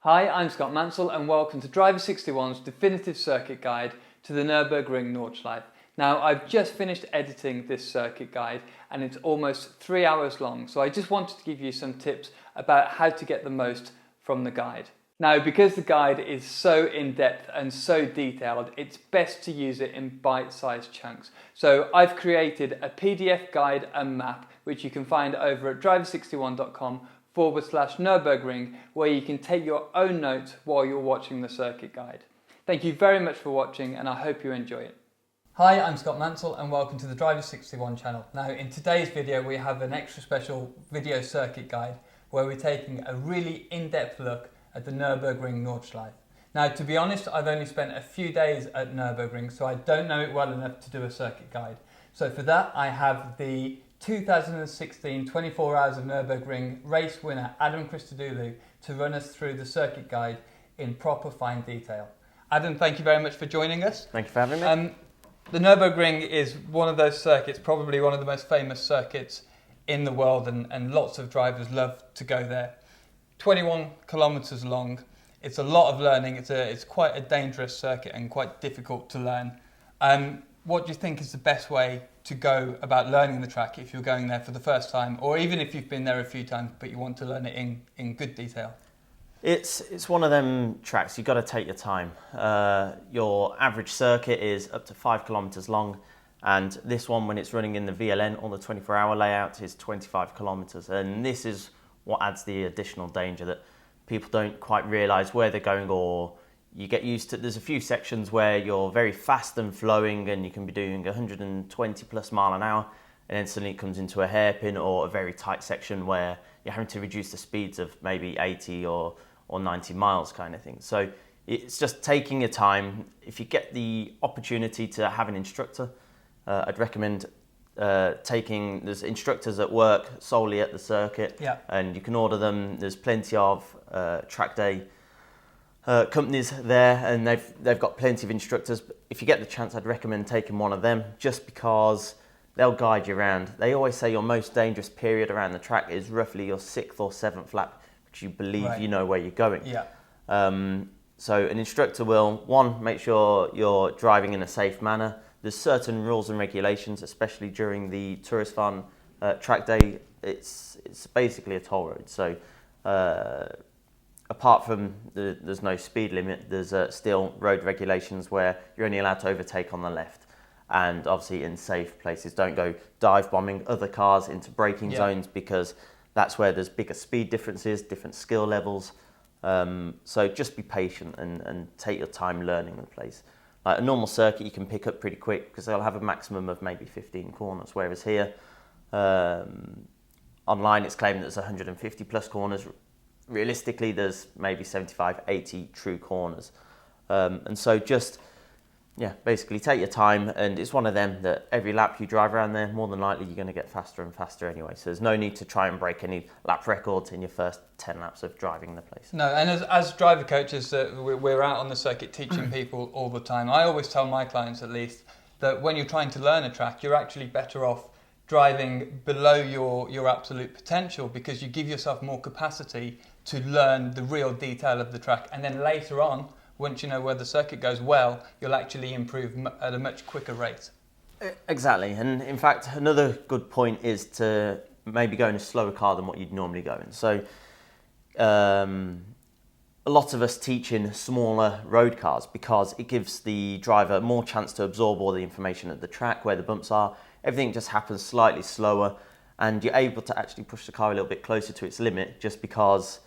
Hi, I'm Scott Mansell and welcome to Driver 61's definitive circuit guide to the Nurburgring Nordschleife. Now, I've just finished editing this circuit guide and it's almost 3 hours long, so I just wanted to give you some tips about how to get the most from the guide. Now, because the guide is so in-depth and so detailed, it's best to use it in bite-sized chunks. So I've created a PDF guide and map, which you can find over at driver61.com/Nurburgring, where you can take your own notes while you're watching the circuit guide. Thank you very much for watching and I hope you enjoy it. Hi, I'm Scott Mansell and welcome to the Driver 61 channel. Now, in today's video we have an extra special video circuit guide where we're taking a really in-depth look at the Nurburgring Nordschleife. Now, to be honest, I've only spent a few days at Nurburgring, so I don't know it well enough to do a circuit guide. So for that, I have the 2016 24 Hours of Nurburgring race winner Adam Christo to run us through the circuit guide in proper fine detail. Adam, thank you very much for joining us. Thank you for having me. The Nurburgring is one of those circuits, probably one of the most famous circuits in the world, and lots of drivers love to go there. 21 kilometres long. It's a lot of learning. It's quite a dangerous circuit and quite difficult to learn. What do you think is the best way to go about learning the track if you're going there for the first time, or even if you've been there a few times but you want to learn it in good detail? It's one of them tracks, you've got to take your time. Your average circuit is up to 5 kilometres long, and this one, when it's running in the VLN or the 24-hour layout, is 25 kilometres. And this is what adds the additional danger, that people don't quite realise where they're going, or you get used to. There's a few sections where you're very fast and flowing and you can be doing 120 plus mile an hour, and then suddenly it comes into a hairpin or a very tight section where you're having to reduce the speeds of maybe 80 or 90 miles kind of thing. So it's just taking your time. If you get the opportunity to have an instructor, I'd recommend there's instructors that work solely at the circuit, yeah, and you can order them. There's plenty of track day companies there, and they've got plenty of instructors. If you get the chance, I'd recommend taking one of them, just because they'll guide you around. They always say your most dangerous period around the track is roughly your 6th or 7th lap, which you believe you know where you're going. Yeah. So an instructor will, one, make sure you're driving in a safe manner. There's certain rules and regulations, especially during the tourist fun track day. It's basically a toll road. So apart from there's no speed limit, there's still road regulations where you're only allowed to overtake on the left. And obviously in safe places, don't go dive bombing other cars into braking zones, because that's where there's bigger speed differences, different skill levels. So just be patient and take your time learning the place. Like a normal circuit you can pick up pretty quick, because they'll have a maximum of maybe 15 corners, whereas here online it's claimed there's 150 plus corners. Realistically there's maybe 75, 80 true corners. And so just basically take your time, and it's one of them that every lap you drive around there, more than likely you're going to get faster and faster anyway. So there's no need to try and break any lap records in your first 10 laps of driving the place. No, and as driver coaches, we're out on the circuit teaching people all the time. I always tell my clients, at least, that when you're trying to learn a track, you're actually better off driving below your absolute potential, because you give yourself more capacity to learn the real detail of the track, and then later on, once you know where the circuit goes well, you'll actually improve at a much quicker rate. Exactly, and in fact, another good point is to maybe go in a slower car than what you'd normally go in. So a lot of us teach in smaller road cars because it gives the driver more chance to absorb all the information at the track, where the bumps are. Everything just happens slightly slower, and you're able to actually push the car a little bit closer to its limit, just because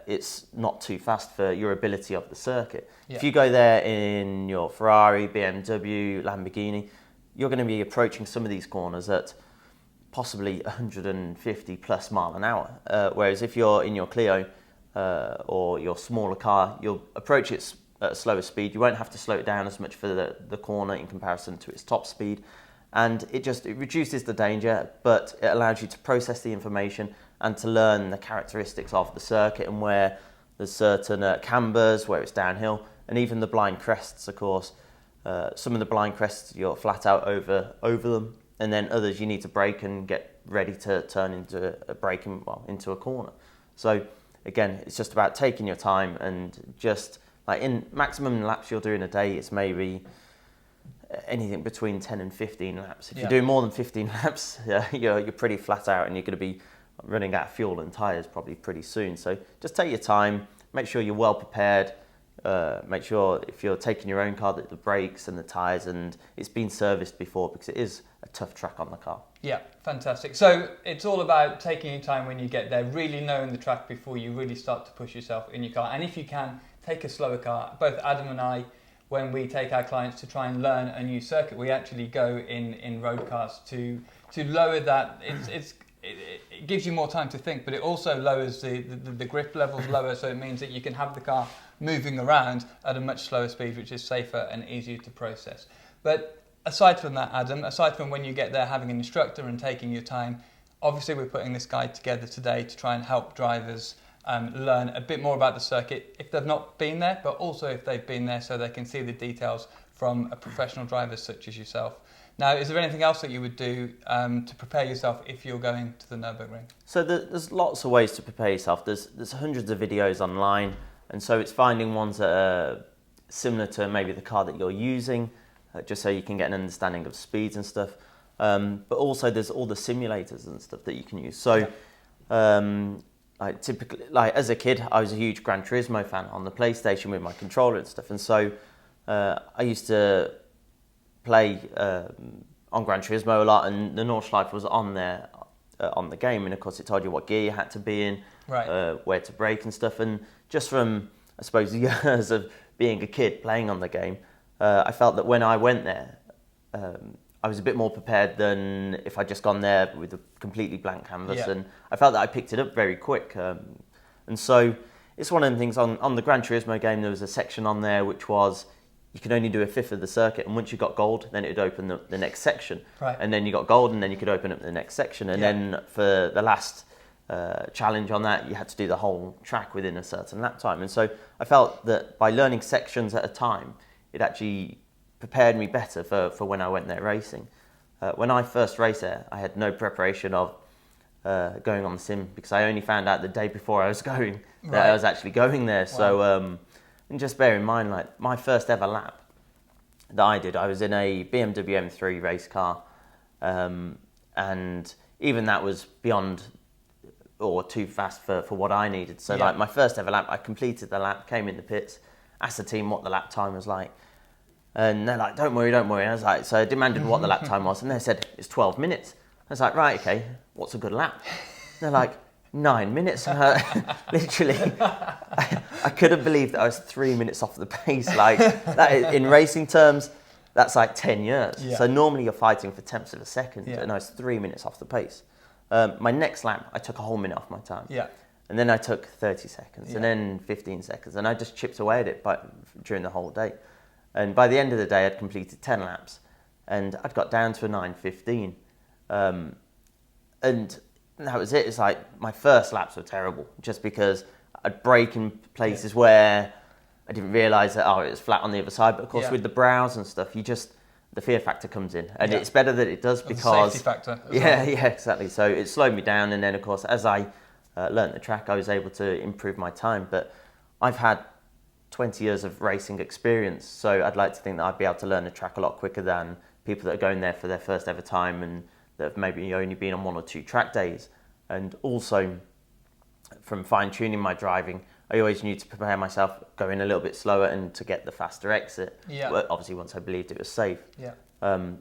it's not too fast for your ability of the circuit. Yeah. If you go there in your Ferrari, BMW, Lamborghini, you're going to be approaching some of these corners at possibly 150 plus mile an hour. Whereas if you're in your Clio or your smaller car, you'll approach it at a slower speed. You won't have to slow it down as much for the corner in comparison to its top speed. And it reduces the danger, but it allows you to process the information and to learn the characteristics of the circuit, and where there's certain cambers, where it's downhill, and even the blind crests, of course. Some of the blind crests you're flat out over them, and then others you need to brake and get ready to turn into a corner. So again, it's just about taking your time and just like in maximum laps you'll do in a day, it's maybe anything between 10 and 15 laps. If you do more than 15 laps, you're pretty flat out and you're going to be running out of fuel and tyres probably pretty soon. So just take your time, make sure you're well prepared, make sure if you're taking your own car that the brakes and the tyres and it's been serviced before, because it is a tough track on the car. Yeah, fantastic. So it's all about taking your time when you get there, really knowing the track before you really start to push yourself in your car. And if you can, take a slower car. Both Adam and I, when we take our clients to try and learn a new circuit, we actually go in road cars to lower that. It gives you more time to think, but it also lowers the grip levels lower, so it means that you can have the car moving around at a much slower speed, which is safer and easier to process. But aside from that, Adam, aside from when you get there having an instructor and taking your time, obviously we're putting this guide together today to try and help drivers learn a bit more about the circuit if they've not been there, but also if they've been there so they can see the details from a professional driver such as yourself. Now, is there anything else that you would do to prepare yourself if you're going to the Nurburgring? So there's lots of ways to prepare yourself. There's hundreds of videos online, and so it's finding ones that are similar to maybe the car that you're using, just so you can get an understanding of speeds and stuff. But also there's all the simulators and stuff that you can use. So typically, like as a kid, I was a huge Gran Turismo fan on the PlayStation with my controller and stuff, and so I used to play on Gran Turismo a lot, and the Nordschleife was on there on the game, and of course it told you what gear you had to be in, where to brake and stuff. And just from, I suppose, years of being a kid playing on the game, I felt that when I went there, I was a bit more prepared than if I'd just gone there with a completely blank canvas, and I felt that I picked it up very quick. And so it's one of the things on the Gran Turismo game, there was a section on there which was you could only do a fifth of the circuit, and once you got gold, then it would open the next section. And then you got gold, and then you could open up the next section. And then for the last challenge on that, you had to do the whole track within a certain lap time. And so I felt that by learning sections at a time, it actually prepared me better for when I went there racing. When I first raced there, I had no preparation of going on the sim, because I only found out the day before I was going that I was actually going there. So. And just bear in mind, like my first ever lap that I did, I was in a BMW M3 race car, and even that was beyond or too fast for what I needed. So like my first ever lap, I completed the lap, came in the pits, asked the team what the lap time was like, and they're like, don't worry. I was like, so I demanded what the lap time was, and they said, it's 12 minutes. I was like, right, okay, what's a good lap? They're like, 9 minutes. Literally, I couldn't believe that I was 3 minutes off the pace. Like that is, in racing terms, that's like 10 years. So normally you're fighting for tenths of a second, and I was 3 minutes off the pace. My next lap, I took a whole minute off my time. And then I took 30 seconds, and then 15 seconds, and I just chipped away at it during the whole day. And by the end of the day, I'd completed 10 laps, and I'd got down to a 9:15. And that was it. It's like my first laps were terrible, just because I'd brake in places where I didn't realise that it was flat on the other side. But of course, with the brows and stuff, the fear factor comes in, and it's better that it does, because safety factor. Yeah, exactly. So it slowed me down, and then of course, as I learnt the track, I was able to improve my time. But I've had 20 years of racing experience, so I'd like to think that I'd be able to learn the track a lot quicker than people that are going there for their first ever time and that have maybe only been on 1 or 2 track days. And also, from fine-tuning my driving, I always knew to prepare myself going a little bit slower and to get the faster exit. But obviously, once I believed it was safe,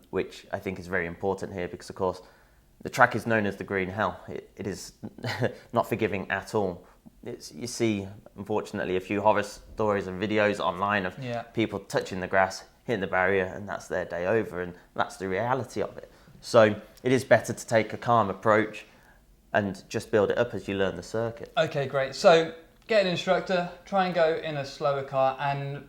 which I think is very important here, because of course, the track is known as the Green Hell. It is not forgiving at all. You see, unfortunately, a few horror stories and videos online of people touching the grass, hitting the barrier, and that's their day over, and that's the reality of it. So it is better to take a calm approach and just build it up as you learn the circuit. Okay, great. So get an instructor, try and go in a slower car, and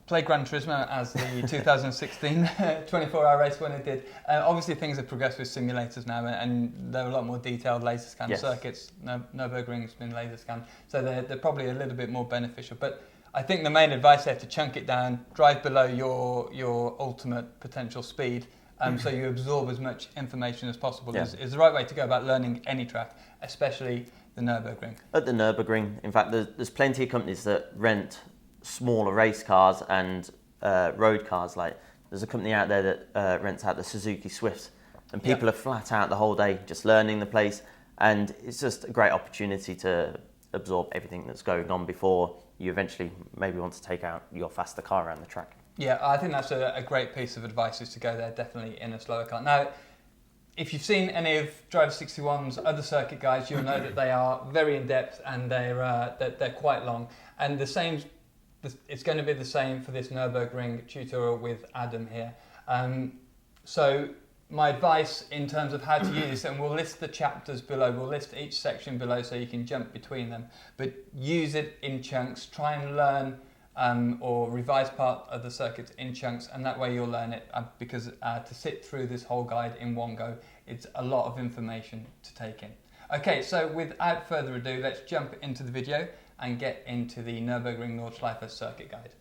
play Gran Turismo as the 2016 24-hour race when it did. Obviously, things have progressed with simulators now, and they're a lot more detailed laser scan circuits. Nurburgring's been laser scanned, so they're probably a little bit more beneficial. But I think the main advice there, to chunk it down, drive below your ultimate potential speed, so you absorb as much information as possible, is the right way to go about learning any track, especially the Nurburgring? At the Nurburgring. In fact, there's plenty of companies that rent smaller race cars and road cars. Like there's a company out there that rents out the Suzuki Swifts, and people are flat out the whole day just learning the place, and it's just a great opportunity to absorb everything that's going on before you eventually maybe want to take out your faster car around the track. Yeah, I think that's a great piece of advice, is to go there definitely in a slower car. Now, if you've seen any of Driver 61's other circuit guides, you'll know that they are very in-depth and they're quite long. And it's going to be the same for this Nürburgring tutorial with Adam here. So my advice in terms of how to use, and we'll list the chapters below, we'll list each section below so you can jump between them, but use it in chunks, try and learn or revise part of the circuit in chunks, and that way you'll learn it, because to sit through this whole guide in one go, it's a lot of information to take in. Okay, so without further ado, let's jump into the video and get into the Nürburgring Nordschleife Circuit Guide.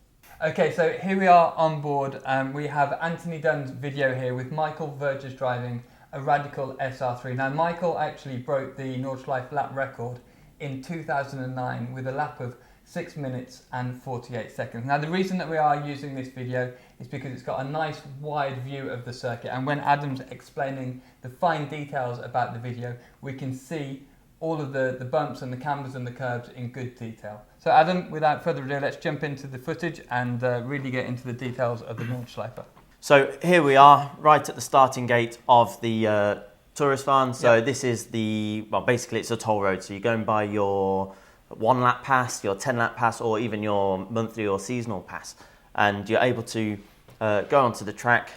Okay, so here we are on board. We have Anthony Dunn's video here with Michael Vergers driving a Radical SR3. Now, Michael actually broke the Nordschleife lap record in 2009 with a lap of 6 minutes and 48 seconds. Now, the reason that we are using this video is because it's got a nice wide view of the circuit, and when Adam's explaining the fine details about the video, we can see all of the bumps and the cambers and the curbs in good detail. So Adam, without further ado, let's jump into the footage and really get into the details of the Nordschleife. So here we are, right at the starting gate of the tourist farm. So this is basically it's a toll road. So you're going by your 1 lap pass, your 10 lap pass, or even your monthly or seasonal pass. And you're able to go onto the track,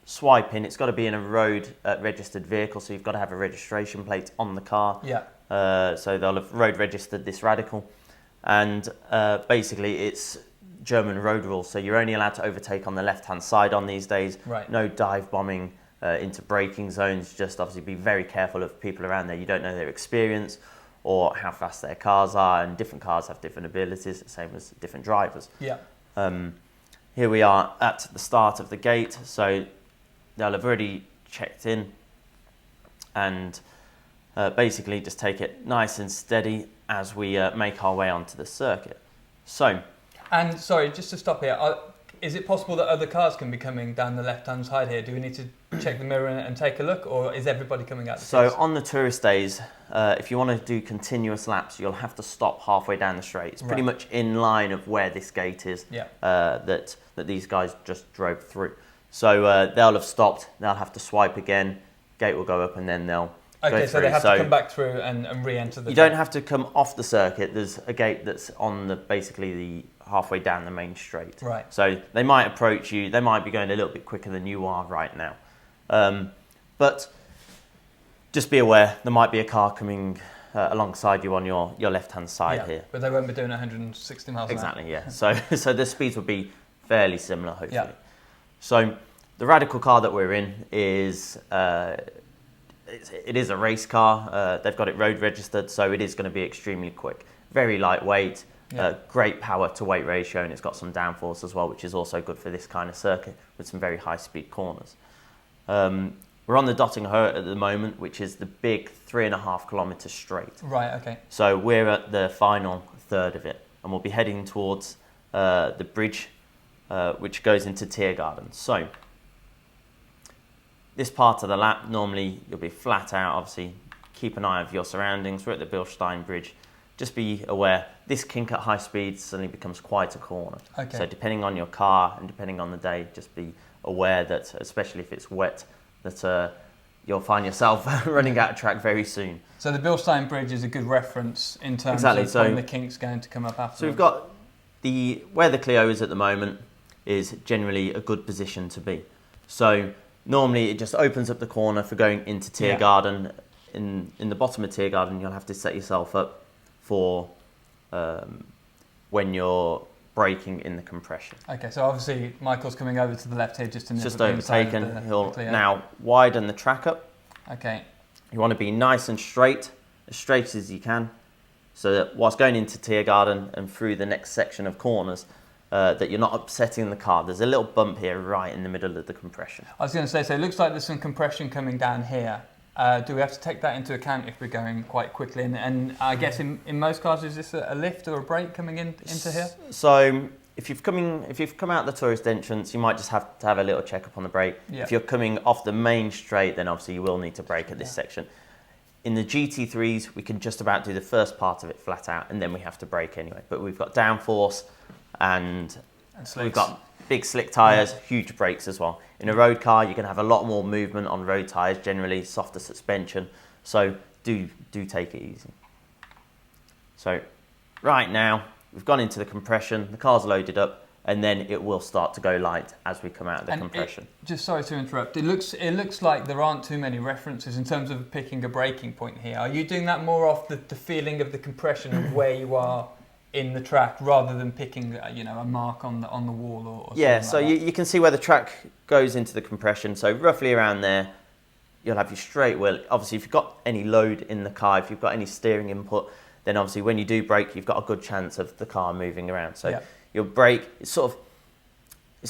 swipe in. It's got to be in a road registered vehicle, so you've got to have a registration plate on the car. So they'll have road registered this Radical. And basically it's German road rules, so you're only allowed to overtake on the left-hand side on these days. No dive bombing into braking zones. Just obviously be very careful of people around there. You don't know their experience or how fast their cars are, and different cars have different abilities, the same as different drivers. Here we are at the start of the gate, so they'll have already checked in, and basically just take it nice and steady as we make our way onto the circuit. And sorry, just to stop here, is it possible that other cars can be coming down the left-hand side here? Do we need to check the mirror and take a look, or is everybody coming out? So on the tourist days, if you want to do continuous laps, you'll have to stop halfway down the straight. It's pretty much in line of where this gate is that these guys just drove through. So they'll have stopped, they'll have to swipe again, gate will go up, and then they'll go so they have to come back through and re-enter the You don't have to come off the circuit. There's a gate that's on basically the halfway down the main straight. So they might approach you, they might be going a little bit quicker than you are right now. But just be aware, there might be a car coming alongside you on your left-hand side here. But they won't be doing 160 miles an hour. Exactly, yeah. So the speeds will be fairly similar, hopefully. So the Radical car that we're in is... it is a race car. They've got it road registered, so it is going to be extremely quick. Very lightweight, great power to weight ratio, and it's got some downforce as well, which is also good for this kind of circuit with some very high speed corners. We're on the Dottinger Hohe at the moment, which is the big 3.5 kilometre straight. So we're at the final third of it, and we'll be heading towards the bridge, which goes into Tiergarten. So this part of the lap, normally you'll be flat out, obviously keep an eye of your surroundings. We're at the Bilstein Bridge. Just be aware, this kink at high speed suddenly becomes quite a corner. So depending on your car and depending on the day, just be aware that, especially if it's wet, that you'll find yourself running out of track very soon. So the Bilstein Bridge is a good reference in terms of when the kink's going to come up after. So we've got where the Clio is at the moment is generally a good position to be. So normally it just opens up the corner for going into Tiergarten. In the bottom of Tiergarten, you'll have to set yourself up for when you're braking in the compression. So obviously Michael's coming over to the left here just to just overtaken. He'll now widen the track up. You want to be nice and straight as you can, so that whilst going into Tiergarten and through the next section of corners, that you're not upsetting the car. There's a little bump here right in the middle of the compression. I was going to say, so it looks like there's some compression coming down here. Do we have to take that into account if we're going quite quickly? And I guess in most cars, is this a lift or a brake coming into here? So if you've come out the tourist entrance, you might just have to have a little check up on the brake. Yeah. If you're coming off the main straight, then obviously you will need to brake at this section. In the GT3s, we can just about do the first part of it flat out, and then we have to brake anyway. But we've got downforce and we've got big slick tyres, huge brakes as well. In a road car, you're going to have a lot more movement on road tyres, generally softer suspension. So do take it easy. So right now, we've gone into the compression, the car's loaded up, and then it will start to go light as we come out of the compression. Just sorry to interrupt. It looks like there aren't too many references in terms of picking a braking point here. Are you doing that more off the feeling of the compression of where you are in the track, rather than picking a mark on the wall or yeah? Something So like you can see where the track goes into the compression. So roughly around there, you'll have your straight wheel. Obviously, if you've got any load in the car, if you've got any steering input, then obviously when you do brake, you've got a good chance of the car moving around. So your brake, it's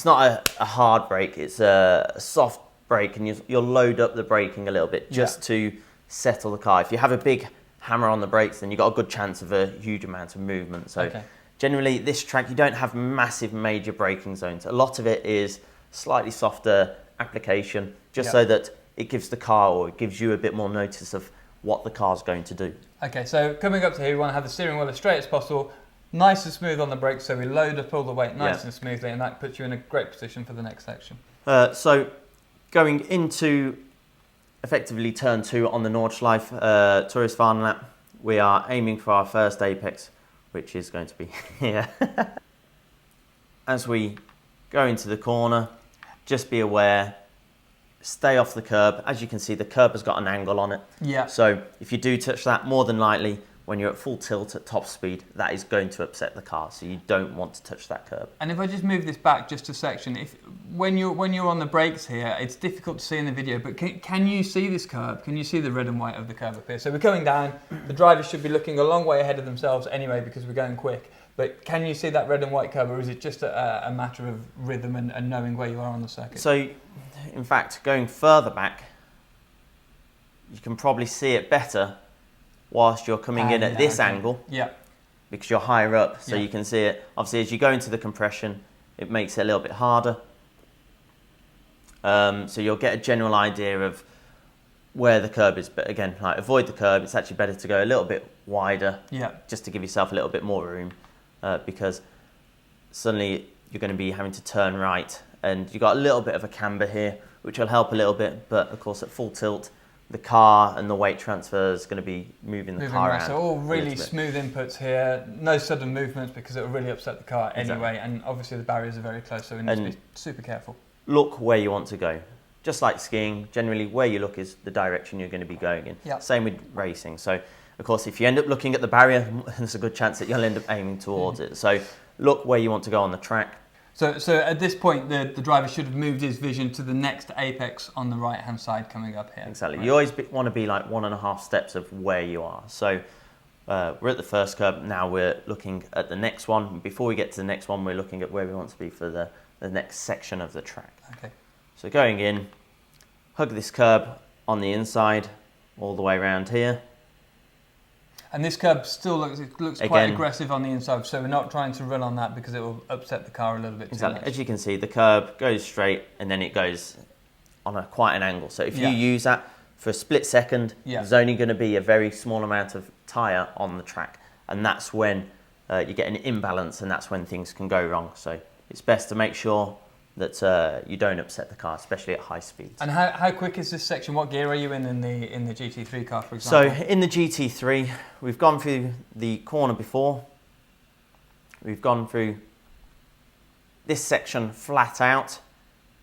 not a hard brake, it's a soft brake, and you'll load up the braking a little bit just to settle the car. If you have a big hammer on the brakes, then you've got a good chance of a huge amount of movement. So generally this track, you don't have massive major braking zones. A lot of it is slightly softer application, just so that it gives the car, or it gives you a bit more notice of what the car's going to do. Okay, so coming up to here, we want to have the steering wheel as straight as possible, nice and smooth on the brakes, so we load up all the weight nice and smoothly, and that puts you in a great position for the next section. So going into effectively turn 2 on the Nordschleife tourist Varn lap, we are aiming for our first apex, which is going to be here. As we go into the corner, just be aware, stay off the curb. As you can see, the curb has got an angle on it. Yeah. So if you do touch that, more than likely, when you're at full tilt at top speed, that is going to upset the car. So you don't want to touch that curb. And if I just move this back just a section, when you're on the brakes here, it's difficult to see in the video, but can you see this curb? Can you see the red and white of the curb up here? So we're coming down. The drivers should be looking a long way ahead of themselves anyway, because we're going quick. But can you see that red and white curb, or is it just a matter of rhythm and knowing where you are on the circuit? So, in fact, going further back, you can probably see it better whilst you're coming in at this angle. Yeah. Because you're higher up, so you can see it. Obviously, as you go into the compression, it makes it a little bit harder. So you'll get a general idea of where the curb is. But again, like, avoid the curb. It's actually better to go a little bit wider, just to give yourself a little bit more room, because suddenly you're going to be having to turn right, and you've got a little bit of a camber here, which will help a little bit. But of course, at full tilt, the car and the weight transfer is going to be moving the car around. So all really smooth inputs here, no sudden movements, because it will really upset the car anyway. And obviously the barriers are very close, so we need to be super careful. Look where you want to go. Just like skiing, generally where you look is the direction you're going to be going in. Yep. Same with racing. So of course, if you end up looking at the barrier, there's a good chance that you'll end up aiming towards it. So look where you want to go on the track. So at this point, the driver should have moved his vision to the next apex on the right-hand side coming up here. Exactly. Right. You always want to be like 1.5 steps of where you are. So we're at the first curb. Now we're looking at the next one. Before we get to the next one, we're looking at where we want to be for the next section of the track. Okay. So going in, hug this curb on the inside all the way around here. And this curb still looks quite aggressive on the inside, so we're not trying to run on that because it will upset the car a little bit too much. As you can see, the curb goes straight and then it goes on quite an angle. So if you use that for a split second, there's only going to be a very small amount of tyre on the track. And that's when you get an imbalance, and that's when things can go wrong. So it's best to make sure that you don't upset the car, especially at high speeds. And how quick is this section? What gear are you in the GT3 car, for example? So in the GT3, we've gone through the corner before. We've gone through this section flat out,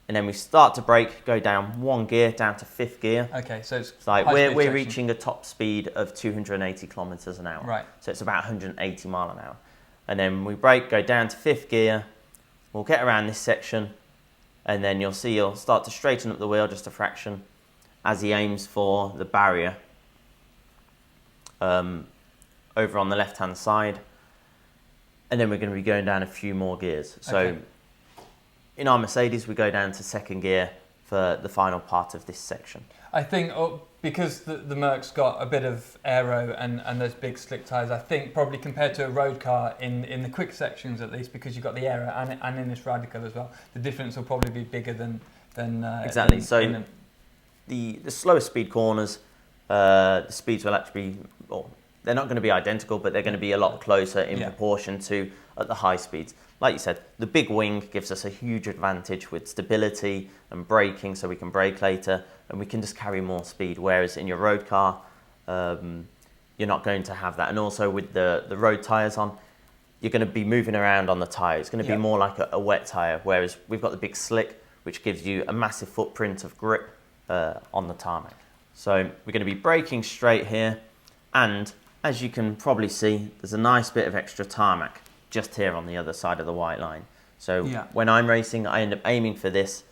and then we start to brake, go down one gear, down to 5th gear. Okay, so it's like we're reaching a top speed of 280 kilometers an hour. Right. So it's about 180 mile an hour. And then we brake, go down to 5th gear. We'll get around this section, and then you'll see he'll start to straighten up the wheel just a fraction as he aims for the barrier over on the left-hand side. And then we're going to be going down a few more gears. So in our Mercedes, we go down to 2nd gear for the final part of this section. I think because the Merc's got a bit of aero and those big slick tyres, I think probably compared to a road car in the quick sections at least, because you've got the aero and in this radical as well, the difference will probably be bigger than exactly. The slower speed corners, the speeds will actually be, well, they're not going to be identical, but they're going to be a lot closer in proportion to at the high speeds. Like you said, the big wing gives us a huge advantage with stability and braking, so we can brake later and we can just carry more speed. Whereas in your road car, you're not going to have that. And also with the road tyres on, you're going to be moving around on the tyre. It's going to be more like a wet tyre, whereas we've got the big slick, which gives you a massive footprint of grip on the tarmac. So we're going to be braking straight here, and as you can probably see, there's a nice bit of extra tarmac just here on the other side of the white line. So when I'm racing, I end up aiming for this.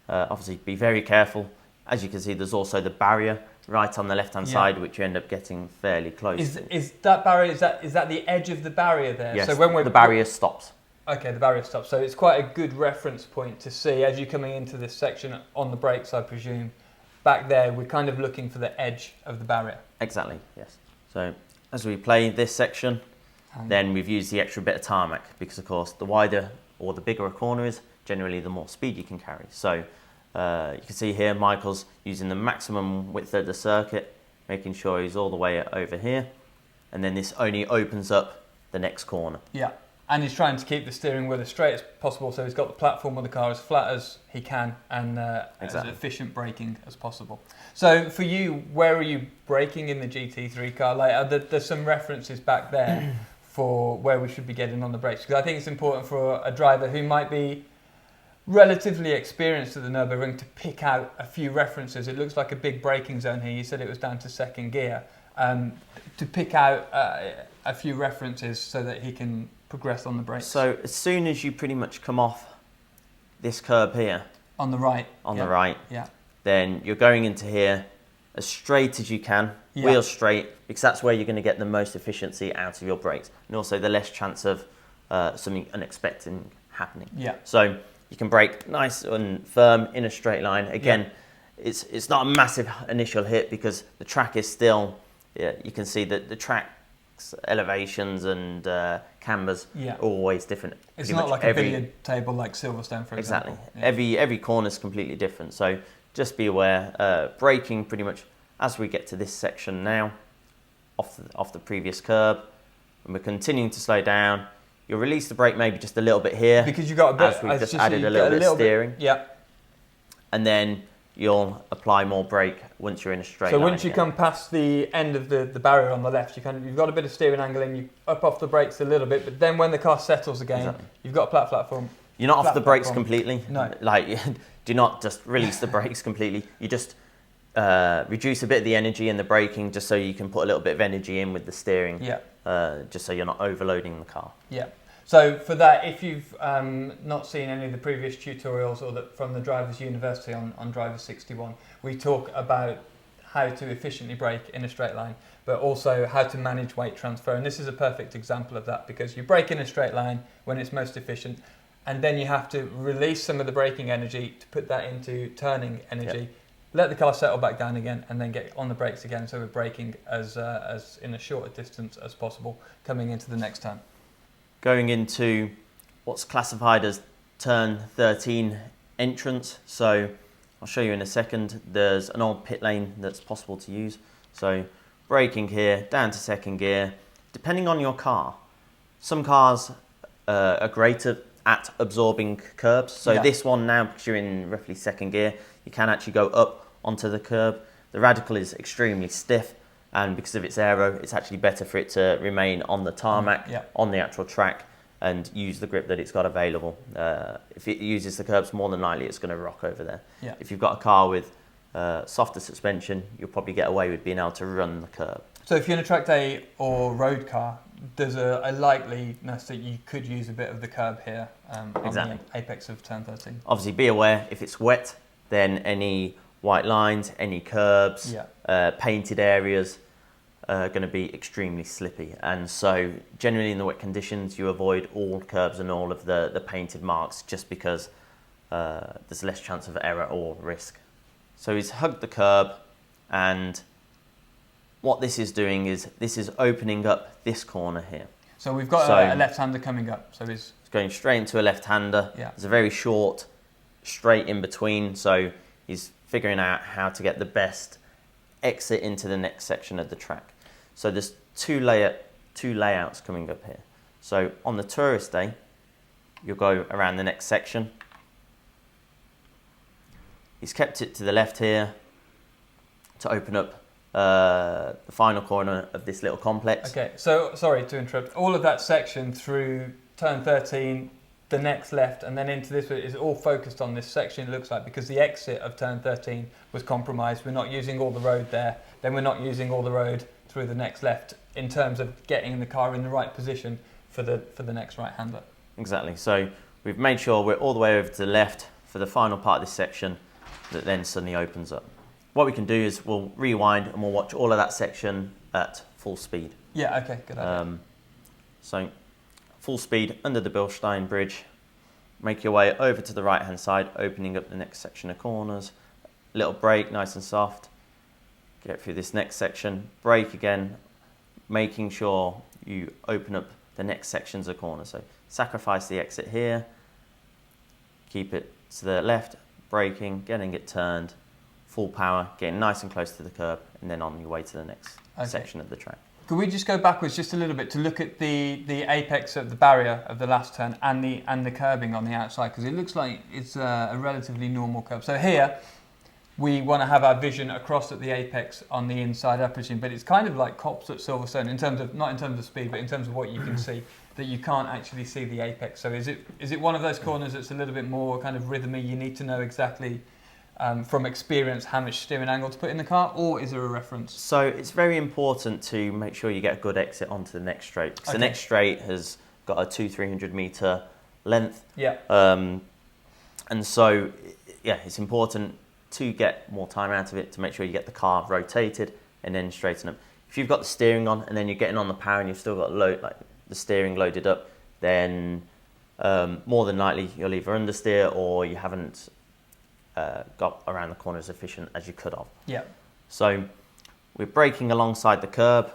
Obviously, be very careful. As you can see, there's also the barrier right on the left-hand side, which you end up getting fairly close to. Is that barrier, is that the edge of the barrier there? Yes, so when the barrier stops. Okay, the barrier stops. So it's quite a good reference point to see as you're coming into this section on the brakes, I presume. Back there, we're kind of looking for the edge of the barrier. Exactly, yes. So as we play this section, then we've used the extra bit of tarmac because, of course, the wider or the bigger a corner is, generally the more speed you can carry. So you can see here Michael's using the maximum width of the circuit, making sure he's all the way over here. And then this only opens up the next corner. Yeah, and he's trying to keep the steering wheel as straight as possible, so he's got the platform of the car as flat as he can and as efficient braking as possible. So for you, where are you braking in the GT3 car? Like, there's some references back there for where we should be getting on the brakes, because I think it's important for a driver who might be relatively experienced at the Nürburgring to pick out a few references. It looks like a big braking zone here. You said it was down to second gear. To pick out a few references so that he can progress on the brakes. So as soon as you pretty much come off this curb here, on the right, then you're going into here as straight as you can, wheel straight, because that's where you're going to get the most efficiency out of your brakes, and also the less chance of something unexpected happening. So you can brake nice and firm in a straight line. Again, it's not a massive initial hit because the track is still, you can see that the track's elevations and cambers are always different. It's not like a billiard table like Silverstone, for example. Exactly. Every corner is completely different. So just be aware, braking pretty much as we get to this section now, off the previous curb, and we're continuing to slow down. You'll release the brake maybe just a little bit here, because you got a bit. As we've just added a little bit of steering. And then you'll apply more brake once you're in a straight line. So once you come past the end of the barrier on the left, you've got a bit of steering angle and you up off the brakes a little bit, but then when the car settles again, you've got a flat platform. You're not off the brakes completely. No. Like, do not just release the brakes completely. You just reduce a bit of the energy in the braking just so you can put a little bit of energy in with the steering. Just so you're not overloading the car. So for that, if you've not seen any of the previous tutorials or from the Drivers University on Driver 61, we talk about how to efficiently brake in a straight line, but also how to manage weight transfer. And this is a perfect example of that, because you brake in a straight line when it's most efficient, and then you have to release some of the braking energy to put that into turning energy. Let the car settle back down again, and then get on the brakes again. So we're braking as in a shorter distance as possible coming into the next turn. Going into what's classified as turn 13 entrance. So I'll show you in a second. There's an old pit lane that's possible to use. So braking here, down to second gear. Depending on your car, some cars are great at absorbing curbs. So this one now, because you're in roughly second gear, you can actually go up onto the curb. The radical is extremely stiff, and because of its aero, it's actually better for it to remain on the tarmac, on the actual track, and use the grip that it's got available. If it uses the curbs, more than likely it's going to rock over there. If you've got a car with softer suspension, you'll probably get away with being able to run the curb. So if you're in a track day or road car, there's a likeliness that you could use a bit of the curb here on the apex of turn 13. Obviously, be aware, if it's wet, then any white lines, any curbs, painted areas are going to be extremely slippy. And so generally in the wet conditions, you avoid all curbs and all of the painted marks, just because there's less chance of error or risk. So he's hugged the curb, And what this is doing is this is opening up this corner here. So we've got a left-hander coming up. So it's going straight into a left-hander. Yeah. There's a very short straight in between, so he's figuring out how to get the best exit into the next section of the track. So there's two layouts coming up here. So on the tourist day, you'll go around the next section. He's kept it to the left here to open up the final corner of this little complex. Okay, so sorry to interrupt. All of that section through turn 13, the next left, and then into this is all focused on this section, it looks like, because the exit of turn 13 was compromised. We're not using all the road there, then we're not using all the road through the next left in terms of getting the car in the right position for the next right-hander. Exactly, so we've made sure we're all the way over to the left for the final part of this section that then suddenly opens up. What we can do is we'll rewind and we'll watch all of that section at full speed. Yeah, okay, good idea. So full speed under the Bilstein Bridge, make your way over to the right hand side, opening up the next section of corners, little brake, nice and soft, get through this next section, brake again, making sure you open up the next sections of corners. So sacrifice the exit here, keep it to the left, braking, getting it turned, full power, getting nice and close to the curb, and then on your way to the next section of the track. Could we just go backwards just a little bit to look at the apex of the barrier of the last turn and the curbing on the outside, because it looks like it's a relatively normal curb. So here we want to have our vision across at the apex on the inside, I presume, but it's kind of like Copse at Silverstone in terms of, not in terms of speed, but in terms of what you can see, that you can't actually see the apex. So is it one of those corners that's a little bit more kind of rhythmy? You need to know exactly from experience how much steering angle to put in the car, or is there a reference? So it's very important to make sure you get a good exit onto the next straight, because the next straight has got a 200-300 metre length. Yeah. And so, yeah, it's important to get more time out of it, to make sure you get the car rotated and then straighten up. If you've got the steering on and then you're getting on the power and you've still got the steering loaded up, then more than likely you'll either understeer or you haven't got around the corner as efficient as you could have. Yeah. So we're braking alongside the curb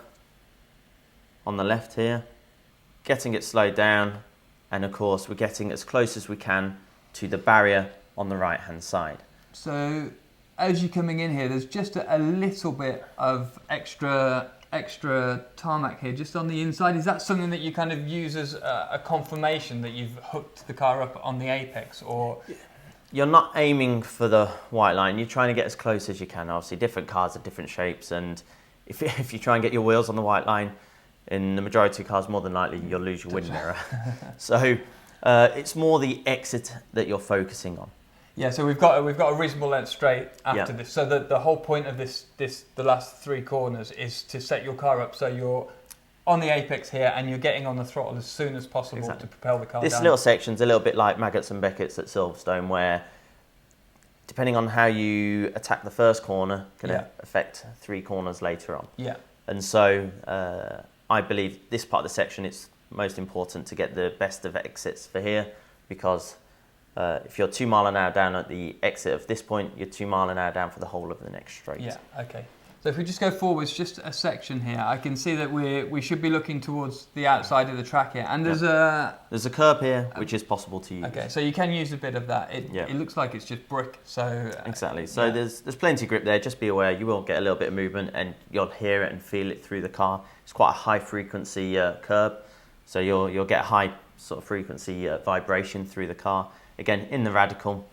on the left here, getting it slowed down, and of course we're getting as close as we can to the barrier on the right hand side. So as you're coming in here, there's just a little bit of extra tarmac here just on the inside. Is that something that you kind of use as a confirmation that you've hooked the car up on the apex, or? You're not aiming for the white line, you're trying to get as close as you can. Obviously different cars have different shapes, and if you try and get your wheels on the white line, in the majority of cars more than likely you'll lose your wind mirror. So it's more the exit that you're focusing on. Yeah, so we've got a reasonable length straight after this. So the whole point of the last three corners is to set your car up so you're on the apex here and you're getting on the throttle as soon as possible to propel the car down. This little section's a little bit like Maggots and Beckett's at Silverstone, where depending on how you attack the first corner can affect three corners later on. Yeah. And so I believe this part of the section, it's most important to get the best of exits for here, because if you're 2 miles an hour down at the exit of this point, you're 2 miles an hour down for the whole of the next straight. Yeah, okay. So if we just go forwards just a section here, I can see that we should be looking towards the outside of the track here, and there's a curb here which is possible to use. Okay, so you can use a bit of that. It looks like it's just brick, so exactly. So there's plenty of grip there. Just be aware you will get a little bit of movement, and you'll hear it and feel it through the car. It's quite a high frequency curb, so you'll get a high sort of frequency vibration through the car. Again, in the radical,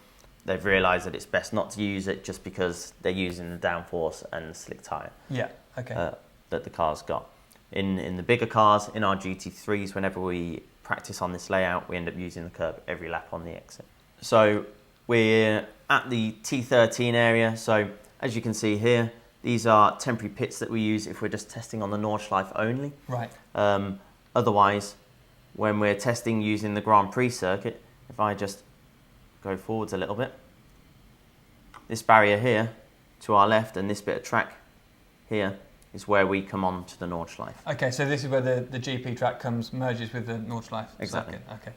they've realised that it's best not to use it just because they're using the downforce and the slick tyre that the car's got. In the bigger cars, in our GT3s, whenever we practice on this layout, we end up using the curb every lap on the exit. So we're at the T13 area. So as you can see here, these are temporary pits that we use if we're just testing on the Nordschleife only. Right. Otherwise, when we're testing using the Grand Prix circuit, if I just go forwards a little bit, this barrier here to our left and this bit of track here is where we come on to the Nordschleife. Okay, so this is where the GP track merges with the Nordschleife exactly. circuit. Okay.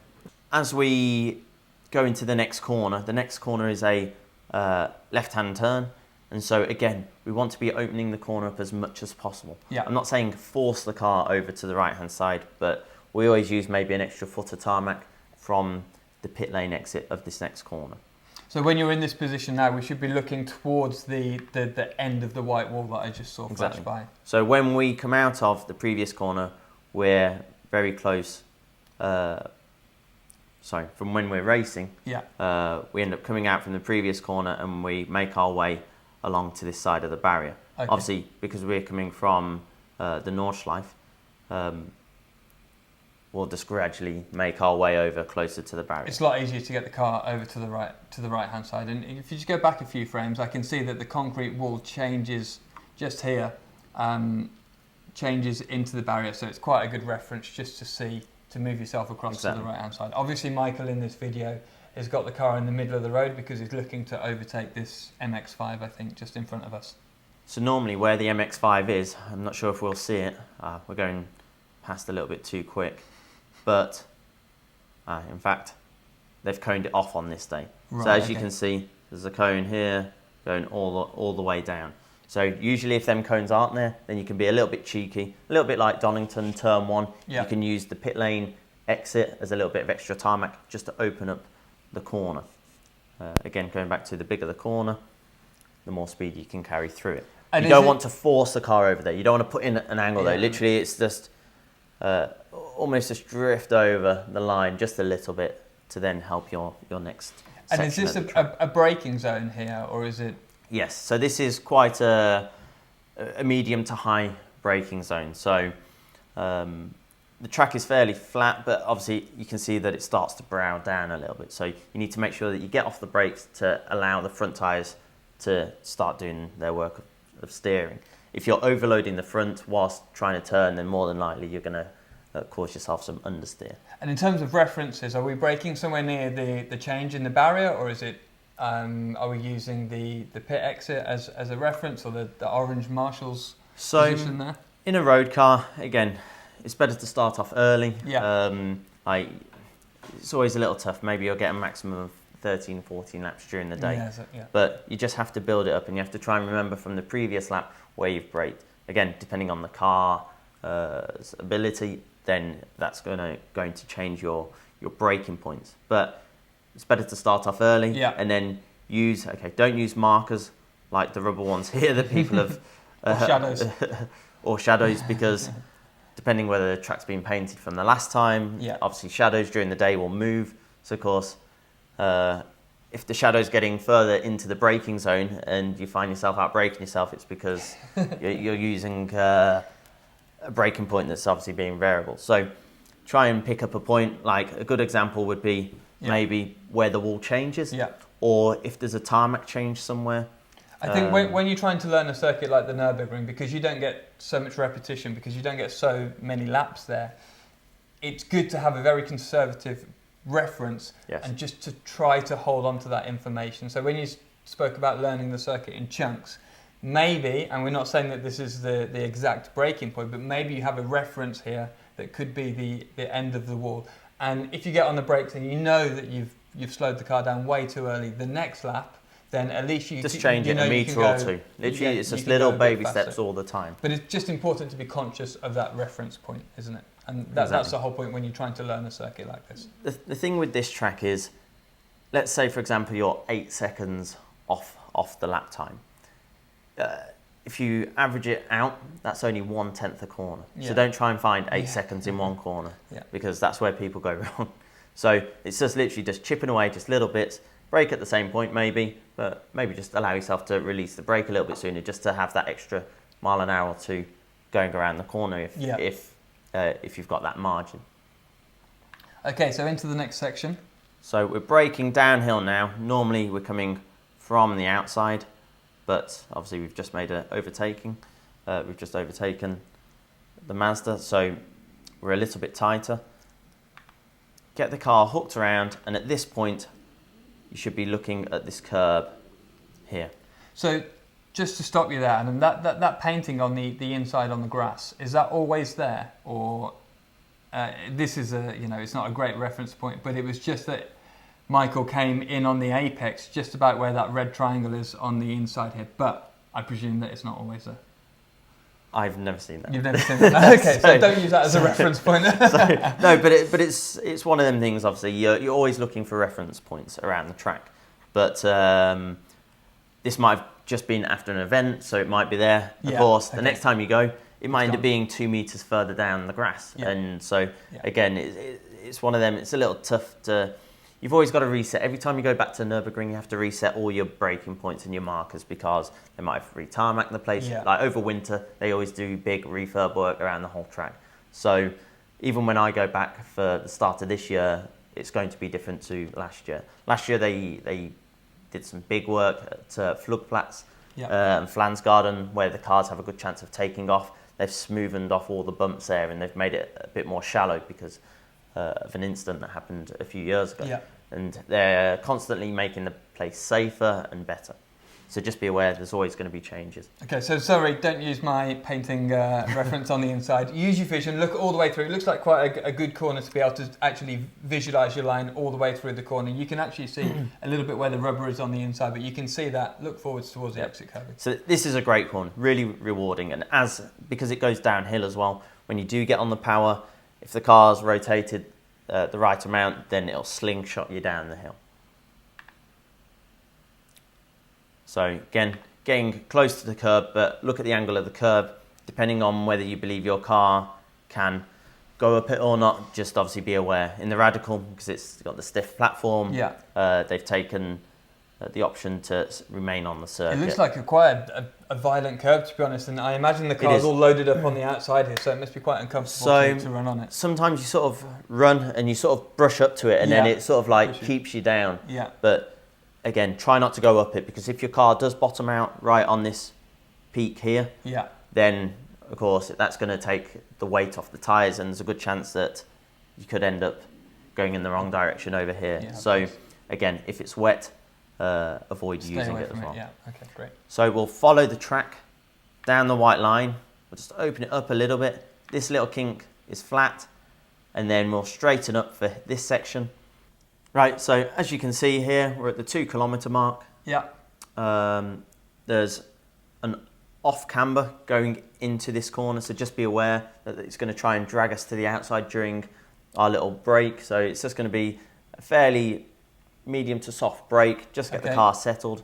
As we go into the next corner is a left-hand turn. And so again, we want to be opening the corner up as much as possible. Yeah. I'm not saying force the car over to the right-hand side, but we always use maybe an extra foot of tarmac from the pit lane exit of this next corner. So when you're in this position now, we should be looking towards the end of the white wall that I just saw flash by. So when we come out of the previous corner, we're very close. From when we're racing, we end up coming out from the previous corner and we make our way along to this side of the barrier. Okay. Obviously, because we're coming from the Nordschleife, we'll just gradually make our way over closer to the barrier. It's a lot easier to get the car over to the right hand side. And if you just go back a few frames, I can see that the concrete wall changes just here, changes into the barrier. So it's quite a good reference just to see, to move yourself across to the right hand side. Obviously, Michael in this video has got the car in the middle of the road because he's looking to overtake this MX-5, I think, just in front of us. So normally where the MX-5 is, I'm not sure if we'll see it. We're going past a little bit too quick. But in fact, they've coned it off on this day. Right, so as you can see, there's a cone here going all the way down. So usually if them cones aren't there, then you can be a little bit cheeky, a little bit like Donington Turn 1. You can use the pit lane exit as a little bit of extra tarmac just to open up the corner. Again, going back to the bigger the corner, the more speed you can carry through it. And you don't want to force the car over there. You don't want to put in an angle though. Literally, it's just almost just drift over the line just a little bit to then help your next section. And is this a braking zone here, or is it? Yes, so this is quite a medium to high braking zone. So the track is fairly flat, but obviously you can see that it starts to brow down a little bit. So you need to make sure that you get off the brakes to allow the front tyres to start doing their work of steering. If you're overloading the front whilst trying to turn, then more than likely you're going to cause yourself some understeer. And in terms of references, are we braking somewhere near the change in the barrier, or is it are we using the pit exit as a reference, or the orange marshal's position there? In a road car, again, it's better to start off early. Yeah. It's always a little tough. Maybe you'll get a maximum of 13, 14 laps during the day. But you just have to build it up, and you have to try and remember from the previous lap where you've braked. Again, depending on the car's ability, then that's going to change your braking points. But it's better to start off early and then don't use markers like the rubber ones here that people have or shadows because depending whether the track's been painted from the last time, obviously shadows during the day will move. So of course, if the shadow's getting further into the braking zone and you find yourself out braking yourself, it's because you're using a braking point that's obviously being variable. So try and pick up a point. Like a good example would be maybe where the wall changes, or if there's a tarmac change somewhere. I think when you're trying to learn a circuit like the Nurburgring, because you don't get so much repetition, because you don't get so many laps there, it's good to have a very conservative reference and just to try to hold on to that information. So when you spoke about learning the circuit in chunks, maybe, and we're not saying that this is the exact breaking point, but maybe you have a reference here that could be the end of the wall. And if you get on the brakes and you know that you've slowed the car down way too early, the next lap, then at least you just change it a metre or two. Literally, it's just little baby steps all the time. But it's just important to be conscious of that reference point, isn't it? And that's the whole point when you're trying to learn a circuit like this. The thing with this track is, let's say, for example, you're 8 seconds off the lap time. If you average it out, that's only 1/10 a corner. So don't try and find 8 seconds in one corner because that's where people go wrong. So it's just literally just chipping away, just little bits. Brake at the same point maybe, but maybe just allow yourself to release the brake a little bit sooner just to have that extra mile an hour or two going around the corner if you've got that margin. Okay, so into the next section. So we're braking downhill now. Normally we're coming from the outside, but obviously we've just made an overtaking. We've just overtaken the Mazda, so we're a little bit tighter. Get the car hooked around, and at this point you should be looking at this curb here. So just to stop you there, and that painting on the inside on the grass, is that always there? Or this is it's not a great reference point, but it was just that Michael came in on the apex, just about where that red triangle is on the inside here. But I presume that it's not always there. I've never seen that. You've never seen that? Okay, so don't use that as a reference point. No, but it's one of them things. Obviously, you're always looking for reference points around the track. But this might have just been after an event, so it might be there. Of course, the next time you go, it might end up being 2 meters further down the grass. Yeah. And so, again, it's one of them. It's a little tough to... You've always got to reset. Every time you go back to Nurburgring, you have to reset all your braking points and your markers because they might have re-tarmac the place. Yeah. Like over winter, they always do big refurb work around the whole track. So even when I go back for the start of this year, it's going to be different to last year. Last year, they did some big work at Flugplatz and Pflanzgarten, where the cars have a good chance of taking off. They've smoothened off all the bumps there and they've made it a bit more shallow because of an incident that happened a few years ago. Yeah. And they're constantly making the place safer and better. So just be aware there's always going to be changes. Okay, so sorry, don't use my painting reference on the inside. Use your vision, look all the way through. It looks like quite a good corner to be able to actually visualise your line all the way through the corner. You can actually see a little bit where the rubber is on the inside, but you can see that. Look forwards towards the exit curve. So this is a great corner, really rewarding. And because it goes downhill as well, when you do get on the power, if the car's rotated the right amount, then it'll slingshot you down the hill. So again, getting close to the curb, but look at the angle of the curb. Depending on whether you believe your car can go up it or not, just obviously be aware. In the Radical, because it's got the stiff platform, they've taken the option to remain on the circuit. It looks like quite a violent curve, to be honest, and I imagine the car's all loaded up on the outside here, so it must be quite uncomfortable to run on it. Sometimes you sort of run and you sort of brush up to it, and then it sort of like keeps you down. Yeah. But again, try not to go up it, because if your car does bottom out right on this peak here, then of course that's going to take the weight off the tyres, and there's a good chance that you could end up going in the wrong direction over here. So again, if it's wet, avoid using it as well. Yeah, okay, great. So we'll follow the track down the white line. We'll just open it up a little bit. This little kink is flat, and then we'll straighten up for this section. Right, so as you can see here, we're at the 2 kilometre mark. Yeah. There's an off camber going into this corner, so just be aware that it's going to try and drag us to the outside during our little break. So it's just going to be a fairly medium to soft brake, just get the car settled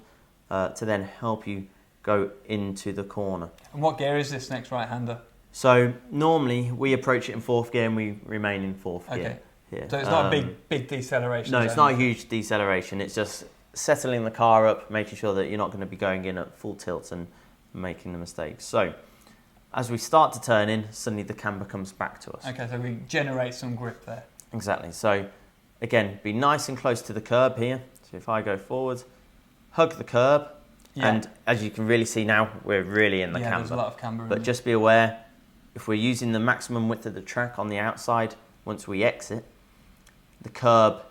to then help you go into the corner. And what gear is this next right-hander? So normally we approach it in 4th gear and we remain in 4th gear. Here. So it's not a big deceleration? No, it's not a huge deceleration. It's just settling the car up, making sure that you're not going to be going in at full tilt and making the mistakes. So as we start to turn in, suddenly the camber comes back to us. Okay, so we generate some grip there. Exactly. So again, be nice and close to the curb here. So if I go forward, hug the curb, and as you can really see now, we're really in the camber. There's a lot of camber in there. But just be aware, if we're using the maximum width of the track on the outside, once we exit, the curb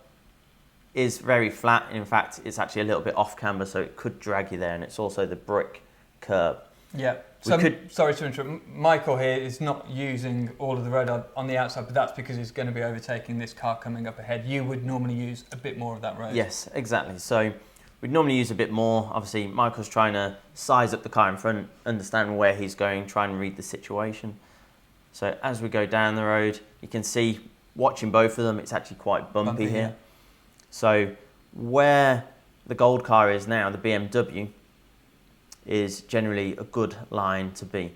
is very flat. In fact, it's actually a little bit off camber, so it could drag you there, and it's also the brick curb. Yeah. Sorry to interrupt. Michael here is not using all of the road on the outside, but that's because he's going to be overtaking this car coming up ahead. You would normally use a bit more of that road. Yes, exactly. So we'd normally use a bit more. Obviously, Michael's trying to size up the car in front, understand where he's going, try and read the situation. So as we go down the road, you can see, watching both of them, it's actually quite bumpy here. So where the gold car is now, the BMW, is generally a good line to be.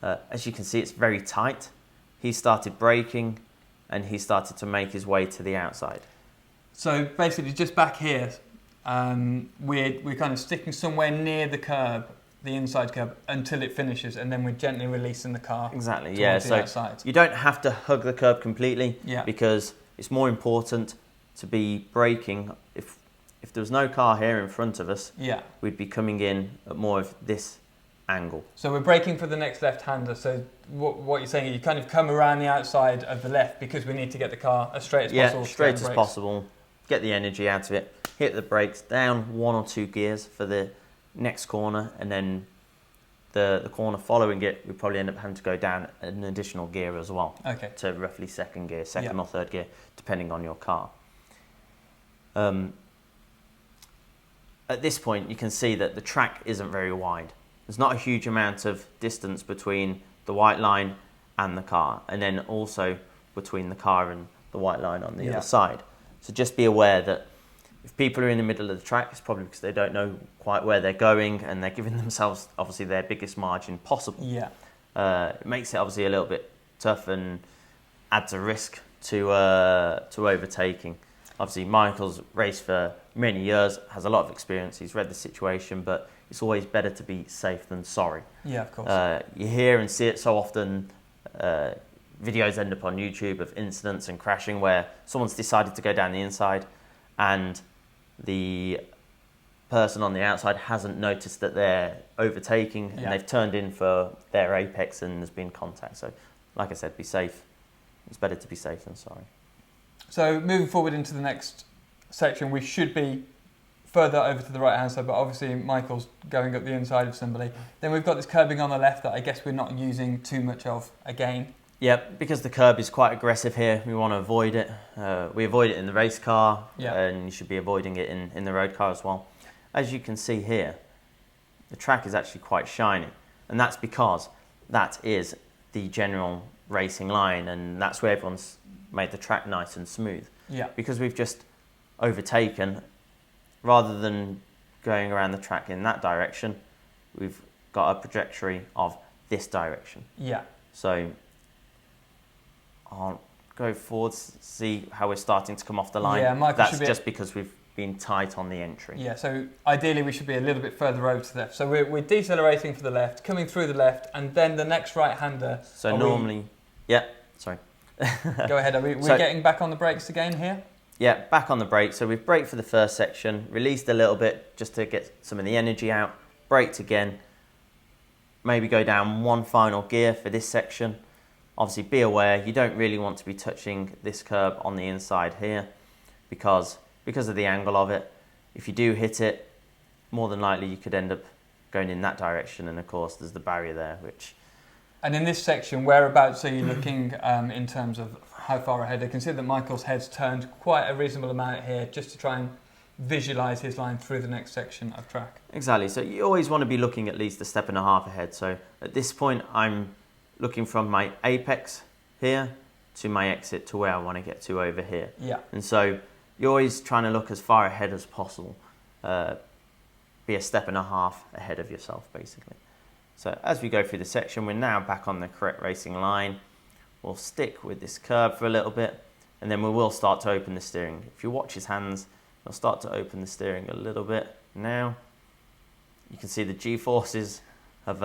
As you can see, it's very tight. He started braking and he started to make his way to the outside. So basically just back here, we're kind of sticking somewhere near the curb, the inside curb, until it finishes, and then we're gently releasing the car. Exactly, yeah. So you don't have to hug the curb completely, because it's more important to be braking. If there was no car here in front of us, we'd be coming in at more of this angle. So we're braking for the next left-hander. So what you're saying is you kind of come around the outside of the left, because we need to get the car as straight as possible. Yeah, straight as possible. Get the energy out of it. Hit the brakes, down 1 or 2 gears for the next corner, and then the corner following it, we probably end up having to go down an additional gear as well. Okay. To roughly second or third gear, depending on your car. At this point, you can see that the track isn't very wide. There's not a huge amount of distance between the white line and the car, and then also between the car and the white line on the other side. So just be aware that if people are in the middle of the track, it's probably because they don't know quite where they're going, and they're giving themselves obviously their biggest margin possible. Yeah. It makes it obviously a little bit tough and adds a risk to overtaking. Obviously, Michael's raced for many years, has a lot of experience. He's read the situation, but it's always better to be safe than sorry. Yeah, of course. You hear and see it so often. Videos end up on YouTube of incidents and crashing where someone's decided to go down the inside and the person on the outside hasn't noticed that they're overtaking and they've turned in for their apex and there's been contact. So, like I said, be safe. It's better to be safe than sorry. So moving forward into the next section, we should be further over to the right hand side, but obviously Michael's going up the inside of somebody. Then we've got this curbing on the left that I guess we're not using too much of again. Yeah, because the curb is quite aggressive here, we want to avoid it. We avoid it in the race car, and you should be avoiding it in the road car as well. As you can see here, the track is actually quite shiny, and that's because that is the general racing line, and that's where everyone's made the track nice and smooth. Yeah. Because we've just overtaken, rather than going around the track in that direction, we've got a trajectory of this direction. Yeah. So I'll go forward, see how we're starting to come off the line. Yeah, Michael that's just because we've been tight on the entry. Yeah, so ideally we should be a little bit further over to the left. So we're decelerating for the left, coming through the left, and then the next right-hander. So normally, sorry. Go ahead, are we getting back on the brakes again here? Yeah, back on the brake. So we've braked for the first section, released a little bit just to get some of the energy out, braked again, maybe go down one final gear for this section. Obviously be aware, you don't really want to be touching this curb on the inside here because of the angle of it. If you do hit it, more than likely you could end up going in that direction, and of course there's the barrier there, which... And in this section, whereabouts are you looking in terms of how far ahead? I can see that Michael's head's turned quite a reasonable amount here just to try and visualise his line through the next section of track. Exactly, so you always want to be looking at least a step and a half ahead. So at this point, I'm looking from my apex here to my exit to where I want to get to over here. Yeah. And so you're always trying to look as far ahead as possible. Be a step and a half ahead of yourself, basically. So as we go through the section, we're now back on the correct racing line. We'll stick with this curb for a little bit, and then we will start to open the steering. If you watch his hands, he'll start to open the steering a little bit now. You can see the G-forces have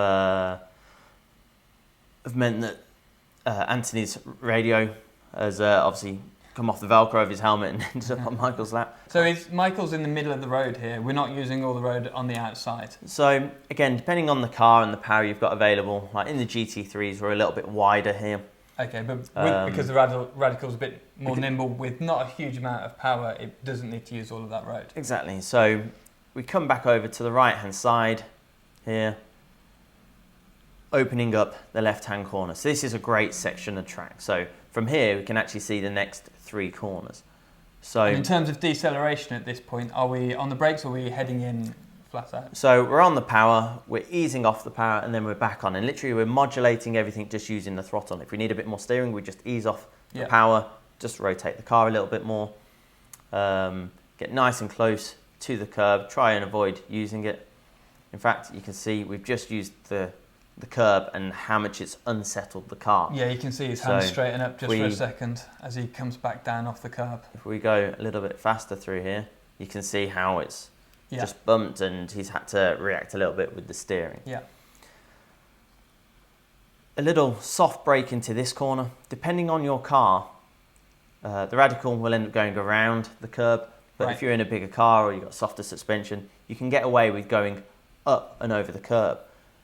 meant that Anthony's radio has obviously come off the Velcro of his helmet and ended up on Michael's lap. So Michael's in the middle of the road here. We're not using all the road on the outside. So again, depending on the car and the power you've got available, like in the GT3s, we're a little bit wider here. Okay, but because the Radical's a bit more nimble with not a huge amount of power, it doesn't need to use all of that road. Exactly. So we come back over to the right-hand side here, opening up the left-hand corner. So this is a great section of track. So from here, we can actually see the next 3 corners. So and in terms of deceleration at this point, are we on the brakes or are we heading in flat out? So we're on the power, we're easing off the power, and then we're back on. And literally we're modulating everything just using the throttle. If we need a bit more steering, we just ease off the power, just rotate the car a little bit more. Get nice and close to the curb, try and avoid using it. In fact, you can see we've just used the curb and how much it's unsettled the car. Yeah, you can see his hands straighten up just for a second as he comes back down off the curb. If we go a little bit faster through here, you can see how it's just bumped and he's had to react a little bit with the steering. Yeah. A little soft brake into this corner. Depending on your car, the Radical will end up going around the curb, but if you're in a bigger car or you've got softer suspension, you can get away with going up and over the curb.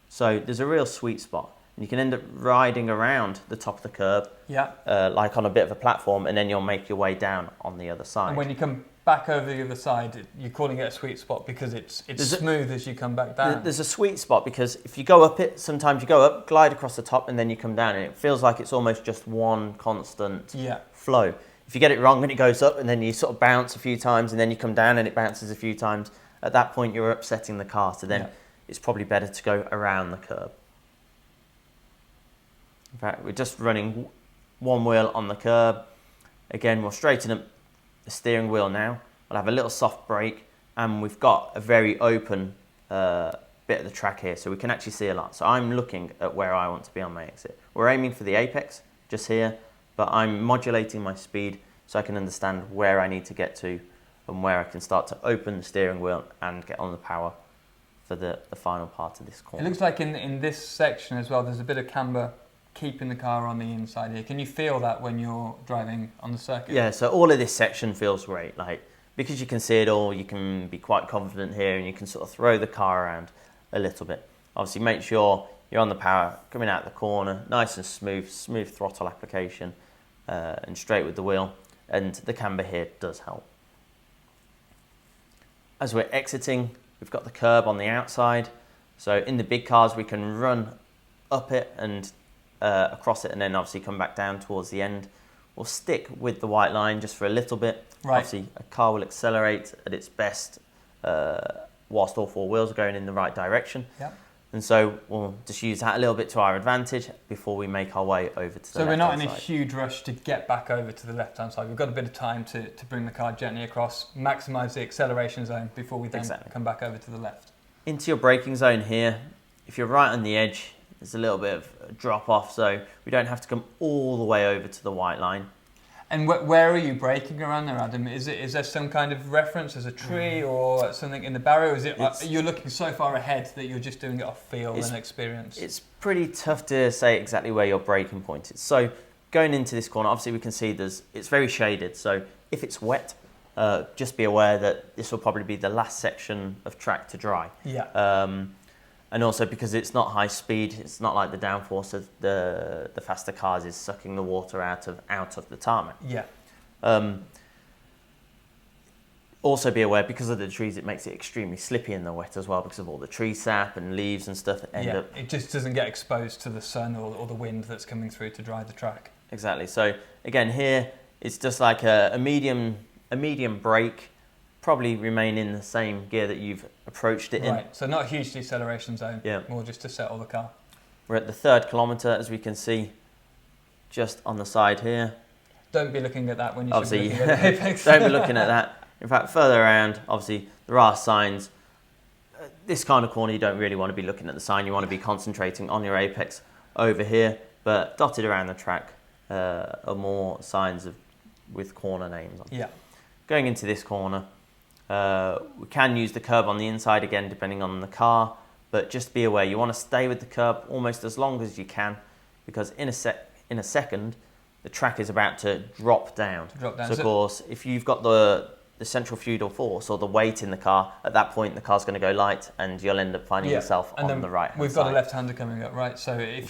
So there's a real sweet spot. And you can end up riding around the top of the curb, like on a bit of a platform, and then you'll make your way down on the other side. And when you come back over the other side, you're calling it a sweet spot because it's smooth as you come back down. There's a sweet spot because if you go up it, sometimes you go up, glide across the top, and then you come down, and it feels like it's almost just one constant flow. if you get it wrong and it goes up and then you sort of bounce a few times and then you come down and it bounces a few times, at that point you're upsetting the car. So then it's probably better to go around the curb. In fact, we're just running one wheel on the curb. Again, we'll straighten up the steering wheel now. We'll have a little soft brake, and we've got a very open bit of the track here, so we can actually see a lot. So I'm looking at where I want to be on my exit. We're aiming for the apex just here, but I'm modulating my speed so I can understand where I need to get to and where I can start to open the steering wheel and get on the power for the final part of this corner. It looks like in this section as well, there's a bit of camber keeping the car on the inside here. Can you feel that when you're driving on the circuit? Yeah, so all of this section feels great. Like, because you can see it all, you can be quite confident here and you can sort of throw the car around a little bit. Obviously, make sure you're on the power, coming out the corner, nice and smooth throttle application, and straight with the wheel. And the camber here does help. As we're exiting, we've got the curb on the outside. So in the big cars, we can run up it and across it, and then obviously come back down towards the end. We'll stick with the white line just for a little bit. Right. Obviously, a car will accelerate at its best whilst all four wheels are going in the right direction. Yep. And so we'll just use that a little bit to our advantage before we make our way over to the So we're not in a side. huge rush to get back over to the left-hand side. We've got a bit of time to bring the car gently across, maximise the acceleration zone before we then come back over to the left. Into your braking zone here, if you're right on the edge, there's a little bit of a drop off, so we don't have to come all the way over to the white line. And where are you braking around there, Adam? Is there some kind of reference as a tree or something in the barrier? Or is it you're looking so far ahead that you're just doing it off feel and experience? It's pretty tough to say exactly where your braking point is. So going into this corner, obviously we can see it's very shaded. So if it's wet, just be aware that this will probably be the last section of track to dry. Yeah. And also because it's not high speed, it's not like the downforce of the faster cars is sucking the water out of the tarmac. Yeah. Also be aware, because of the trees, it makes it extremely slippy in the wet as well, because of all the tree sap and leaves and stuff that end up. It just doesn't get exposed to the sun or the wind that's coming through to dry the track. Exactly. So again, here it's just like a medium brake. Probably remain in the same gear that you've approached it in. Right, so not a huge deceleration zone, more just to settle the car. We're at the 3rd kilometre, as we can see, just on the side here. Don't be looking at that when you obviously, should be looking at the apex. Don't be looking at that. In fact, further around, obviously, there are signs. This kind of corner, you don't really want to be looking at the sign. You want to be concentrating on your apex over here. But dotted around the track are more signs with corner names on. Yeah. Going into this corner, we can use the curb on the inside again, depending on the car, but just be aware you want to stay with the curb almost as long as you can, because in a second the track is about to drop down. So of course, if you've got the centrifugal force or the weight in the car, at that point the car's going to go light and you'll end up finding yourself on the right hand side. We've got a left-hander coming up, right? So if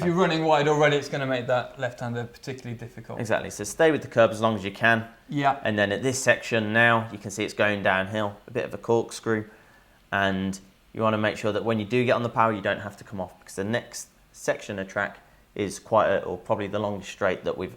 you're running wide already, it's going to make that left-hander particularly difficult. Exactly. So stay with the curb as long as you can. Yeah. And then at this section now, you can see it's going downhill, a bit of a corkscrew. And you want to make sure that when you do get on the power, you don't have to come off, because the next section of track is or probably the longest straight that we've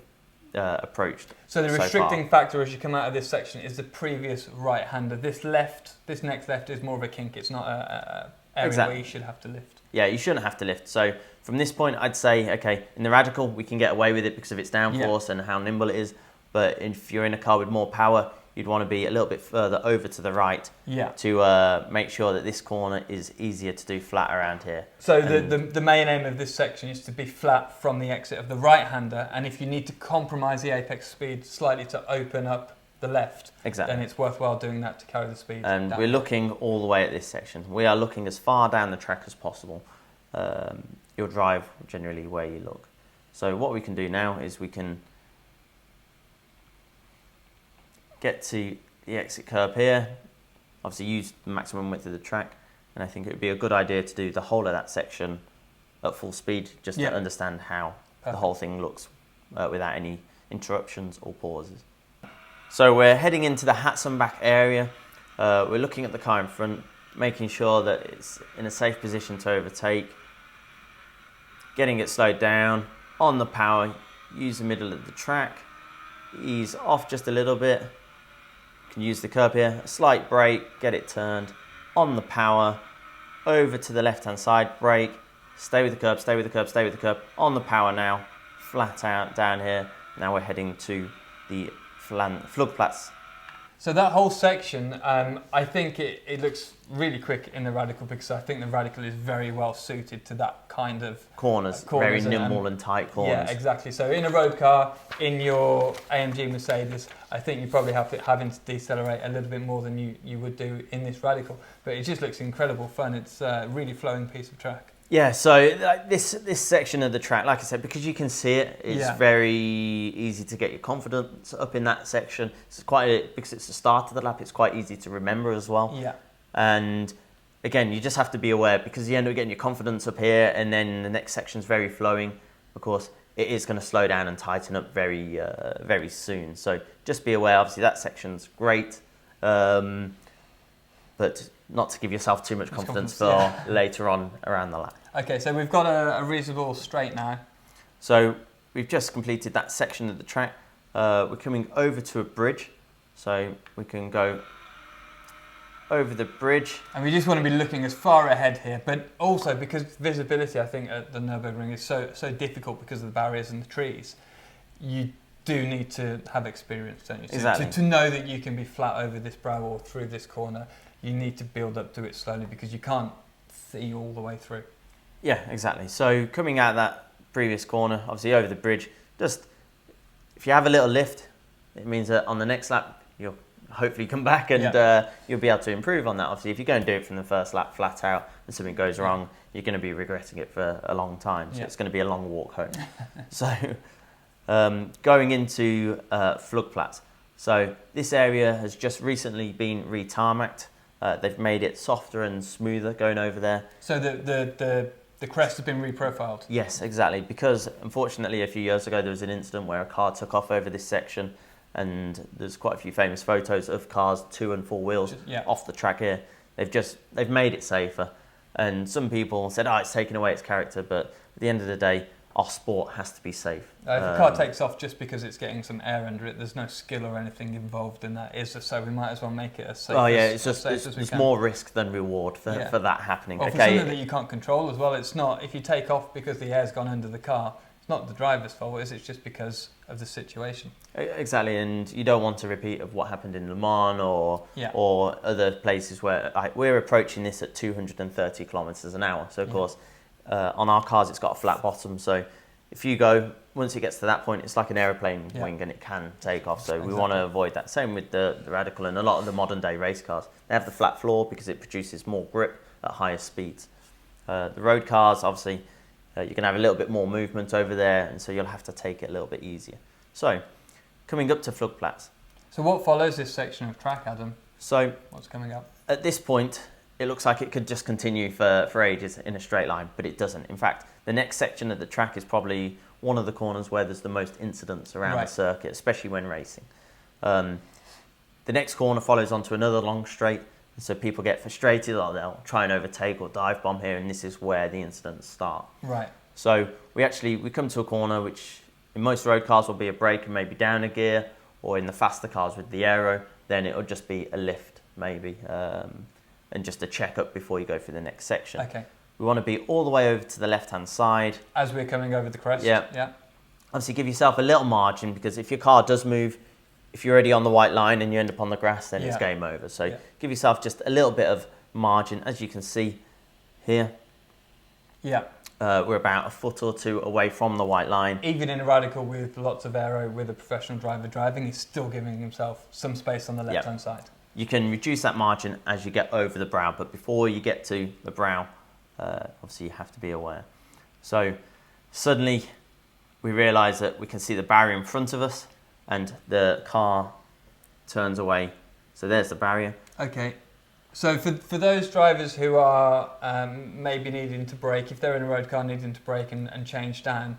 approached. So the restricting factor as you come out of this section is the previous right-hander. This next left is more of a kink. It's not a area where you should have to lift. Yeah, you shouldn't have to lift. So from this point, I'd say, okay, in the radical, we can get away with it because of its downforce and how nimble it is. But if you're in a car with more power, you'd want to be a little bit further over to the right to make sure that this corner is easier to do flat around here. So the main aim of this section is to be flat from the exit of the right-hander, and if you need to compromise the apex speed slightly to open up the left, then it's worthwhile doing that to carry the speed And down. we're looking all the way at this section. We are looking as far down the track as possible. You'll drive generally where you look. So what we can do now is we can get to the exit curb here, obviously use the maximum width of the track, and I think it would be a good idea to do the whole of that section at full speed, just to understand how the whole thing looks without any interruptions or pauses. So we're heading into the Hatzenbach area. We're looking at the car in front, making sure that it's in a safe position to overtake, getting it slowed down, on the power, use the middle of the track, ease off just a little bit. You can use the curb here, a slight brake, get it turned on the power, over to the left hand side, brake, stay with the curb, stay with the curb, stay with the curb, on the power now, flat out down here. Now we're heading to the Flugplatz. So that whole section, I think it looks really quick in the Radical, because I think the Radical is very well suited to that kind of corners very nimble and tight corners. Yeah, exactly. So in a road car, in your AMG Mercedes, I think you probably having to decelerate a little bit more than you would do in this Radical. But it just looks incredible fun. It's a really flowing piece of track. Yeah, so this section of the track, like I said, because you can see it, it's very easy to get your confidence up in that section. It's because it's the start of the lap, it's quite easy to remember as well. Yeah. And again, you just have to be aware, because you end up getting your confidence up here, and then the next section's very flowing. Of course, it is going to slow down and tighten up very, very soon. So just be aware. Obviously, that section's great, but not to give yourself too much confidence for later on around the lap. Okay, so we've got a reasonable straight now. So we've just completed that section of the track. We're coming over to a bridge, so we can go over the bridge. And we just want to be looking as far ahead here, but also because visibility, I think, at the Nurburgring is so difficult because of the barriers and the trees, you do need to have experience, don't you? Exactly. To know that you can be flat over this brow or through this corner, you need to build up to it slowly, because you can't see all the way through. Yeah, exactly. So coming out that previous corner, obviously over the bridge, just if you have a little lift, it means that on the next lap you'll hopefully come back and you'll be able to improve on that. Obviously, if you go and do it from the first lap flat out and something goes wrong, you're going to be regretting it for a long time. So it's going to be a long walk home. So going into Flugplatz. So this area has just recently been re-tarmacked. They've made it softer and smoother going over there. So the crest has been reprofiled? Yes, exactly. Because unfortunately a few years ago there was an incident where a car took off over this section, and there's quite a few famous photos of cars 2 and 4 wheels off the track here. They've made it safer, and some people said, it's taken away its character, but at the end of the day, our sport has to be safe. If a car takes off just because it's getting some air under it, there's no skill or anything involved in that, is there? So we might as well make it as safe it's more risk than reward for that happening. Or for something that you can't control as well. It's not, if you take off because the air's gone under the car, it's not the driver's fault, is it? It's just because of the situation. Exactly, and you don't want a repeat of what happened in Le Mans or other places where we're approaching this at 230 kilometres an hour. So of course, on our cars it's got a flat bottom, so if you go, once it gets to that point, it's like an aeroplane wing and it can take off. So we want to avoid that. Same with the Radical and a lot of the modern day race cars. They have the flat floor because it produces more grip at higher speeds. The road cars, obviously, you're going to have a little bit more movement over there, and so you'll have to take it a little bit easier. So, coming up to Flugplatz. So what follows this section of track, Adam? So, what's coming up? At this point, it looks like it could just continue for ages in a straight line, but it doesn't. In fact, the next section of the track is probably one of the corners where there's the most incidents around the circuit, especially when racing. The next corner follows onto another long straight, so people get frustrated, or they'll try and overtake or dive bomb here, and this is where the incidents start. Right. So we come to a corner which in most road cars will be a brake and maybe down a gear, or in the faster cars with the aero, then it'll just be a lift maybe, and just a check up before you go for the next section. Okay. We want to be all the way over to the left-hand side. As we're coming over the crest? Yeah. Obviously give yourself a little margin, because if your car does move, if you're already on the white line and you end up on the grass, then it's game over. So give yourself just a little bit of margin. As you can see here, we're about a foot or two away from the white line. Even in a Radical with lots of aero, with a professional driver driving, he's still giving himself some space on the left-hand side. You can reduce that margin as you get over the brow, but before you get to the brow, obviously you have to be aware. So suddenly we realise that we can see the barrier in front of us, and the car turns away. So there's the barrier. Okay. So for those drivers who are maybe needing to brake, if they're in a road car needing to brake and change down,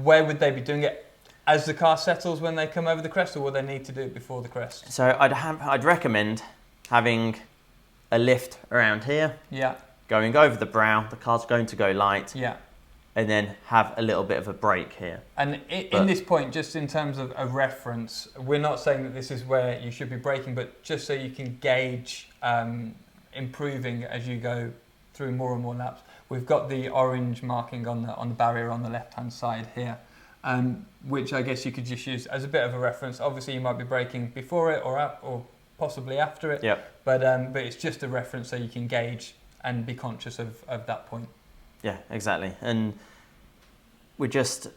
where would they be doing it? As the car settles when they come over the crest, or will they need to do it before the crest? So I'd recommend having a lift around here. Yeah. Going over the brow, the car's going to go light. Yeah. and then have a little bit of a break here. And in this point, just in terms of a reference, we're not saying that this is where you should be braking, but just so you can gauge improving as you go through more and more laps. We've got the orange marking on the barrier on the left-hand side here, which I guess you could just use as a bit of a reference. Obviously, you might be braking before it or possibly after it, but it's just a reference so you can gauge and be conscious of that point. Yeah, exactly. And we're just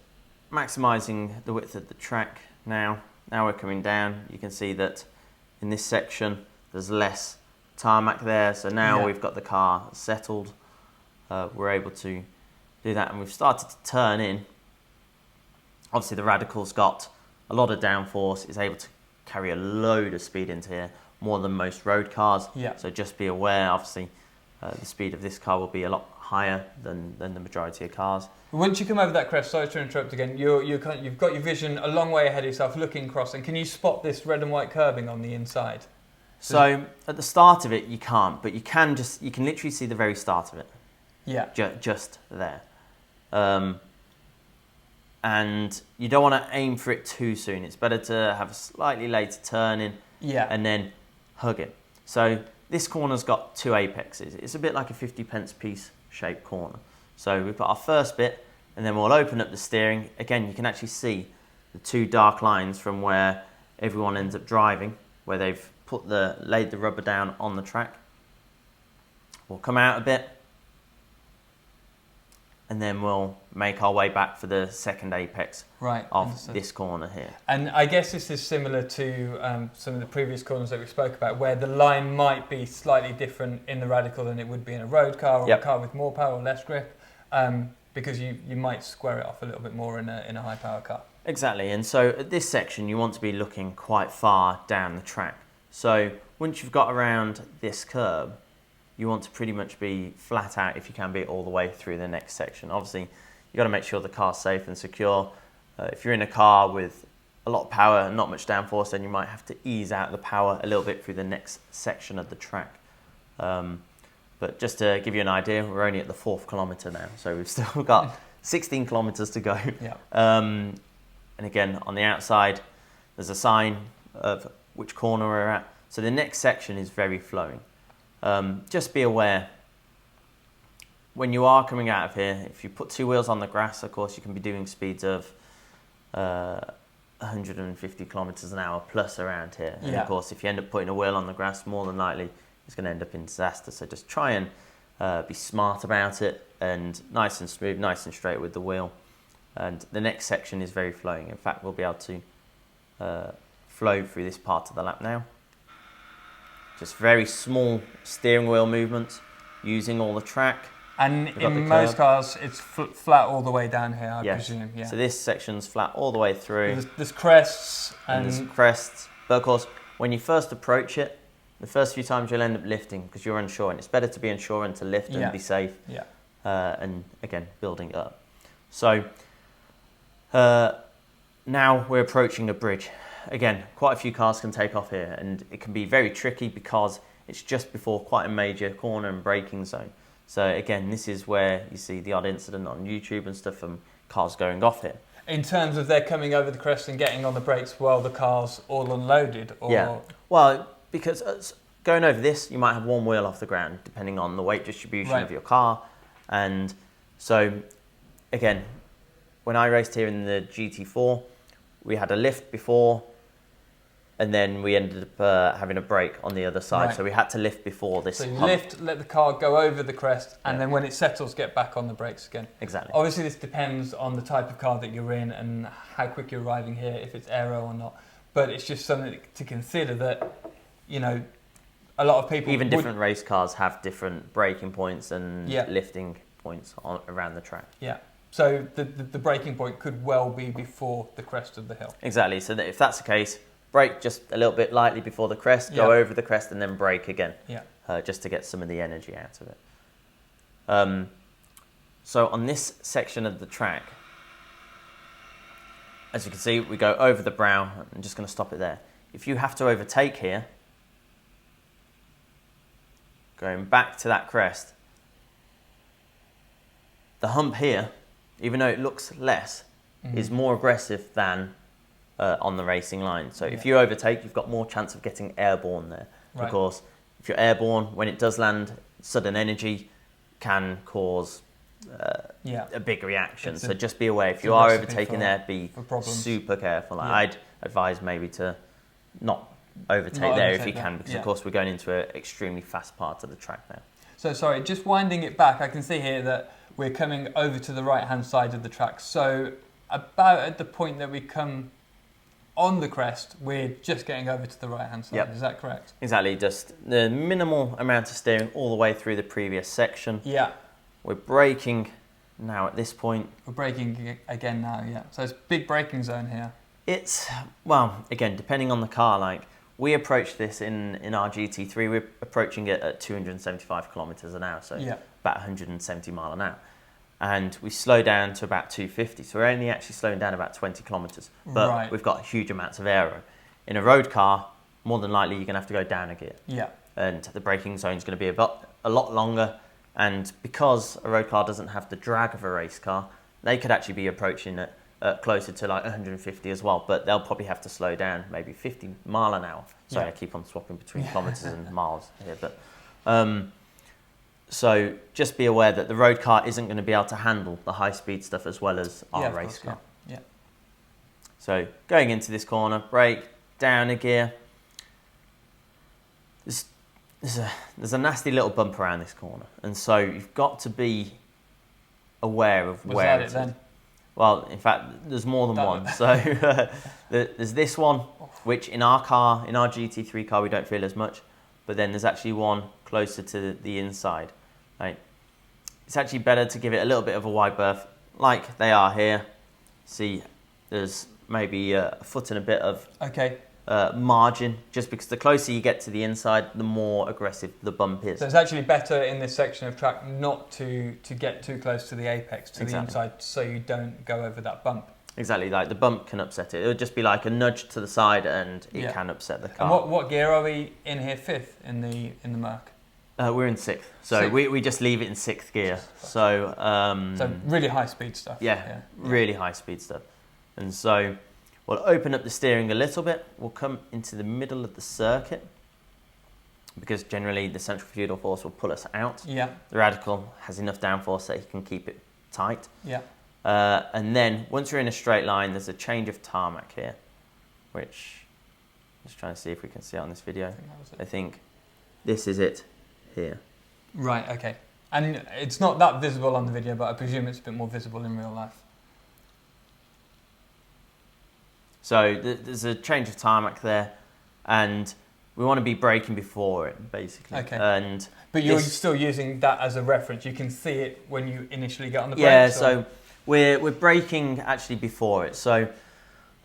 maximising the width of the track now. Now we're coming down. You can see that in this section there's less tarmac there. So now we've got the car settled. We're able to do that, and we've started to turn in. Obviously the Radical's got a lot of downforce. It's able to carry a load of speed into here, more than most road cars. So just be aware, obviously, the speed of this car will be a lot higher than the majority of cars. Once you come over that crest, sorry to interrupt again, you've got your vision a long way ahead of yourself looking across, and can you spot this red and white curbing on the inside? So at the start of it you can't, but you can literally see the very start of it. Yeah. Just there. And you don't want to aim for it too soon. It's better to have a slightly later turn in and then hug it. So this corner's got two apexes. It's a bit like a 50p piece shaped corner. So we've got our first bit, and then we'll open up the steering. Again, you can actually see the two dark lines from where everyone ends up driving, where they've laid the rubber down on the track. We'll come out a bit, and then we'll make our way back for the second apex of this corner here. And I guess this is similar to some of the previous corners that we spoke about, where the line might be slightly different in the Radical than it would be in a road car or a car with more power or less grip, because you might square it off a little bit more in a high power car. Exactly, and so at this section you want to be looking quite far down the track. So once you've got around this curb, you want to pretty much be flat out, if you can be, all the way through the next section. Obviously, you've got to make sure the car's safe and secure. If you're in a car with a lot of power and not much downforce, then you might have to ease out the power a little bit through the next section of the track. But just to give you an idea, we're only at the 4th kilometre now, so we've still got 16 kilometres to go. And again, on the outside, there's a sign of which corner we're at. So the next section is very flowing. Just be aware, when you are coming out of here, if you put two wheels on the grass, of course, you can be doing speeds of 150 kilometres an hour plus around here. And of course, if you end up putting a wheel on the grass, more than likely, it's going to end up in disaster. So just try and be smart about it, and nice and smooth, nice and straight with the wheel. And the next section is very flowing. In fact, we'll be able to flow through this part of the lap now. Just very small steering wheel movements, using all the track. And in most cars, it's flat all the way down here, I presume. Yeah. So this section's flat all the way through. There's crests. And there's crests. But of course, when you first approach it, the first few times you'll end up lifting because you're unsure. And it's better to be unsure and to lift and be safe. And again, building it up. So now we're approaching a bridge. Again, quite a few cars can take off here, and it can be very tricky because it's just before quite a major corner and braking zone. So again, this is where you see the odd incident on YouTube and stuff from cars going off here. In terms of they're coming over the crest and getting on the brakes while the car's all unloaded? Or... Yeah, well, because going over this, you might have one wheel off the ground, depending on the weight distribution of your car. And so, again, when I raced here in the GT4, we had a lift before, and then we ended up having a brake on the other side. So we had to lift before this. So you lift, let the car go over the crest, and then when it settles, get back on the brakes again. Exactly. Obviously, this depends on the type of car that you're in and how quick you're arriving here, if it's aero or not. But it's just something to consider that, you know, a lot of people... Even different race cars have different braking points and lifting points around the track. Yeah. So the braking point could well be before the crest of the hill. Exactly. So that if that's the case, brake just a little bit lightly before the crest, go over the crest, and then brake again, just to get some of the energy out of it. So on this section of the track, as you can see, we go over the brow. I'm just going to stop it there. If you have to overtake here, going back to that crest, the hump here even though it looks less, is more aggressive than on the racing line. So if you overtake, you've got more chance of getting airborne there. Of course, if you're airborne, when it does land, sudden energy can cause a big reaction. So just be aware, if you are overtaking there, be super careful. I'd advise maybe to not overtake there if you can, because of course we're going into an extremely fast part of the track now. So sorry, just winding it back, I can see here that we're coming over to the right-hand side of the track. So about at the point that we come on the crest, we're just getting over to the right-hand side. Is that correct? Exactly, just the minimal amount of steering all the way through the previous section. Yeah. We're braking now at this point. We're braking again now, yeah. So it's a big braking zone here. It's, well, again, depending on the car, like, we approach this in our GT3, we're approaching it at 275 kilometres an hour, so about 170 mile an hour. And we slow down to about 250, so we're only actually slowing down about 20 kilometres. But we've got huge amounts of aero. In a road car, more than likely you're going to have to go down a gear. Yeah. And the braking zone is going to be a lot longer. And because a road car doesn't have the drag of a race car, they could actually be approaching it closer to like 150 as well, but they'll probably have to slow down maybe 50 mile an hour. Sorry, I keep on swapping between kilometres and miles here, but so just be aware that the road car isn't going to be able to handle the high speed stuff as well as our race car. Yeah. So going into this corner, brake, down a gear. There's a nasty little bump around this corner, and so you've got to be aware of where it is. Then? Well, in fact, there's more than one. So there's this one, which in our GT3 car, we don't feel as much. But then there's actually one closer to the inside. Right? It's actually better to give it a little bit of a wide berth, like they are here. See, there's maybe a foot and a bit of margin, just because the closer you get to the inside, the more aggressive the bump is. So it's actually better in this section of track not to get too close to the apex, to the inside, so you don't go over that bump. Exactly, like the bump can upset it. It would just be like a nudge to the side, and it can upset the car. And what gear are we in here? Fifth in the Merc? We're in sixth, so we just leave it in sixth gear. So really high speed stuff. Yeah, really high speed stuff. And so we'll open up the steering a little bit. We'll come into the middle of the circuit, because generally the centrifugal force will pull us out. Yeah. The radical has enough downforce that he can keep it tight. Yeah. And then once we're in a straight line, there's a change of tarmac here, which I'm just trying to see if we can see it on this video. I think this is it here. Right, okay. And it's not that visible on the video, but I presume it's a bit more visible in real life. So there's a change of tarmac there, and we want to be braking before it, basically. Okay. But you're still using that as a reference. You can see it when you initially get on the brakes. Yeah, so we're braking actually before it. So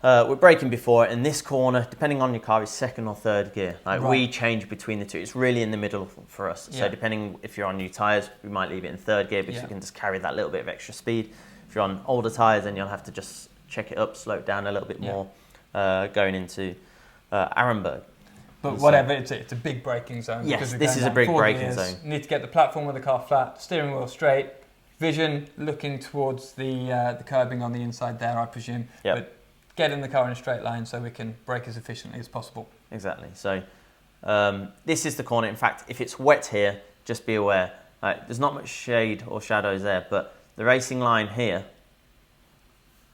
we're braking before it, and this corner, depending on your car, is second or third gear. We change between the two. It's really in the middle for us. So depending if you're on new tyres, we might leave it in third gear because you can just carry that little bit of extra speed. If you're on older tyres, then you'll have to just check it up, slow it down a little bit more going into Aremburg. But whatever, it's a big braking zone. Yes, this is a big braking zone. You need to get the platform of the car flat, steering wheel straight, vision looking towards the curbing on the inside there, I presume. Yep. But get in the car in a straight line so we can brake as efficiently as possible. Exactly. So this is the corner. In fact, if it's wet here, just be aware. There's not much shade or shadows there, but the racing line here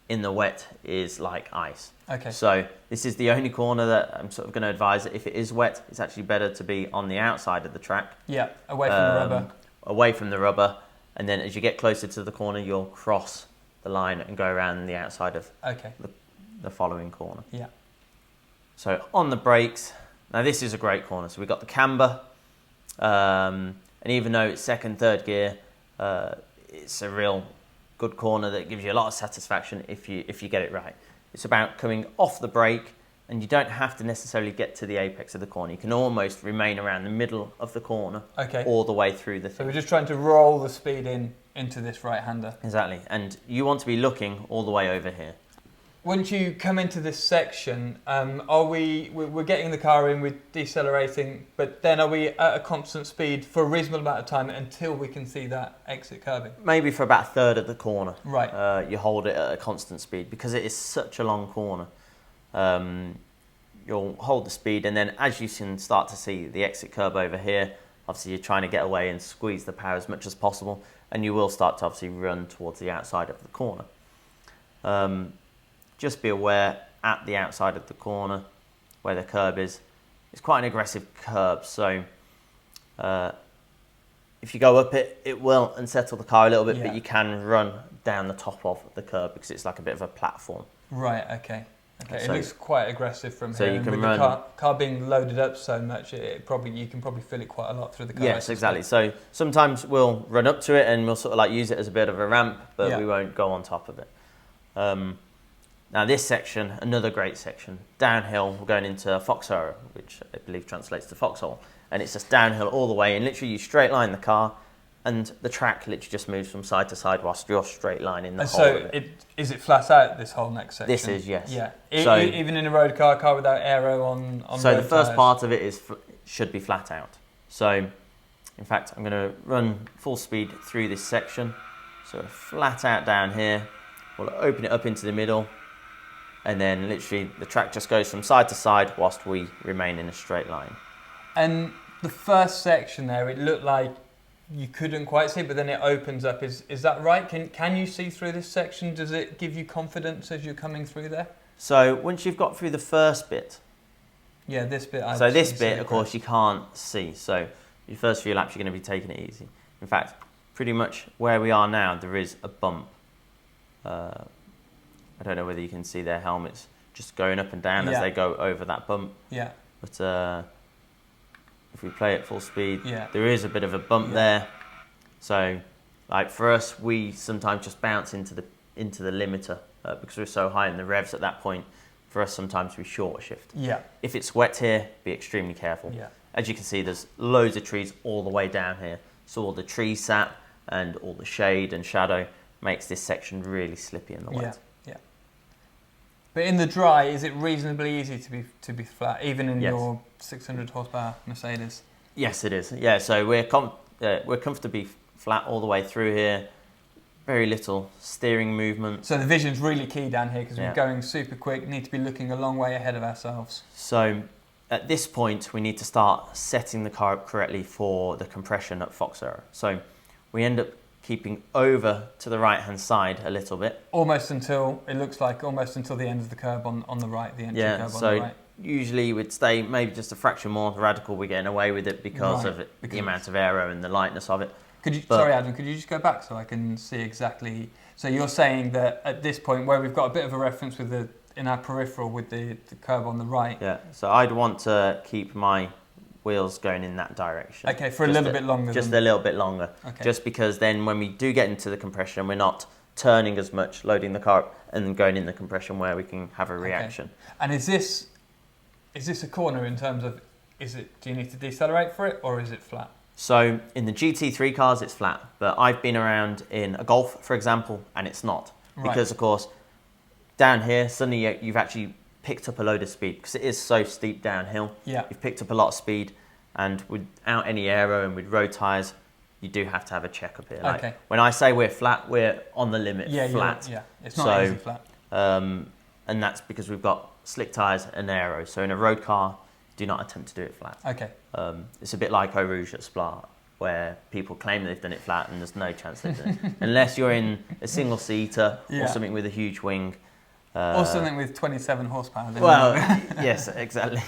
in the wet is like ice. Okay. So this is the only corner that I'm sort of going to advise that if it is wet, it's actually better to be on the outside of the track. Yeah, away from the rubber. Away from the rubber. And then as you get closer to the corner, you'll cross the line and go around the outside of the following corner. Yeah. So on the brakes, now this is a great corner. So we've got the camber, and even though it's second, third gear, it's a real good corner that gives you a lot of satisfaction if you get it right. It's about coming off the brake, and you don't have to necessarily get to the apex of the corner. You can almost remain around the middle of the corner all the way through the thing. So we're just trying to roll the speed into this right-hander. Exactly, and you want to be looking all the way over here. once you come into this section, we're getting the car in, we're decelerating, but then are we at a constant speed for a reasonable amount of time until we can see that exit curbing? Maybe for about a third of the corner. Right. You hold it at a constant speed because it is such a long corner. You'll hold the speed, and then as you can start to see the exit curb over here, obviously you're trying to get away and squeeze the power as much as possible, and you will start to obviously run towards the outside of the corner. Just be aware at the outside of the corner where the curb is, it's quite an aggressive curb, so if you go up it, it will unsettle the car a little bit, but you can run down the top of the curb because it's like a bit of a platform. Right, okay. Okay, So- it looks quite aggressive from so here. you And can with run- the car being loaded up so much, you can probably feel it quite a lot through the car. I Yes, suspect. exactly. So sometimes we'll run up to it and we'll sort of like use it as a bit of a ramp, but Yeah. we won't go on top of it. Now this section, another great section, downhill, we're going into Fuchsrohre, which I believe translates to foxhole, and it's just downhill all the way, and literally you straight line the car, and the track literally just moves from side to side whilst you're straight lining the And whole so of it. is it flat out, this whole next section? This is, yes. Yeah. So- Even in a road car without aero on So road the first tyres? part of it is should be flat out. So in fact, I'm going to run full speed through this section. So flat out down here, we'll open it up into the middle, and then literally the track just goes from side to side whilst we remain in a straight line. And the first section there, it looked like you couldn't quite see, but then it opens up. Is that right? Can you see through this section? Does it give you confidence as you're coming through there? So once you've got through the first bit, Yeah, this bit. I so this can bit, see of course, you can't see. So your first few laps, you're going to be taking it easy. In fact, pretty much where we are now, there is a bump. I don't know whether you can see their helmets just going up and down as they go over that bump. Yeah. But if we play at full speed, Yeah. there is a bit of a bump there. So, like for us, we sometimes just bounce into the limiter because we're so high in the revs at that point. For us, sometimes we short shift. Yeah. If it's wet here, be extremely careful. Yeah. As you can see, there's loads of trees all the way down here. So all the tree sap and all the shade and shadow makes this section really slippy in the wet. Yeah. Yeah. But in the dry, is it reasonably easy to be flat, even in Yes. your 600 horsepower Mercedes? Yes, it is. Yeah, so we're comfortably flat all the way through here. Very little steering movement. So the vision's really key down here because Yeah. we're going super quick, need to be looking a long way ahead of ourselves. So at this point, we need to start setting the car up correctly for the compression at Fuchsrohre. So we end up keeping over to the right-hand side a little bit. Almost until the end of the curb on the right, the entry curb on the so right. usually we'd stay maybe just a fraction more radical. We're getting away with it because Right, of it, because the amount of aero and the lightness of it. Sorry, Adam, could you just go back so I can see exactly? So you're saying that at this point where we've got a bit of a reference in our peripheral with the curb on the right. Yeah, so I'd want to keep my wheels going in that direction. Okay, for a little bit longer. Just a little bit longer. Okay. Just because then when we do get into the compression, we're not turning as much, loading the car up and then going in the compression where we can have a reaction. And is this a corner in terms of, do you need to decelerate for it or is it flat? So in the GT3 cars, it's flat, but I've been around in a Golf, for example, and it's not. Right. Because, of course, down here, suddenly you've actually picked up a load of speed because it is so steep downhill. Yeah. You've picked up a lot of speed, and without any aero and with road tyres, you do have to have a check up here. Like, Okay. when I say we're flat, we're on the limit flat. Yeah, it's not easy flat. And that's because we've got slick tyres and aero. So in a road car, do not attempt to do it flat. Okay. It's a bit like Eau Rouge at Spa, where people claim they've done it flat and there's no chance they've done it. Unless you're in a single seater or something with a huge wing. Or something with 27 horsepower. Well, yes, exactly.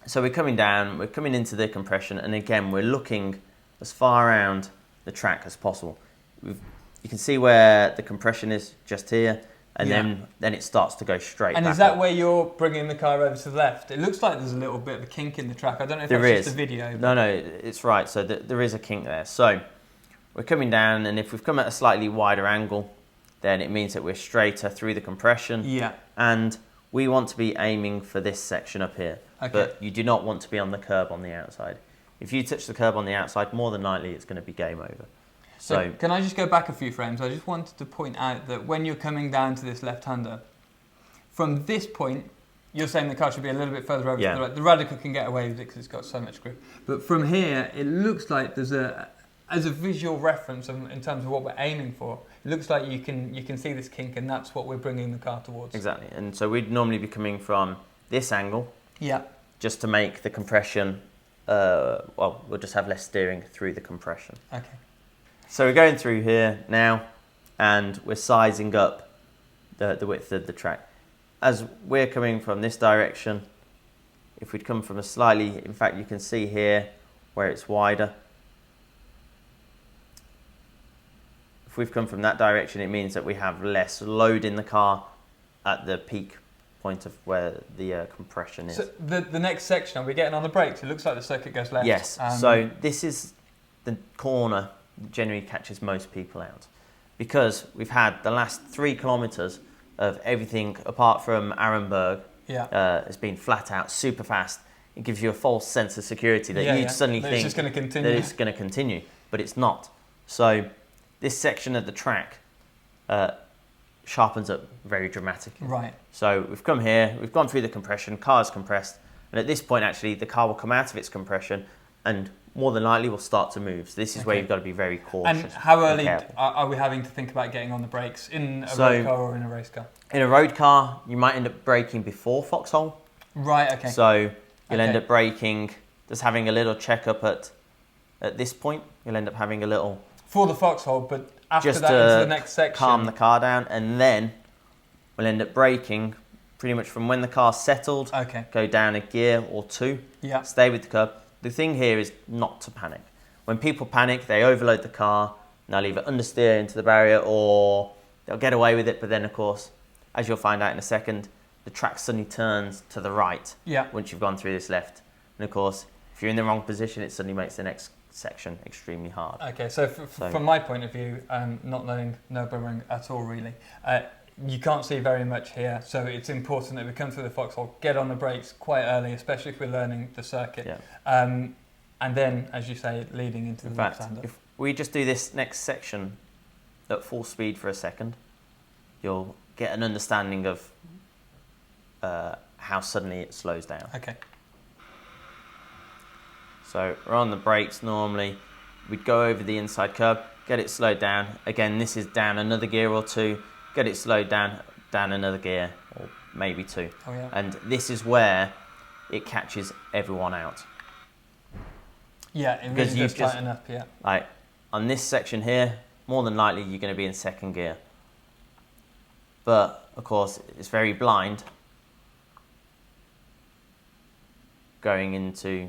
So we're coming down, we're coming into the compression, and again, we're looking as far around the track as possible. You can see where the compression is just here, and then it starts to go straight And back is that up. where you're bringing the car over to the left? It looks like there's a little bit of a kink in the track. I don't know if There that's is. just a video. No, it's right. So there is a kink there. So we're coming down, and if we've come at a slightly wider angle, then it means that we're straighter through the compression. Yeah. And we want to be aiming for this section up here. Okay. But you do not want to be on the curb on the outside. If you touch the curb on the outside, more than likely it's going to be game over. So can I just go back a few frames? I just wanted to point out that when you're coming down to this left-hander, from this point, you're saying the car should be a little bit further over to the right. The Radical can get away with it because it's got so much grip. But from here, it looks like there's as a visual reference in terms of what we're aiming for, it looks like you can see this kink, and that's what we're bringing the car towards. Exactly. And so we'd normally be coming from this angle. Yeah. Just to make the compression, we'll just have less steering through the compression. Okay. So we're going through here now, and we're sizing up the width of the track. As we're coming from this direction, if we'd come from a slightly, in fact you can see here where it's wider. If we've come from that direction, it means that we have less load in the car at the peak point of where the compression is. So the next section, are we getting on the brakes? It looks like the circuit goes left. Yes, so this is the corner that generally catches most people out, because we've had the last 3 kilometres of everything apart from Aremburg has been flat out, super fast. It gives you a false sense of security that you'd suddenly think it's just going to continue. That it's going to continue, but it's not. So this section of the track sharpens up very dramatically. Right. So we've come here, we've gone through the compression, car's compressed, and at this point actually the car will come out of its compression and more than likely will start to move. So this is where you've got to be very cautious. And how early are we having to think about getting on the brakes in a road car or in a race car? In a road car, you might end up braking before Foxhole. Right, okay. So you'll end up braking, just having a little check-up at this point. You'll end up having a little... For the Foxhole, but after just that into the next section... calm the car down, and then we'll end up braking pretty much from when the car's settled, go down a gear or 2, stay with the curb. The thing here is not to panic. When people panic, they overload the car, and they'll either understeer into the barrier or they'll get away with it, but then of course, as you'll find out in a second, the track suddenly turns to the right once you've gone through this left. And of course, if you're in the wrong position, it suddenly makes the next section extremely hard. Okay, so from my point of view, not knowing Nurburgring at all really, you can't see very much here, so it's important that we come through the Foxhole, get on the brakes quite early, especially if we're learning the circuit. And then, as you say, leading into the left-hander. If we just do this next section at full speed for a second, you'll get an understanding of how suddenly it slows down. Okay. So we're on the brakes normally, we'd go over the inside curb, get it slowed down. Again, this is down another gear or 2, get it slowed down another gear, or maybe 2. And this is where it catches everyone out. Yeah, it really does tighten up, Like, on this section here, more than likely you're going to be in 2nd gear. But, of course, it's very blind going into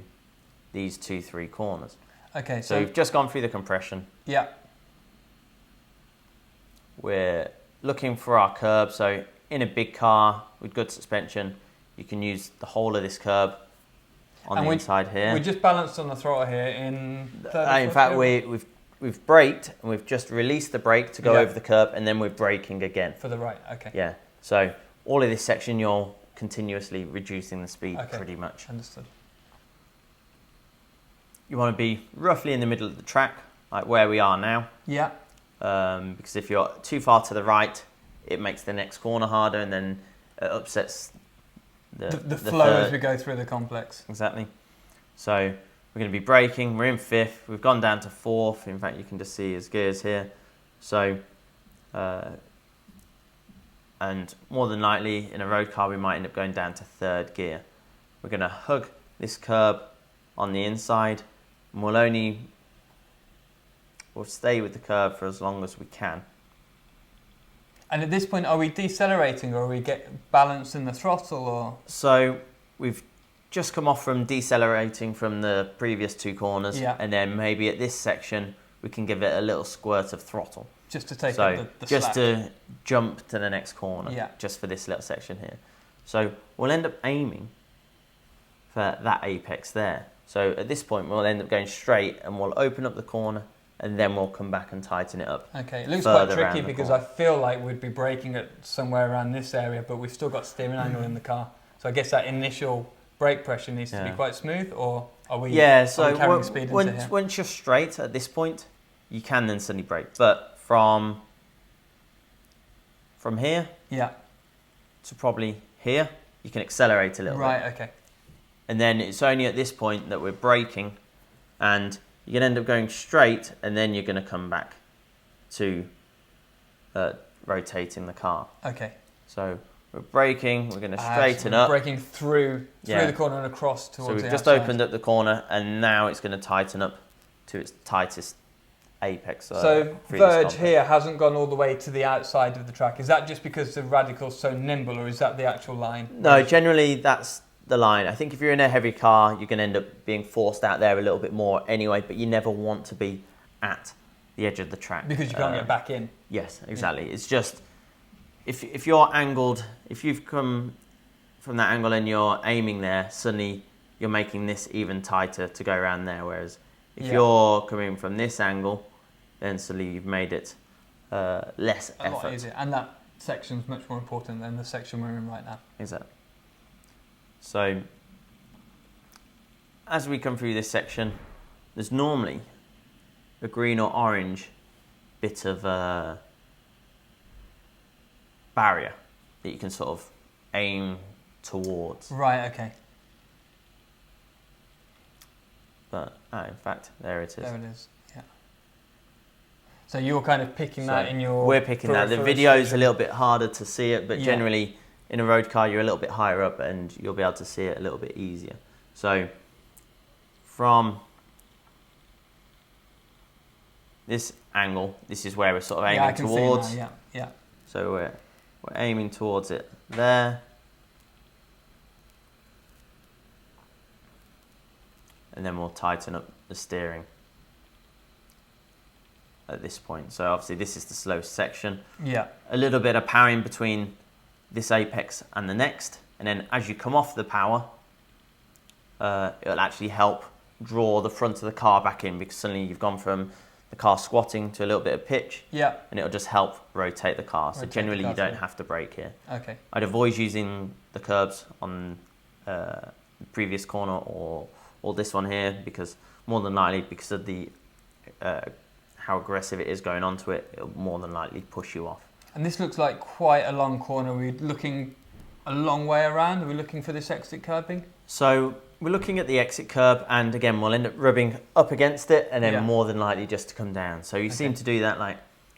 these 2-3 corners. Okay, so we've just gone through the compression. Yeah. We're looking for our curb, so in a big car with good suspension, you can use the whole of this curb on the inside here. We just balanced on the throttle here in third. In fact, we've braked and we've just released the brake to go over the curb, and then we're braking again. For the right, okay. Yeah, so all of this section you're continuously reducing the speed pretty much. Understood. You want to be roughly in the middle of the track, like where we are now. Yeah. Because if you're too far to the right, it makes the next corner harder, and then it upsets the flow as we go through the complex. Exactly. So we're going to be braking. We're in 5th. We've gone down to 4th. In fact, you can just see his gears here. So, and more than likely in a road car, we might end up going down to 3rd gear. We're going to hug this curb on the inside, and we'll stay with the curb for as long as we can. And at this point, are we decelerating, or are we balanced in the throttle, or? So we've just come off from decelerating from the previous 2 corners, and then maybe at this section we can give it a little squirt of throttle. Just to take up the just slack. To jump to the next corner, just for this little section here. So we'll end up aiming for that apex there. So at this point we'll end up going straight, and we'll open up the corner, and then we'll come back and tighten it up. Okay, it looks quite tricky because I feel like we'd be braking at somewhere around this area, but we've still got steering angle in the car. So I guess that initial brake pressure needs to be quite smooth, or are we carrying speed into here? Once you're straight at this point, you can then suddenly brake. But from here to probably here, you can accelerate a little bit. Right, okay. And then it's only at this point that we're braking, and you're going to end up going straight, and then you're going to come back to rotating the car. Okay. So we're braking, we're going to straighten up. Braking through the corner and across towards the So we've just outside. opened up the corner, and now it's going to tighten up to its tightest apex. So verge here hasn't gone all the way to the outside of the track. Is that just because the radical's so nimble, or is that the actual line? No, generally that's the line. I think if you're in a heavy car, you're going to end up being forced out there a little bit more anyway, but you never want to be at the edge of the track. Because you can't get back in. Yes, exactly. Yeah. It's just, if you're angled, if you've come from that angle and you're aiming there, suddenly you're making this even tighter to go around there, whereas if you're coming from this angle, then suddenly you've made it less effort. A lot easier. And that section's much more important than the section we're in right now. Exactly. So, as we come through this section, there's normally a green or orange bit of barrier that you can sort of aim towards. Right, okay. But, in fact, there it is. There it is, yeah. So you're kind of picking that in your... We're picking that. The video's a little bit harder to see it, but generally in a road car you're a little bit higher up and you'll be able to see it a little bit easier. So from this angle, this is where we're sort of aiming towards. See it now. Yeah. So we're aiming towards it there. And then we'll tighten up the steering at this point. So obviously this is the slowest section. Yeah. A little bit of power in between this apex and the next. And then as you come off the power, it'll actually help draw the front of the car back in, because suddenly you've gone from the car squatting to a little bit of pitch. Yeah. And it'll just help rotate the car. So generally you don't have to brake here. Okay. I'd avoid using the curbs on the previous corner or this one here, because more than likely, because of the how aggressive it is going onto it, it'll more than likely push you off. And this looks like quite a long corner. We're looking a long way around. Are we looking for this exit curbing? So we're looking at the exit curb, and again we'll end up rubbing up against it, and then more than likely just to come down. So you seem to do that, like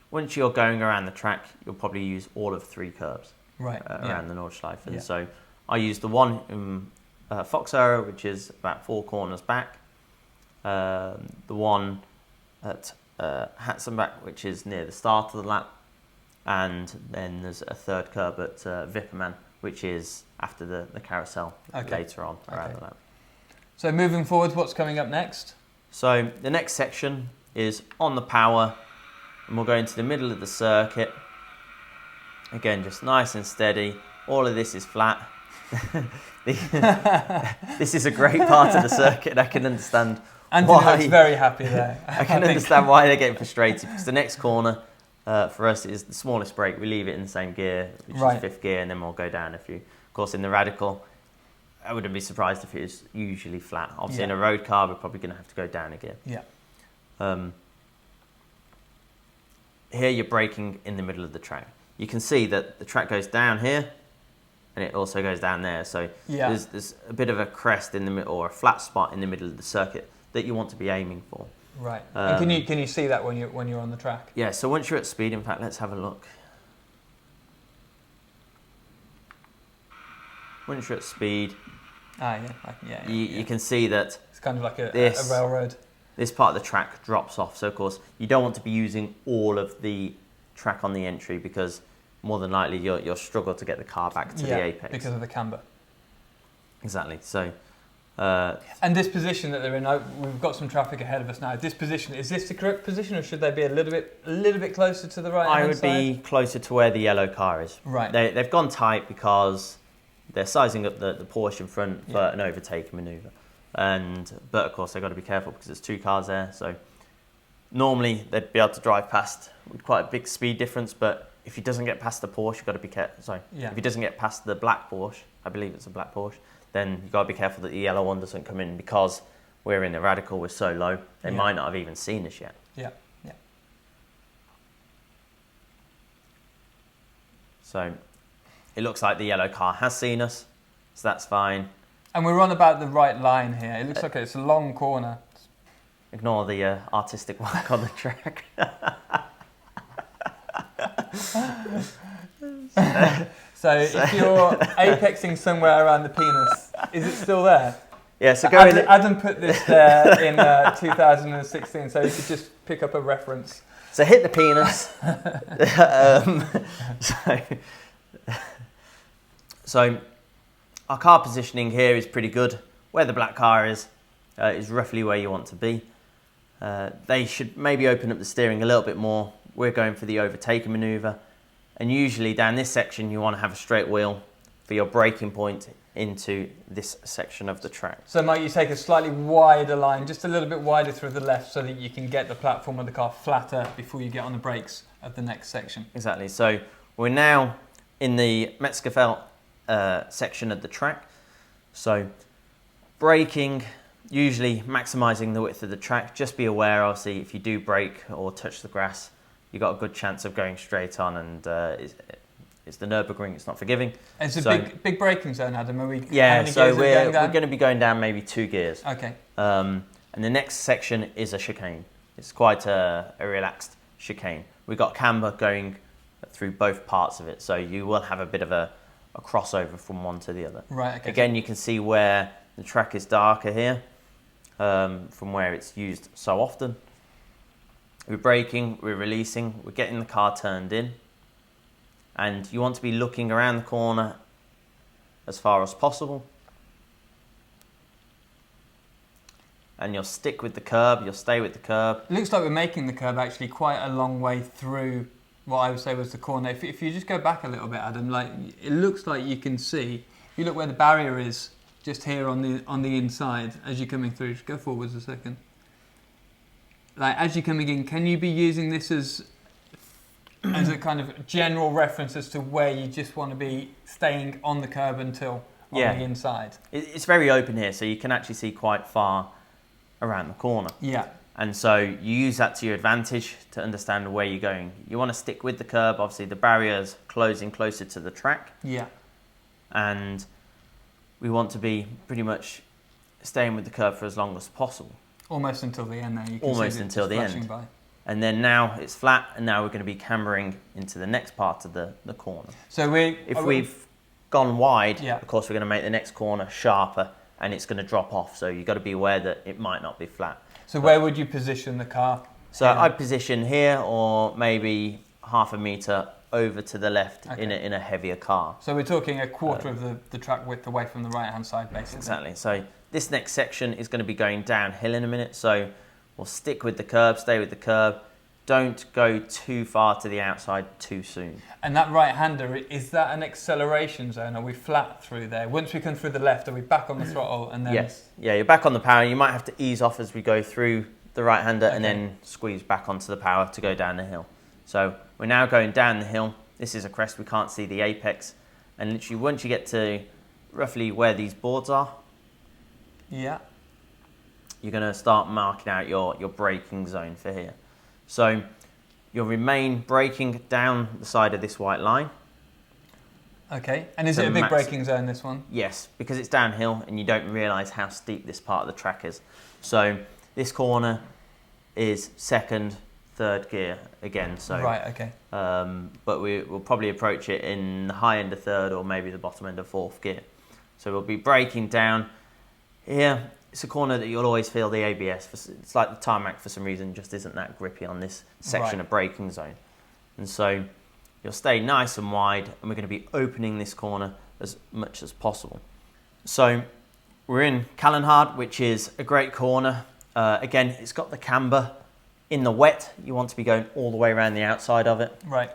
once you're going around the track, you'll probably use all of 3 curbs around the Nordschleife. And so I use the one in Fuchsrohre, which is about 4 corners back. The one at Hatzenbach, which is near the start of the lap. And then there's a 3rd curb at Wipperman, which is after the carousel later on around the lap. So moving forward, what's coming up next? So the next section is on the power, and we'll go into the middle of the circuit. Again, just nice and steady. All of this is flat. This is a great part of the circuit. I can understand why. Looks very happy there. I can understand why they're getting frustrated, because the next corner for us is the smallest brake. We leave it in the same gear, which is 5th gear, and then we'll go down a few. Of course, in the radical, I wouldn't be surprised if it is usually flat. Obviously, in a road car, we're probably going to have to go down a gear. Yeah. Here, you're braking in the middle of the track. You can see that the track goes down here, and it also goes down there. So there's a bit of a crest in the middle, or a flat spot in the middle of the circuit that you want to be aiming for. Right. And can you see that when you're on the track? Yeah. So once you're at speed, in fact, let's have a look. Once you're at speed, you can see that it's kind of like a railroad. This part of the track drops off. So of course, you don't want to be using all of the track on the entry, because more than likely you'll struggle to get the car back to the apex because of the camber. Exactly. So. And this position that they're in, we've got some traffic ahead of us now. This position, is this the correct position, or should they be a little bit closer to the right hand side? I would be closer to where the yellow car is. Right. They've gone tight because they're sizing up the Porsche in front for an overtaking manoeuvre. But of course they've got to be careful because there's 2 cars there. So normally they'd be able to drive past with quite a big speed difference, but if he doesn't get past the Porsche, you've got to be careful. If he doesn't get past the black Porsche, I believe it's a black Porsche, then you've got to be careful that the yellow one doesn't come in, because we're in the radical, we're so low, they might not have even seen us yet. So it looks like the yellow car has seen us, so that's fine. And we're on about the right line here. It looks like it's a long corner. Ignore the artistic work on the track. So if you're apexing somewhere around the penis, is it still there? Yeah, so Adam put this there in 2016, so you could just pick up a reference. So hit the penis. So our car positioning here is pretty good. Where the black car is roughly where you want to be. They should maybe open up the steering a little bit more. We're going for the overtaking manoeuvre. And usually down this section you want to have a straight wheel for your braking point into this section of the track. So might you take a slightly wider line, just a little bit wider through the left, so that you can get the platform of the car flatter before you get on the brakes of the next section? Exactly. So we're now in the Metzgesfeld section of the track. So braking, usually maximising the width of the track. Just be aware, obviously, if you do brake or touch the grass, you've got a good chance of going straight on, and it's the Nurburgring, it's not forgiving. It's a big braking zone, Adam. Are we? Yeah, so we're going to be going down maybe 2 gears. Okay. And the next section is a chicane. It's quite a relaxed chicane. We've got camber going through both parts of it, so you will have a bit of a crossover from one to the other. Right, okay. Again, you can see where the track is darker here, from where it's used so often. We're braking, we're releasing, we're getting the car turned in, and you want to be looking around the corner as far as possible. And you'll stick with the curb, you'll stay with the curb. It looks like we're making the curb actually quite a long way through what I would say was the corner. If you just go back a little bit, Adam, like it looks like you can see, if you look where the barrier is, just here on the inside as you're coming through. Just go forwards a second. Like as you're coming in, can you be using this as a kind of general reference as to where you just want to be staying on the curb until on the inside? It's very open here, so you can actually see quite far around the corner. Yeah. And so you use that to your advantage to understand where you're going. You want to stick with the curb. Obviously, the barrier's closing closer to the track. Yeah. And we want to be pretty much staying with the curb for as long as possible. Almost until the end now. You can Almost see it until the end. by. And then now it's flat, and now we're going to be cambering into the next part of the corner. So we've gone wide, of course we're going to make the next corner sharper, and it's going to drop off. So you've got to be aware that it might not be flat. So where would you position the car? So I'd position here, or maybe half a metre over to the left in a heavier car. So we're talking a quarter of the track width away from the right-hand side, basically. Exactly. So this next section is going to be going downhill in a minute. So we'll stick with the curb, stay with the curb. Don't go too far to the outside too soon. And that right-hander, is that an acceleration zone? Are we flat through there? Once we come through the left, are we back on the throttle? And then yes. Yeah, you're back on the power. You might have to ease off as we go through the right-hander and then squeeze back onto the power to go down the hill. So we're now going down the hill. This is a crest. We can't see the apex. And literally once you get to roughly where these boards are, you're going to start marking out your braking zone for here. So you'll remain braking down the side of this white line. Okay, and is it a big braking zone, this one? Yes, because it's downhill and you don't realise how steep this part of the track is. So this corner is second, third gear again. So right, okay. But we'll probably approach it in the high end of third or maybe the bottom end of fourth gear. So we'll be braking down here. It's a corner that you'll always feel the ABS. It's like the tarmac for some reason just isn't that grippy on this section of braking zone. And so you'll stay nice and wide, and we're going to be opening this corner as much as possible. So we're in Kallenhard, which is a great corner. Again, it's got the camber. In the wet, you want to be going all the way around the outside of it. Right.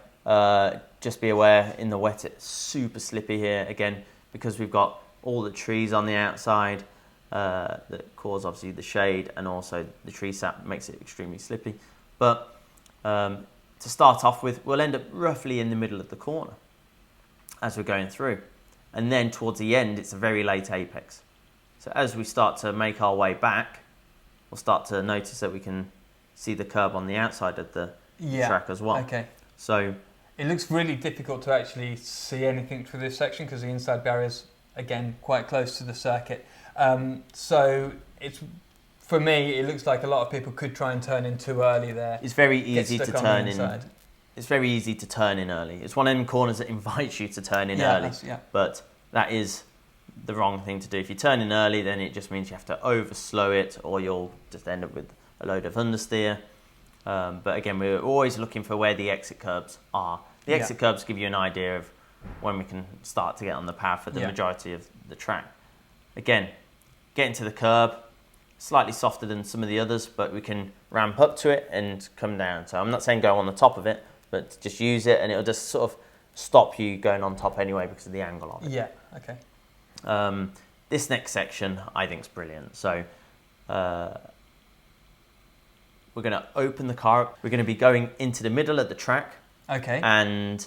Just be aware, in the wet, it's super slippy here. Again, because we've got all the trees on the outside, that cause obviously the shade, and also the tree sap makes it extremely slippy. But to start off with, we'll end up roughly in the middle of the corner as we're going through, and then towards the end it's a very late apex. So as we start to make our way back, we'll start to notice that we can see the curb on the outside of the track as well. Okay. So It looks really difficult to actually see anything through this section because the inside barrier's, again, quite close to the circuit. So it's, for me, it looks like a lot of people could try and turn in too early there. It's very easy to turn in. It's very easy to turn in early. It's one of them corners that invites you to turn in early. But that is the wrong thing to do. If you turn in early, then it just means you have to over-slow it, or you'll just end up with a load of understeer. But again, we're always looking for where the exit curbs are. The exit curbs give you an idea of when we can start to get on the power for the majority of the track. Again, getting to the curb, slightly softer than some of the others, but we can ramp up to it and come down. So I'm not saying go on the top of it, but just use it, and it'll just sort of stop you going on top anyway because of the angle of it. Yeah, okay. This next section I think is brilliant. So we're going to open the car up. We're going to be going into the middle of the track. Okay. And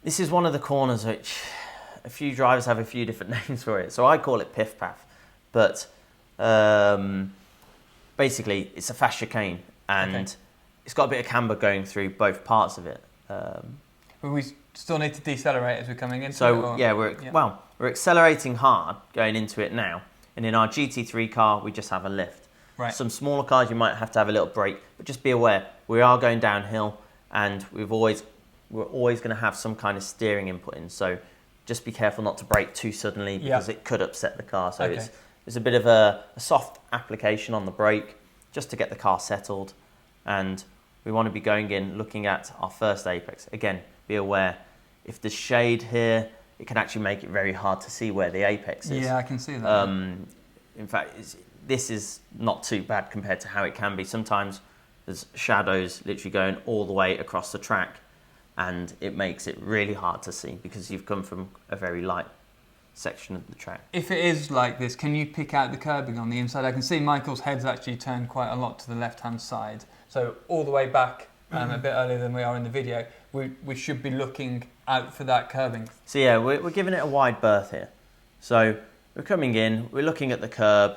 this is one of the corners which a few drivers have a few different names for it. So I call it Piff Paff, but basically it's a fast chicane, and it's got a bit of camber going through both parts of it. But we still need to decelerate as we're coming into it? So yeah, we're accelerating hard going into it now, and in our GT3 car we just have a lift. Right. Some smaller cars you might have to have a little brake, but just be aware we are going downhill, and we're always going to have some kind of steering input in. So just be careful not to brake too suddenly because it could upset the car. So it's a bit of a soft application on the brake just to get the car settled, and we want to be going in looking at our first apex. Again, be aware if there's shade here, it can actually make it very hard to see where the apex is. Yeah, I can see that. In fact, this is not too bad compared to how it can be. Sometimes there's shadows literally going all the way across the track, and it makes it really hard to see because you've come from a very light section of the track. If it is like this, can you pick out the curbing on the inside? I can see Michael's head's actually turned quite a lot to the left-hand side. So all the way back, a bit earlier than we are in the video, we should be looking out for that curbing. So yeah, we're giving it a wide berth here. So we're coming in, we're looking at the curb,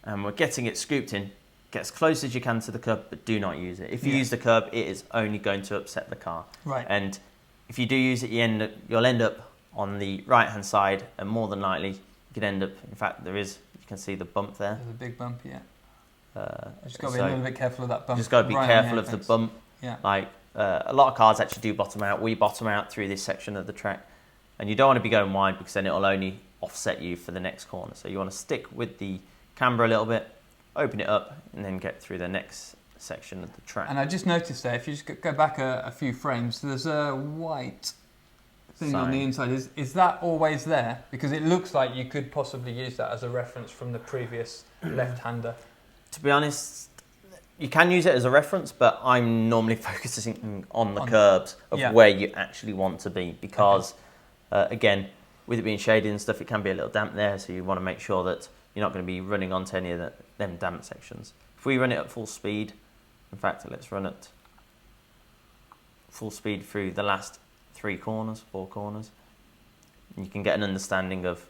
and we're getting it scooped in. Get as close as you can to the curb, but do not use it. If you use the curb, it is only going to upset the car. Right. And if you do use it, you'll end up on the right-hand side, and more than likely you could end up, in fact, you can see the bump there. There's a big bump, yeah. Just got to be a little bit careful of that bump. Just got to be careful of the bump. Yeah. Like, a lot of cars actually do bottom out. We bottom out through this section of the track, and you don't want to be going wide because then it'll only offset you for the next corner. So you want to stick with the camber a little bit, open it up, and then get through the next section of the track. And I just noticed there, if you just go back a few frames, there's a white thing on the inside. Is that always there? Because it looks like you could possibly use that as a reference from the previous left-hander. To be honest, you can use it as a reference, but I'm normally focusing on the curbs of where you actually want to be because, again, with it being shaded and stuff, it can be a little damp there, so you want to make sure that you're not going to be running onto any of them damp sections. If we run it at full speed, in fact, let's run it full speed through the last 4 corners, and you can get an understanding of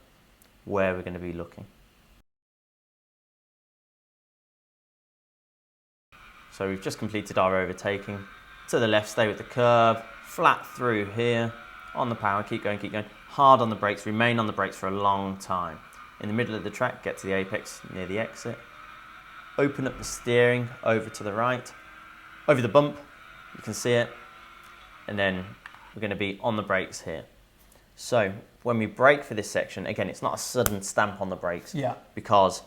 where we're going to be looking. So we've just completed our overtaking. To the left, stay with the curb, flat through here, on the power, keep going, hard on the brakes, remain on the brakes for a long time. In the middle of the track, get to the apex near the exit. Open up the steering over to the right, over the bump, you can see it, and then we're going to be on the brakes here. So when we brake for this section, again, it's not a sudden stamp on the brakes because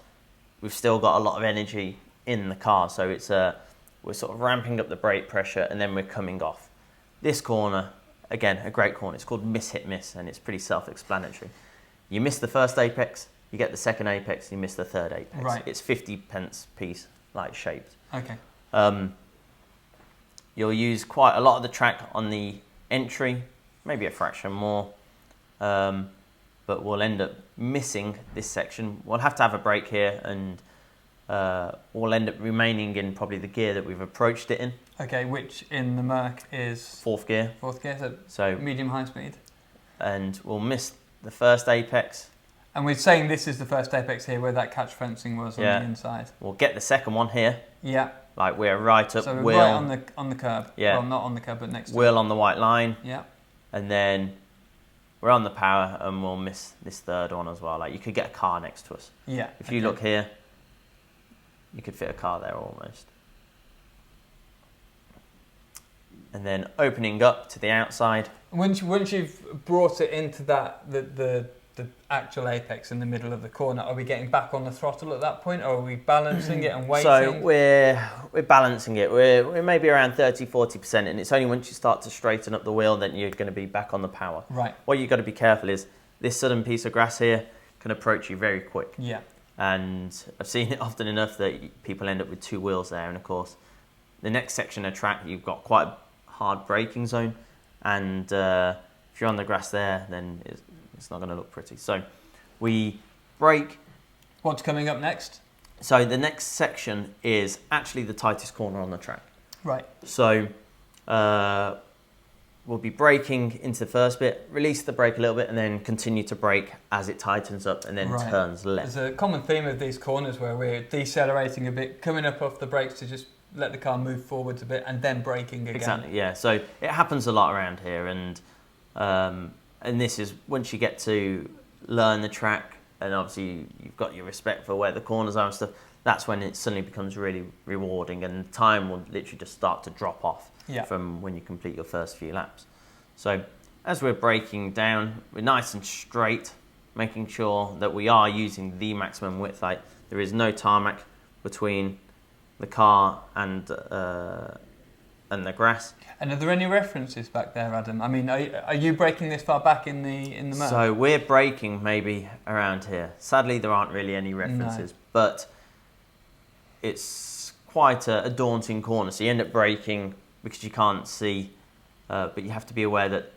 we've still got a lot of energy in the car. So it's we're sort of ramping up the brake pressure and then we're coming off. This corner, again, a great corner. It's called miss, hit, miss, and it's pretty self-explanatory. You miss the first apex, you get the second apex, you miss the third apex. Right. It's 50p piece, like shaped. Okay. You'll use quite a lot of the track on the entry, maybe a fraction more, but we'll end up missing this section. We'll have to have a brake here, and we'll end up remaining in probably the gear that we've approached it in. Okay, which in the Merc is? Fourth gear. Fourth gear, so medium high speed. And we'll miss the first apex. And we're saying this is the first apex here where that catch fencing was on the inside. We'll get the second one here, Yeah. Like we're right up so we're wheel. right on the curb. Yeah. Well, not on the curb, but next to wheel it. on the white line. Yeah. And then we're on the power and we'll miss this third one as well. Like you could get a car next to us. Yeah. If you look here, you could fit a car there almost. And then opening up to the outside. Once you've brought it into that the actual apex in the middle of the corner, are we getting back on the throttle at that point, or are we balancing it and waiting? So we're balancing it. We're maybe around 30-40%, and it's only once you start to straighten up the wheel that you're going to be back on the power. Right. What you've got to be careful is this sudden piece of grass here can approach you very quick. Yeah. And I've seen it often enough that people end up with two wheels there, and of course the next section of track you've got quite a hard braking zone, and if you're on the grass there, then it's not going to look pretty. So we brake. What's coming up next? So the next section is actually the tightest corner on the track. Right. So we'll be braking into the first bit, release the brake a little bit, and then continue to brake as it tightens up and then turns left. There's a common theme of these corners where we're decelerating a bit, coming up off the brakes to just let the car move forwards a bit, and then braking again. Exactly, yeah. So it happens a lot around here, and this is once you get to learn the track, and obviously you've got your respect for where the corners are and stuff, that's when it suddenly becomes really rewarding, and time will literally just start to drop off from when you complete your first few laps. So as we're braking down, we're nice and straight, making sure that we are using the maximum width. Like there is no tarmac between the car and the grass. And are there any references back there, Adam? I mean, are you braking this far back in the mud? So we're braking maybe around here. Sadly, there aren't really any references, but it's quite a daunting corner. So you end up braking because you can't see, but you have to be aware that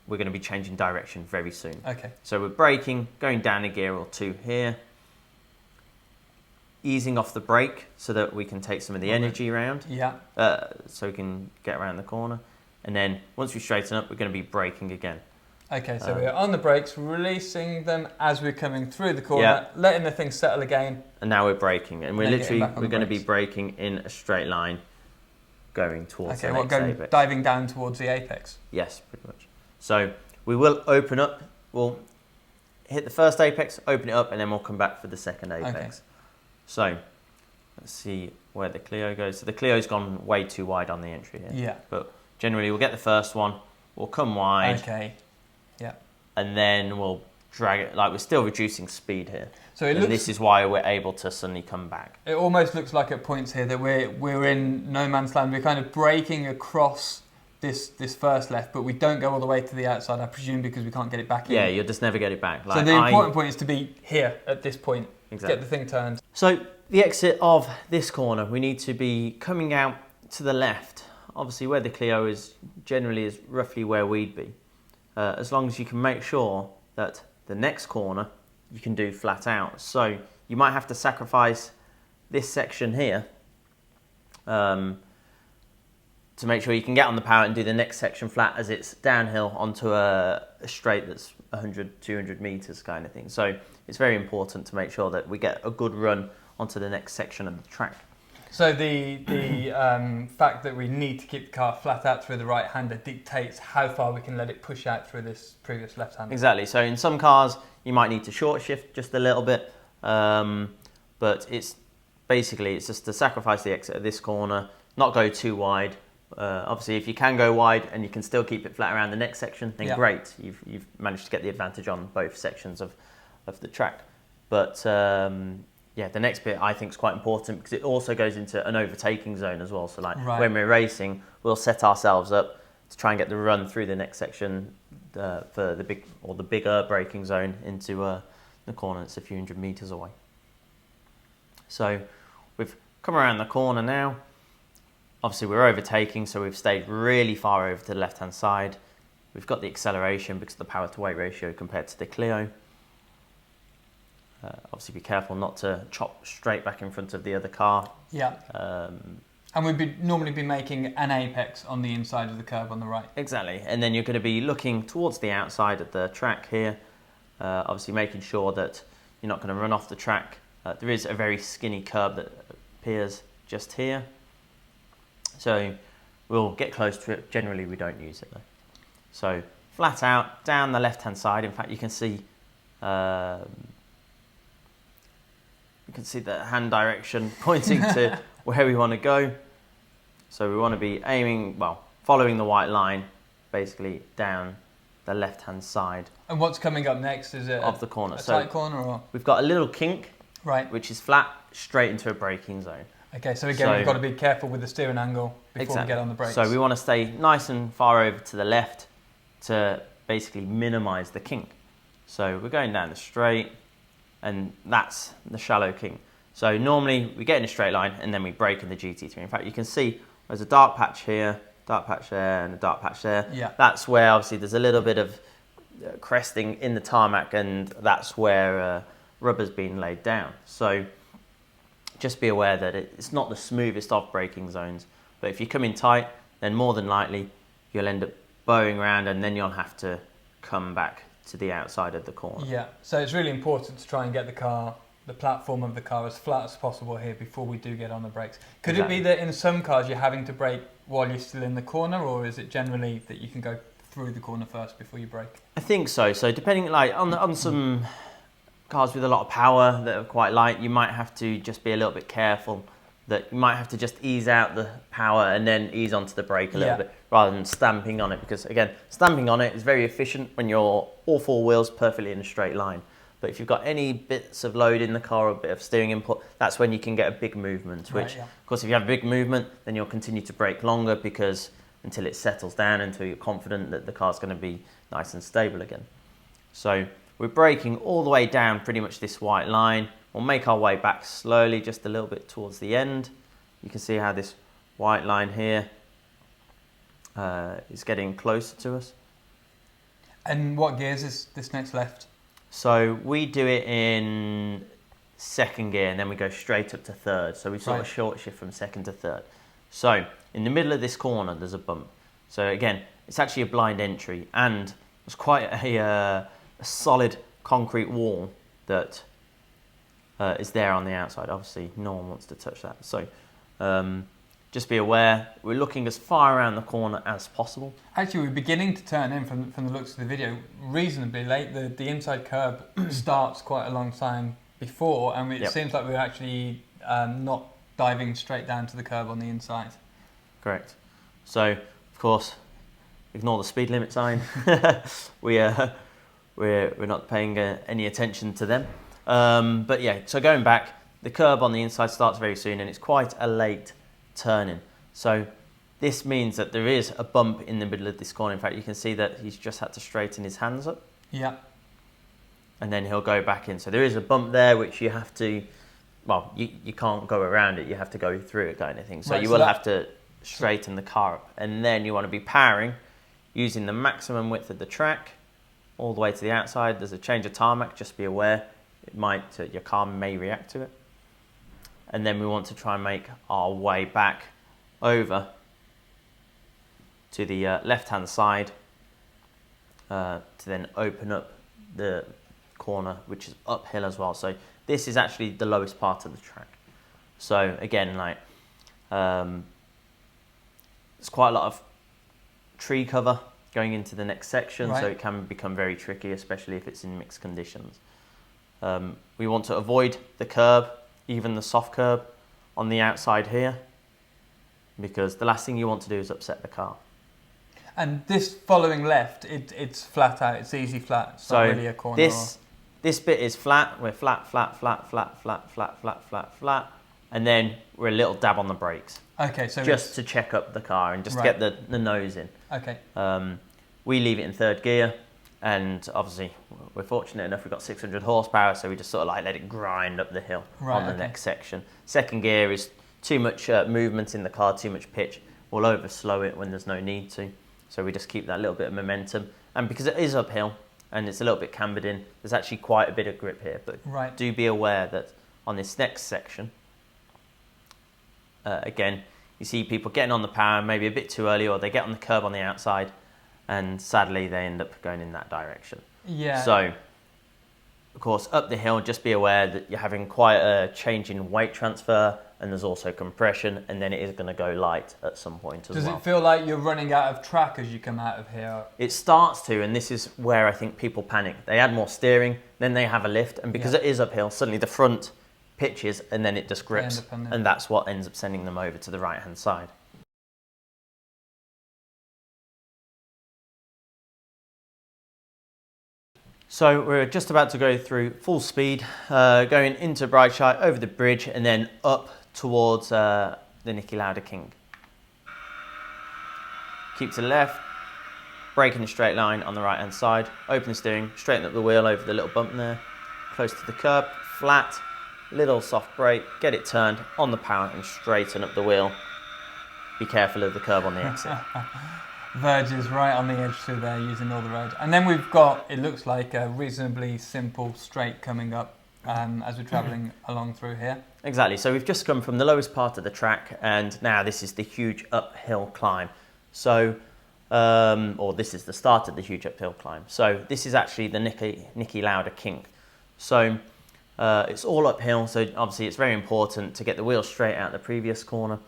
we're going to be changing direction very soon. Okay. So we're braking, going down a gear or two here, easing off the brake so that we can take some of the energy around. Yeah. So we can get around the corner. And then once we straighten up, we're going to be braking again. Okay, so we're on the brakes, releasing them as we're coming through the corner, letting the thing settle again. And now we're braking. And we're going to be braking in a straight line going towards the next apex. Diving down towards the apex? Yes, pretty much. So we will open up, we'll hit the first apex, open it up, and then we'll come back for the second apex. Okay. So let's see where the Clio goes. So the Clio's gone way too wide on the entry here. Yeah. But generally we'll get the first one, we'll come wide. Okay. Yeah. And then we'll drag it, like we're still reducing speed here. So this is why we're able to suddenly come back. It almost looks like at points here that we're in no man's land. We're kind of braking across this first left, but we don't go all the way to the outside, I presume, because we can't get it back in. Yeah, you'll just never get it back. So the important point is to be here at this point. Exactly. Get the thing turned. So the exit of this corner, we need to be coming out to the left. Obviously where the Clio is generally is roughly where we'd be. As long as you can make sure that the next corner you can do flat out. So you might have to sacrifice this section here to make sure you can get on the power and do the next section flat as it's downhill onto a straight that's 100, 200 metres kind of thing. So it's very important to make sure that we get a good run onto the next section of the track. So the fact that we need to keep the car flat out through the right-hander dictates how far we can let it push out through this previous left-hander. Exactly. So in some cars, you might need to short shift just a little bit, but it's just to sacrifice the exit of this corner, not go too wide. Obviously, if you can go wide and you can still keep it flat around the next section, then great. You've managed to get the advantage on both sections of the track. But the next bit I think is quite important because it also goes into an overtaking zone as well. So when we're racing, we'll set ourselves up to try and get the run through the next section for the bigger braking zone into the corner that's a few hundred metres away. So we've come around the corner now. Obviously we're overtaking, so we've stayed really far over to the left-hand side. We've got the acceleration because of the power-to-weight ratio compared to the Clio. Obviously be careful not to chop straight back in front of the other car. Yeah. And we'd normally be making an apex on the inside of the curb on the right. Exactly. And then you're going to be looking towards the outside of the track here. Obviously making sure that you're not going to run off the track. There is a very skinny curb that appears just here. So we'll get close to it. Generally, we don't use it though. So flat out, down the left-hand side. In fact, you can see the hand direction pointing to where we want to go. So we want to be aiming, well, following the white line, basically down the left-hand side. And what's coming up next? Is it of the corner? A tight corner, or we've got a little kink, right, which is flat, straight into a braking zone. Okay, so again, we've got to be careful with the steering angle before we get on the brakes. So we want to stay nice and far over to the left to basically minimise the kink. So we're going down the straight, and that's the shallow kink. So normally we get in a straight line and then we brake in the GT3. In fact, you can see there's a dark patch here, dark patch there, and a dark patch there. Yeah. That's where obviously there's a little bit of cresting in the tarmac, and that's where rubber's been laid down. So just be aware that it's not the smoothest of braking zones, but if you come in tight, then more than likely you'll end up bowing around, and then you'll have to come back to the outside of the corner. Yeah, so it's really important to try and get the platform of the car as flat as possible here before we do get on the brakes. Could it be that in some cars you're having to brake while you're still in the corner, or is it generally that you can go through the corner first before you brake? I think so. So depending, like on some cars with a lot of power that are quite light, you might have to just be a little bit careful, that you might have to just ease out the power and then ease onto the brake a little bit, rather than stamping on it, because again, stamping on it is very efficient when you're all four wheels perfectly in a straight line. But if you've got any bits of load in the car or a bit of steering input, that's when you can get a big movement, which of course if you have a big movement, then you'll continue to brake longer, because until it settles down, until you're confident that the car's going to be nice and stable again. So we're braking all the way down pretty much this white line. We'll make our way back slowly, just a little bit towards the end. You can see how this white line here is getting closer to us. And what gears is this next left? So we do it in second gear, and then we go straight up to third. So we sort of short shift from second to third. So in the middle of this corner, there's a bump. So again, it's actually a blind entry, and there's quite a solid concrete wall that is there on the outside. Obviously, no one wants to touch that. So just be aware, we're looking as far around the corner as possible. Actually, we're beginning to turn in from the looks of the video reasonably late. The inside curb starts quite a long time before, and it seems like we're actually not diving straight down to the curb on the inside. Correct. So, of course, ignore the speed limit sign. We're not paying any attention to them. But yeah, so going back, the curb on the inside starts very soon, and it's quite a late turning. So this means that there is a bump in the middle of this corner. In fact, you can see that he's just had to straighten his hands up. Yeah. And then he'll go back in. So there is a bump there, which you have to, well, you can't go around it. You have to go through it, kind of thing. So you will have to straighten the car up. And then you want to be powering using the maximum width of the track all the way to the outside. There's a change of tarmac, just be aware. It might, your car may react to it. And then we want to try and make our way back over to the left-hand side to then open up the corner, which is uphill as well. So this is actually the lowest part of the track. So again, like there's quite a lot of tree cover going into the next section, so it can become very tricky, especially if it's in mixed conditions. We want to avoid the curb, even the soft curb on the outside here, because the last thing you want to do is upset the car. And this following left, it's flat out, it's easy flat, it's not really a corner. This bit is flat, we're flat, and then we're a little dab on the brakes. Okay, so just to check up the car and just get the nose in. Okay. We leave it in third gear, and obviously we're fortunate enough we've got 600 horsepower, so we just sort of like let it grind up the hill on the next section. Second gear is too much movement in the car, too much pitch. We'll over-slow it when there's no need to. So we just keep that little bit of momentum. And because it is uphill and it's a little bit cambered in, there's actually quite a bit of grip here. But do be aware that on this next section, again, you see people getting on the power maybe a bit too early, or they get on the curb on the outside, and sadly they end up going in that direction. Yeah. So, of course, up the hill, just be aware that you're having quite a change in weight transfer and there's also compression, and then it is going to go light at some point as well. Does it feel like you're running out of track as you come out of here? It starts to, and this is where I think people panic. They add more steering, then they have a lift, and because it is uphill, suddenly the front pitches and then it just grips, and that's what ends up sending them over to the right hand side. So we're just about to go through full speed, going into Breidscheid, over the bridge, and then up towards the Niki Lauda King. Keep to the left, brake in a straight line on the right hand side, open the steering, straighten up the wheel over the little bump there, close to the curb, flat, little soft brake, get it turned on the power and straighten up the wheel. Be careful of the curb on the exit. Verges right on the edge through there using all the road. And then we've got, it looks like a reasonably simple straight coming up as we're travelling along through here. Exactly, so we've just come from the lowest part of the track and now this is the huge uphill climb. So, or this is the start of the huge uphill climb. So this is actually the Niki Lauda King. So it's all uphill, so obviously it's very important to get the wheel straight out the previous corner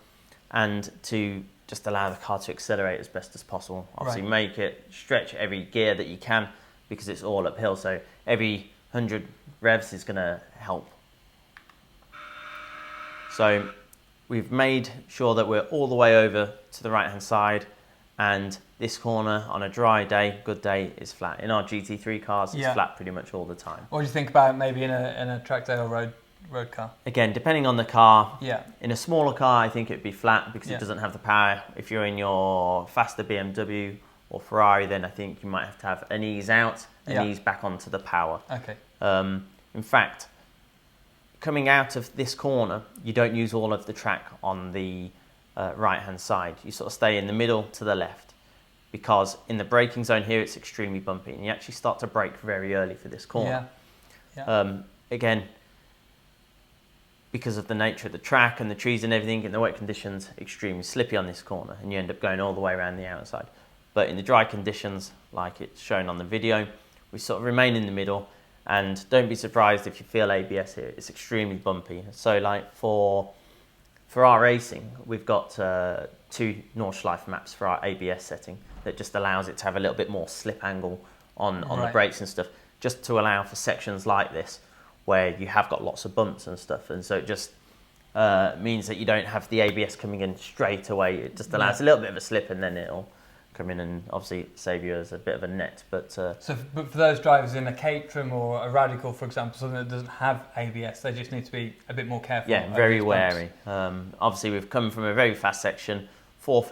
and to just allow the car to accelerate as best as possible. Obviously make it stretch every gear that you can because it's all uphill, so every 100 revs is going to help. So we've made sure that we're all the way over to the right hand side, and this corner on a dry day, good day, is flat. In our GT3 cars, it's flat pretty much all the time. What do you think about maybe in a track day or road car? Again, depending on the car. Yeah. In a smaller car, I think it'd be flat because it doesn't have the power. If you're in your faster BMW or Ferrari, then I think you might have to have an ease out and ease back onto the power. Okay. In fact, coming out of this corner, you don't use all of the track on the right-hand side. You sort of stay in the middle to the left because in the braking zone here, it's extremely bumpy and you actually start to brake very early for this corner. Again, because of the nature of the track and the trees and everything and the wet conditions, extremely slippy on this corner and you end up going all the way around the outside. But in the dry conditions, like it's shown on the video, we sort of remain in the middle, and don't be surprised if you feel ABS here. It's extremely bumpy. So like for our racing, we've got 2 Nordschleife maps for our ABS setting that just allows it to have a little bit more slip angle on the brakes and stuff, just to allow for sections like this where you have got lots of bumps and stuff, and so it just means that you don't have the ABS coming in straight away. It just allows a little bit of a slip and then it'll come in and obviously save you as a bit of a net. But but for those drivers in a Caterham or a Radical, for example, something that doesn't have ABS, they just need to be a bit more careful. Yeah, very wary. Obviously we've come from a very fast section,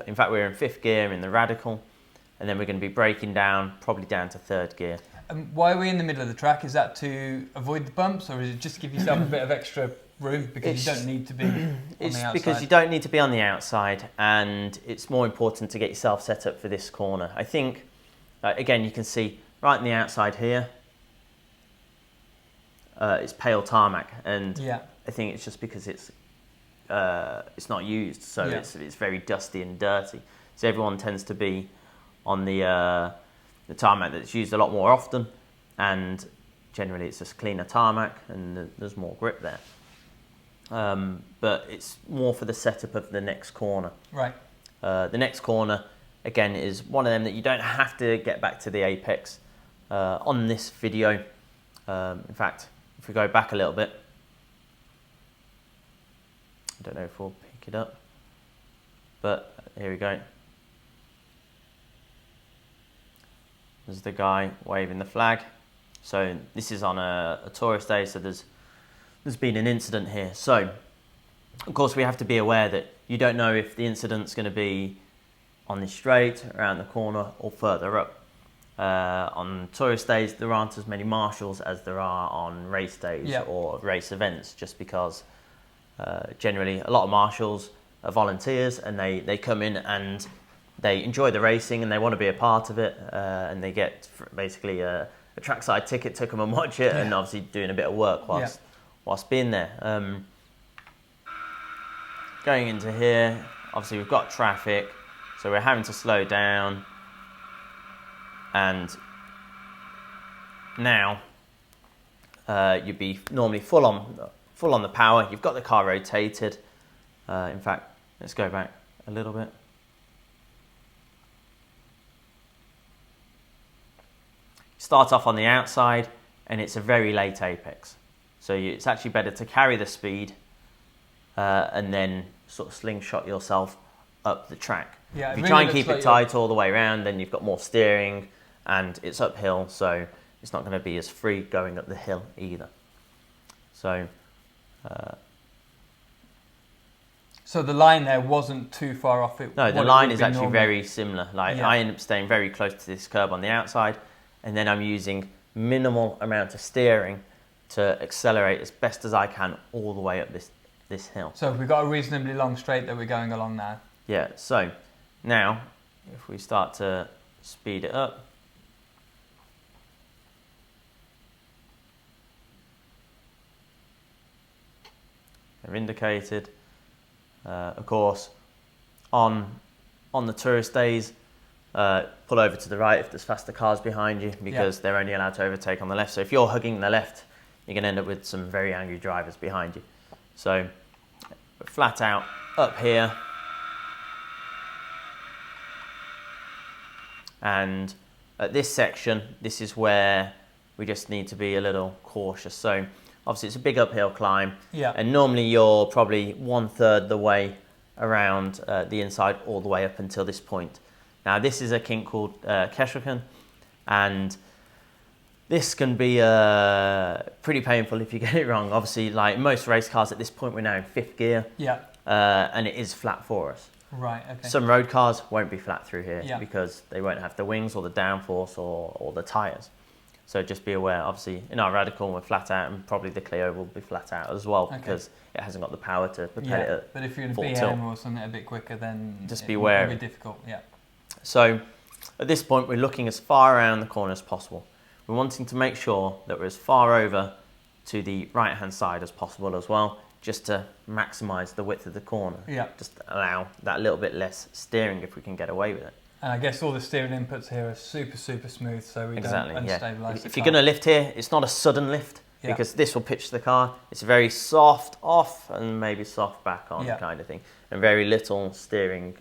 in fact we're in 5th gear in the Radical, and then we're going to be braking down, probably down to 3rd gear. Why are we in the middle of the track? Is that to avoid the bumps, or is it just to give yourself a bit of extra room because you don't need to be on the outside? It's because you don't need to be on the outside, and it's more important to get yourself set up for this corner. I think, again, you can see right on the outside here, it's pale tarmac, and I think it's just because it's not used, so it's very dusty and dirty. So everyone tends to be on the tarmac that's used a lot more often, and generally it's just cleaner tarmac and there's more grip there. But it's more for the setup of the next corner. Right. The next corner, again, is one of them that you don't have to get back to the apex on this video. In fact, if we go back a little bit, I don't know if we'll pick it up, but here we go. There's the guy waving the flag. So this is on a tourist day, so there's been an incident here. So, of course, we have to be aware that you don't know if the incident's going to be on this straight, around the corner, or further up. On tourist days, there aren't as many marshals as there are on race days or race events, just because generally a lot of marshals are volunteers and they come in and they enjoy the racing and they want to be a part of it, and they get basically a trackside ticket to come and watch it, and obviously doing a bit of work whilst being there. Going into here, obviously we've got traffic, so we're having to slow down, and now you'd be normally full on the power. You've got the car rotated, In fact, let's go back a little bit. Start off on the outside, and it's a very late apex. So it's actually better to carry the speed and then sort of slingshot yourself up the track. Yeah, if you try and keep it tight all the way around, then you've got more steering and it's uphill, so it's not going to be as free going up the hill either. So so the line there wasn't too far off it. No, the line is actually very similar. Like I end up staying very close to this curb on the outside, and then I'm using minimal amount of steering to accelerate as best as I can all the way up this hill. So we've got a reasonably long straight that we're going along now. Yeah, so now if we start to speed it up, they're indicated. Of course, on the tourist days, pull over to the right if there's faster cars behind you, because they're only allowed to overtake on the left. So if you're hugging the left, you're going to end up with some very angry drivers behind you. So flat out up here, and at this section, this is where we just need to be a little cautious. So obviously it's a big uphill climb, and normally you're probably 1/3 the way around the inside all the way up until this point. Now this is a kink called Kesselchen, and this can be pretty painful if you get it wrong. Obviously, like most race cars at this point, we're now in 5th gear, and it is flat for us. Right, okay. Some road cars won't be flat through here because they won't have the wings or the downforce or the tyres. So just be aware, obviously, in our Radical we're flat out, and probably the Clio will be flat out as well, because it hasn't got the power to propel it at but if you're in a full BM tilt. or something a bit quicker, then just be aware. It'll be difficult, So at this point, we're looking as far around the corner as possible. We're wanting to make sure that we're as far over to the right-hand side as possible as well, just to maximise the width of the corner. Just allow that little bit less steering if we can get away with it. And I guess all the steering inputs here are super smooth, so we don't unstabilise If you're going to lift here, it's not a sudden lift, because this will pitch the car. It's very soft off and maybe soft back on kind of thing, and very little steering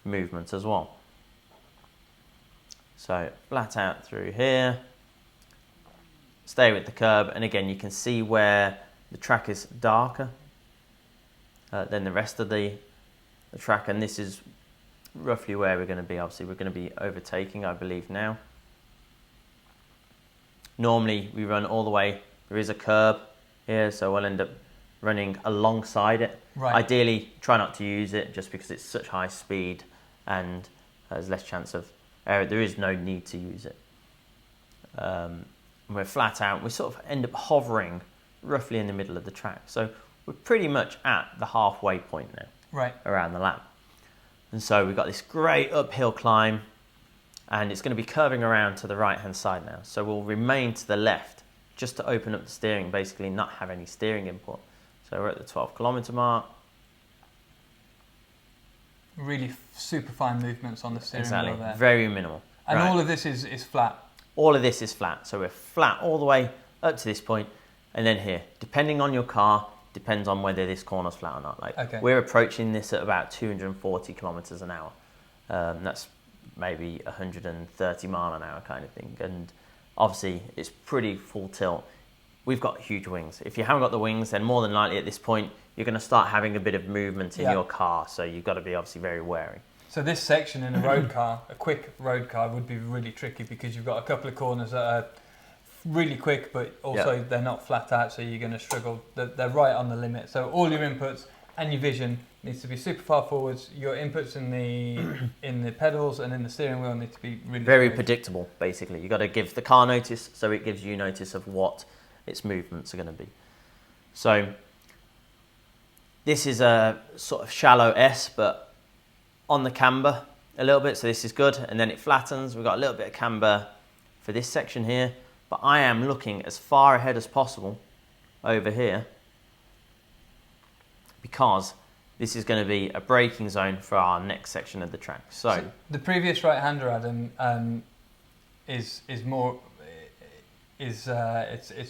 movement as well. So flat out through here, stay with the curb, and again you can see where the track is darker than the rest of the track, and this is roughly where we're going to be. Obviously we're going to be overtaking, I believe, now. Normally we run all the way, there is a curb here, so we'll end up running alongside it. Ideally try not to use it, just because it's such high speed and there's less chance of error. There is no need to use it. We're flat out, we sort of end up hovering roughly in the middle of the track, so we're pretty much at the halfway point now, around the lap. And so we've got this great uphill climb, and it's going to be curving around to the right hand side now. So we'll remain to the left just to open up the steering, basically not have any steering input. So we're at the 12 kilometre mark. Really super fine movements on the steering wheel there. Very minimal. And all of this is flat? All of this is flat. So we're flat all the way up to this point, and then here, depending on your car, depends on whether this corner's flat or not. We're approaching this at about 240 kilometers an hour. That's maybe 130 mile an hour kind of thing. And obviously it's pretty full tilt. We've got huge wings. If you haven't got the wings, then more than likely at this point, you're going to start having a bit of movement in your car. So you've got to be obviously very wary. So this section in a road car, a quick road car, would be really tricky, because you've got a couple of corners that are really quick, but also they're not flat out, so you're going to struggle. They're right on the limit. So all your inputs and your vision needs to be super far forwards. Your inputs in the pedals and in the steering wheel need to be really very predictable. Basically, you got to give the car notice, so it gives you notice of what its movements are going to be. So this is a sort of shallow S, but on the camber a little bit. So this is good, and then it flattens. We've got a little bit of camber for this section here. But I am looking as far ahead as possible over here, because this is going to be a braking zone for our next section of the track. So the previous right-hander, Adam, is more it's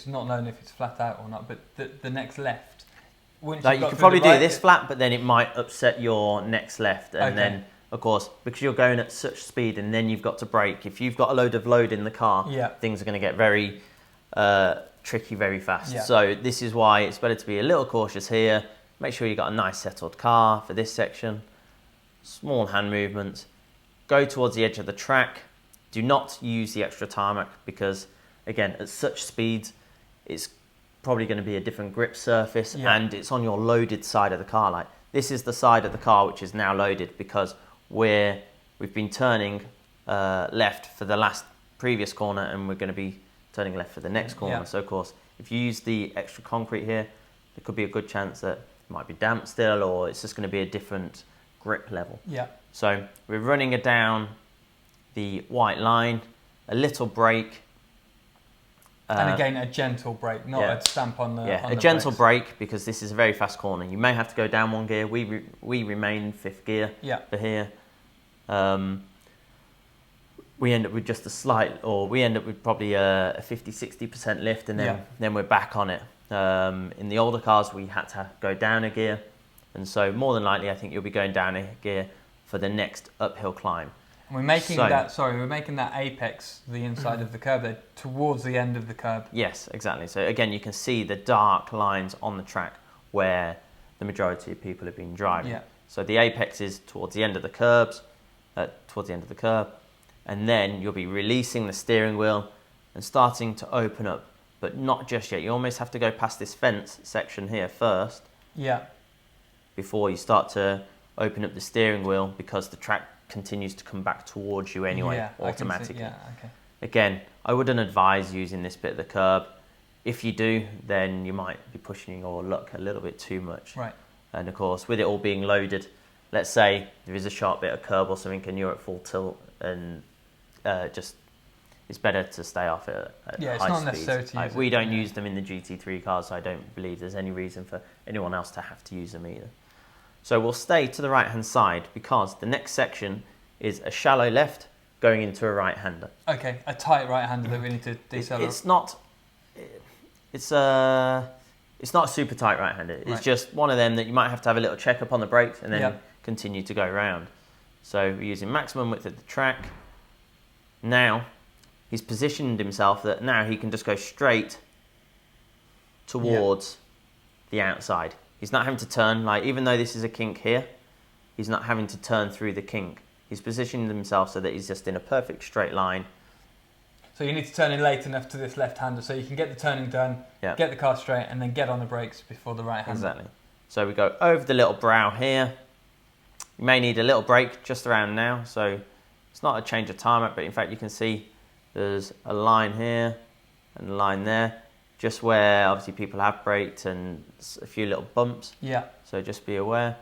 not known if it's flat out or not, but the next left, once like you've you got could through probably the do right this flat, but then it might upset your next left, and then of course because you're going at such speed, and then you've got to brake. If you've got a load of load in the car, things are going to get very tricky very fast. Yeah. So this is why it's better to be a little cautious here. Make sure you've got a nice settled car for this section. Small hand movements. Go towards the edge of the track. Do not use the extra tarmac because, again, at such speeds, it's probably going to be a different grip surface, and it's on your loaded side of the car. Like this is the side of the car which is now loaded because we've been turning left for the previous corner, and we're going to be turning left for the next corner. Yeah. So of course, if you use the extra concrete here, there could be a good chance that it might be damp still, or it's just going to be a different grip level. Yeah. So we're running it down the white line, a little brake. And again, a gentle brake, not a stamp on the a gentle brake because this is a very fast corner. You may have to go down one gear. We remain in 5th gear for here. We end up with just a slight, or we end up with probably a 50-60% lift, and then we're back on it. In the older cars, we had to go down a gear, and so more than likely, I think you'll be going down a gear for the next uphill climb. And we're making that apex, the inside of the curb there, towards the end of the curb. Yes, exactly. So again, you can see the dark lines on the track where the majority of people have been driving. Yeah. So the apex is towards the end of the curb, and then you'll be releasing the steering wheel and starting to open up, but not just yet. You almost have to go past this fence section here first. Yeah. Before you start to open up the steering wheel, because the track continues to come back towards you anyway, automatically. Again, I wouldn't advise using this bit of the curb. If you do, then you might be pushing your luck a little bit too much. Right. And of course, with it all being loaded, let's say there is a sharp bit of curb or something and you're at full tilt, and it's better to stay off it at high it's not speeds. necessary to use we don't use them in the GT3 cars, so I don't believe there's any reason for anyone else to have to use them either. So we'll stay to the right hand side because the next section is a shallow left going into a right hander. Okay, a tight right hander that we need to decelerate. It's not a super tight right hander. It's just one of them that you might have to have a little check up on the brakes and then continue to go round. So we're using maximum width of the track. Now he's positioned himself that now he can just go straight towards the outside. He's not having to turn, like even though this is a kink here, he's not having to turn through the kink. He's positioned himself so that he's just in a perfect straight line. So you need to turn in late enough to this left-hander so you can get the turning done, get the car straight, and then get on the brakes before the right-hander. Exactly. So we go over the little brow here. You may need a little brake just around now, so it's not a change of tarmac, but in fact you can see there's a line here and a line there, just where obviously people have braked and a few little bumps. Yeah. So just be aware.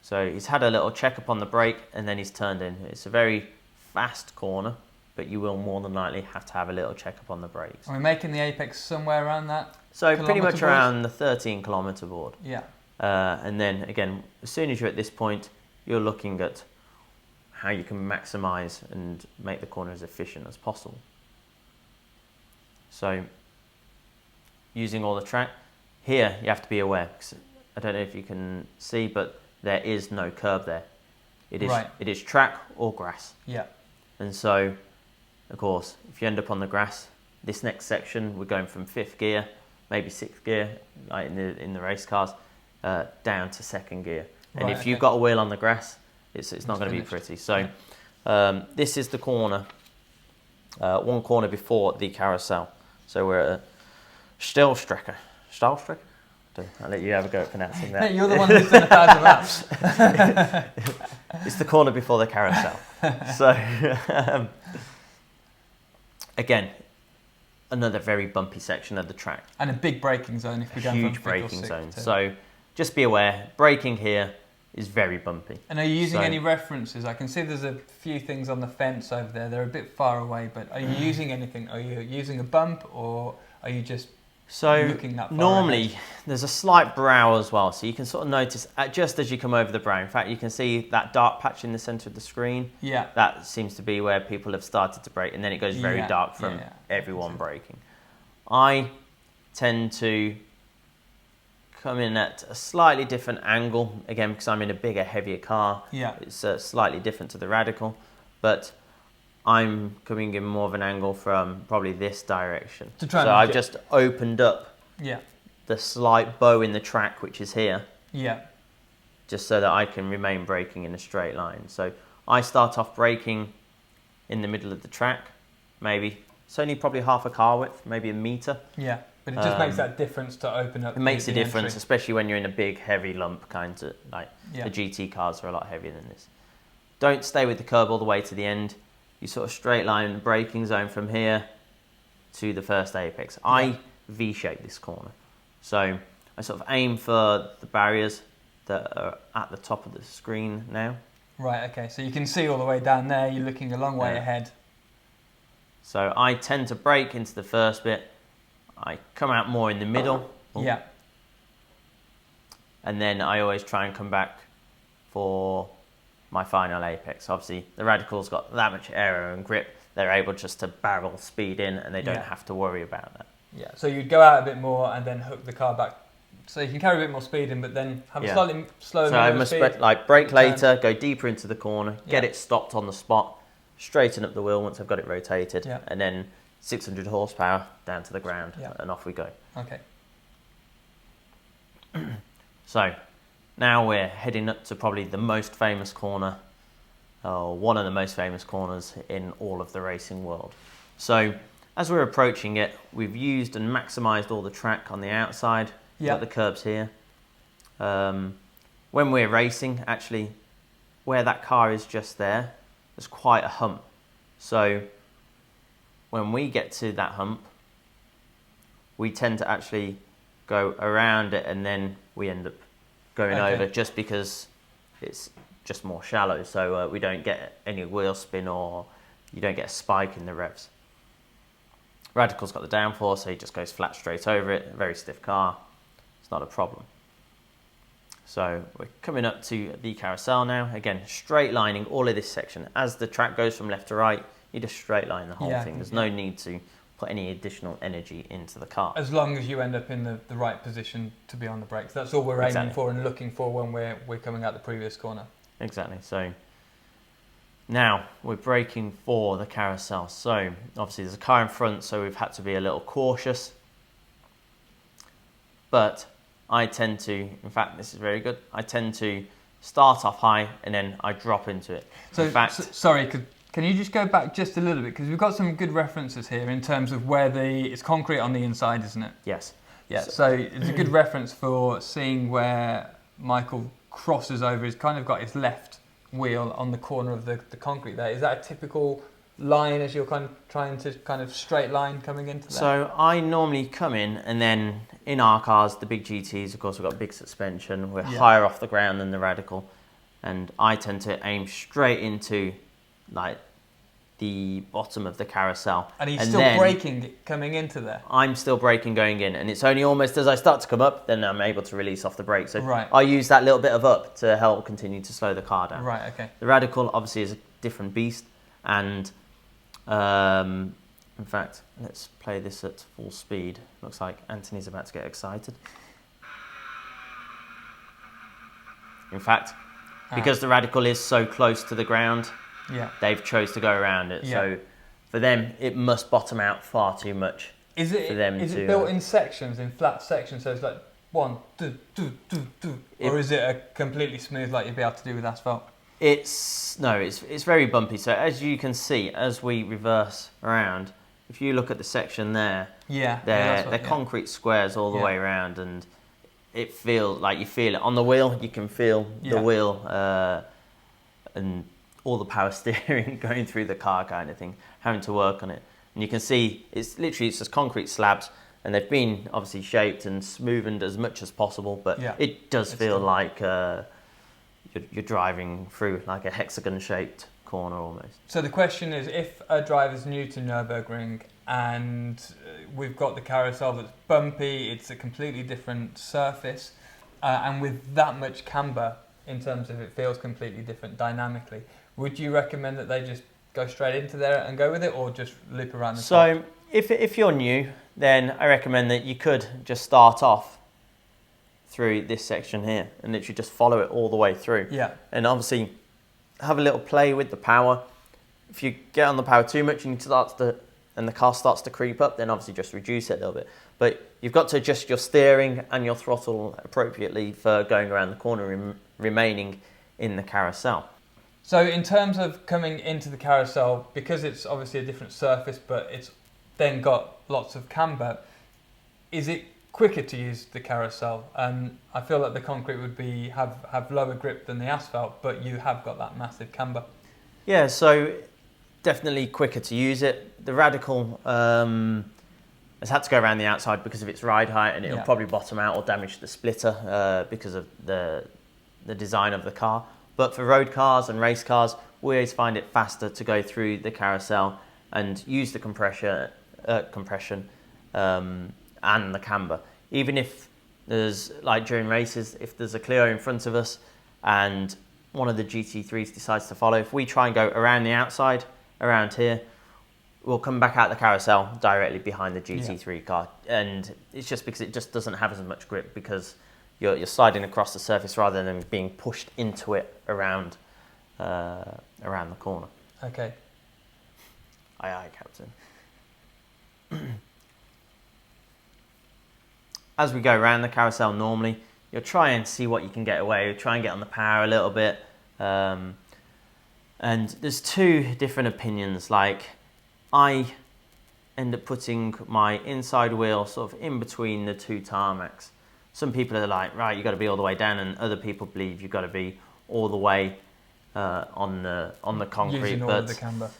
So he's had a little check up on the brake and then he's turned in. It's a very fast corner, but you will more than likely have to have a little check up on the brakes. Are we making the apex somewhere around that? So pretty much around the 13 kilometre board. Yeah. And then again, as soon as you're at this point, you're looking at how you can maximise and make the corner as efficient as possible. So using all the track, here you have to be aware, because I don't know if you can see, but there is no curb there. It is track or grass. Yeah. And so, of course, if you end up on the grass, this next section, we're going from 5th gear, maybe 6th gear, like in the race cars, down to 2nd gear. And if you've got a wheel on the grass, it's not going to be pretty. So this is the corner, one corner before the carousel. So we're at a Stahlstrecke. Stahlstrecke? I'll let you have a go at pronouncing that. You're the one who's done 1,000 laps. It's the corner before the carousel. So, again, another very bumpy section of the track. And a big braking zone if we're going from 5th or 6th. Huge braking zone. So just be aware, braking here is very bumpy. And are you using any references? I can see there's a few things on the fence over there. They're a bit far away, but are you using anything? Are you using a bump, or are you just looking that far normally ahead? There's a slight brow as well, so you can sort of notice just as you come over the brow. In fact, you can see that dark patch in the centre of the screen. Yeah. That seems to be where people have started to brake, and then it goes very dark from everyone braking. I tend to come in at a slightly different angle, again, because I'm in a bigger, heavier car. Yeah. It's slightly different to the radical, but I'm coming in more of an angle from probably this direction. So I've just opened up the slight bow in the track, which is here. Yeah. Just so that I can remain braking in a straight line. So I start off braking in the middle of the track, maybe. It's only probably half a car width, maybe a metre. Yeah, but it just makes that difference to open up. It makes a difference, entry. Especially when you're in a big, heavy lump, kind of like the GT cars are a lot heavier than this. Don't stay with the curb all the way to the end. You sort of straight line the braking zone from here to the first apex. I V-shape this corner. So I sort of aim for the barriers that are at the top of the screen now. Right, okay, so you can see all the way down there, you're looking a long way ahead. So I tend to brake into the first bit. I come out more in the middle. Yeah. And then I always try and come back for my final apex. Obviously, the Radical's got that much aero and grip, they're able just to barrel speed in and they don't have to worry about that. Yeah, so you'd go out a bit more and then hook the car back. So you can carry a bit more speed in, but then have a slightly slower So I must brake later, go deeper into the corner, get it stopped on the spot, straighten up the wheel once I've got it rotated, and then 600 horsepower down to the ground, and off we go. Okay. So now we're heading up to probably the most famous corner, or one of the most famous corners in all of the racing world. So as we're approaching it, we've used and maximised all the track on the outside. We've got the curbs here. When we're racing, actually, where that car is just there, there's quite a hump. So when we get to that hump, we tend to actually go around it and then we end up going over just because it's just more shallow. So we don't get any wheel spin or you don't get a spike in the revs. Radical's got the downforce, so he just goes flat straight over it. A very stiff car. It's not a problem. So we're coming up to the carousel now. Again, straight lining all of this section. As the track goes from left to right, you just straight line the whole thing. There's no need to put any additional energy into the car. As long as you end up in the right position to be on the brakes. That's all we're aiming for and looking for when we're coming out the previous corner. Exactly. So now we're braking for the carousel. So obviously there's a car in front, so we've had to be a little cautious. But I tend to, in fact, this is very good. I tend to start off high and then I drop into it. So, in fact, sorry, can you just go back just a little bit? Because we've got some good references here in terms of where it's concrete on the inside, isn't it? Yes. Yeah, so it's a good reference for seeing where Michael crosses over. He's kind of got his left wheel on the corner of the concrete there. Is that a typical line as you're kind of trying to straight line coming into that? So I normally come in and then in our cars, the big GTs, of course, we've got big suspension. We're higher off the ground than the Radical. And I tend to aim straight into like the bottom of the carousel. And he's still braking coming into there? I'm still braking going in. And it's only almost as I start to come up, then I'm able to release off the brake. So I use that little bit of up to help continue to slow the car down. Right, okay. The Radical obviously is a different beast. And in fact, let's play this at full speed. Looks like Anthony's about to get excited. In fact, because the Radical is so close to the ground, they've chose to go around it. So for them, it must bottom out far too much. Is it built in sections, in flat sections? So it's like one, do, or is it a completely smooth like you'd be able to do with asphalt? It's very bumpy. So as you can see, as we reverse around, if you look at the section there, they're concrete squares all the way around, and it feels like you feel it on the wheel. You can feel the wheel and all the power steering going through the car, kind of thing, having to work on it. And you can see it's just concrete slabs, and they've been obviously shaped and smoothened as much as possible, but it does feel like you're driving through like a hexagon-shaped corner almost. So the question is, if a driver's new to Nurburgring and we've got the carousel that's bumpy, it's a completely different surface, and with that much camber in terms of it feels completely different dynamically, would you recommend that they just go straight into there and go with it, or just loop around the top? So if you're new, then I recommend that you could just start off through this section here and literally just follow it all the way through. Yeah. And obviously have a little play with the power. If you get on the power too much and the car starts to creep up, then obviously just reduce it a little bit. But you've got to adjust your steering and your throttle appropriately for going around the corner, remaining in the carousel. So in terms of coming into the carousel, because it's obviously a different surface, but it's then got lots of camber, is it quicker to use the carousel? I feel like the concrete would have lower grip than the asphalt, but you have got that massive camber. Yeah, so definitely quicker to use it. The Radical has had to go around the outside because of its ride height, and it'll probably bottom out or damage the splitter because of the design of the car. But for road cars and race cars, we always find it faster to go through the carousel and use the compression and the camber. Even if there's, like during races, if there's a Clio in front of us and one of the GT3s decides to follow, if we try and go around the outside, around here, we'll come back out the carousel directly behind the GT3 car. And it's just because it just doesn't have as much grip because you're sliding across the surface rather than being pushed into it around the corner. Okay. Aye, aye, Captain. As we go around the carousel normally, you'll try and see what you can get away. You'll try and get on the power a little bit. And there's two different opinions. Like, I end up putting my inside wheel sort of in between the two tarmacs. Some people are like, right, you've got to be all the way down, and other people believe you've got to be all the way on the concrete. Using all of the camber.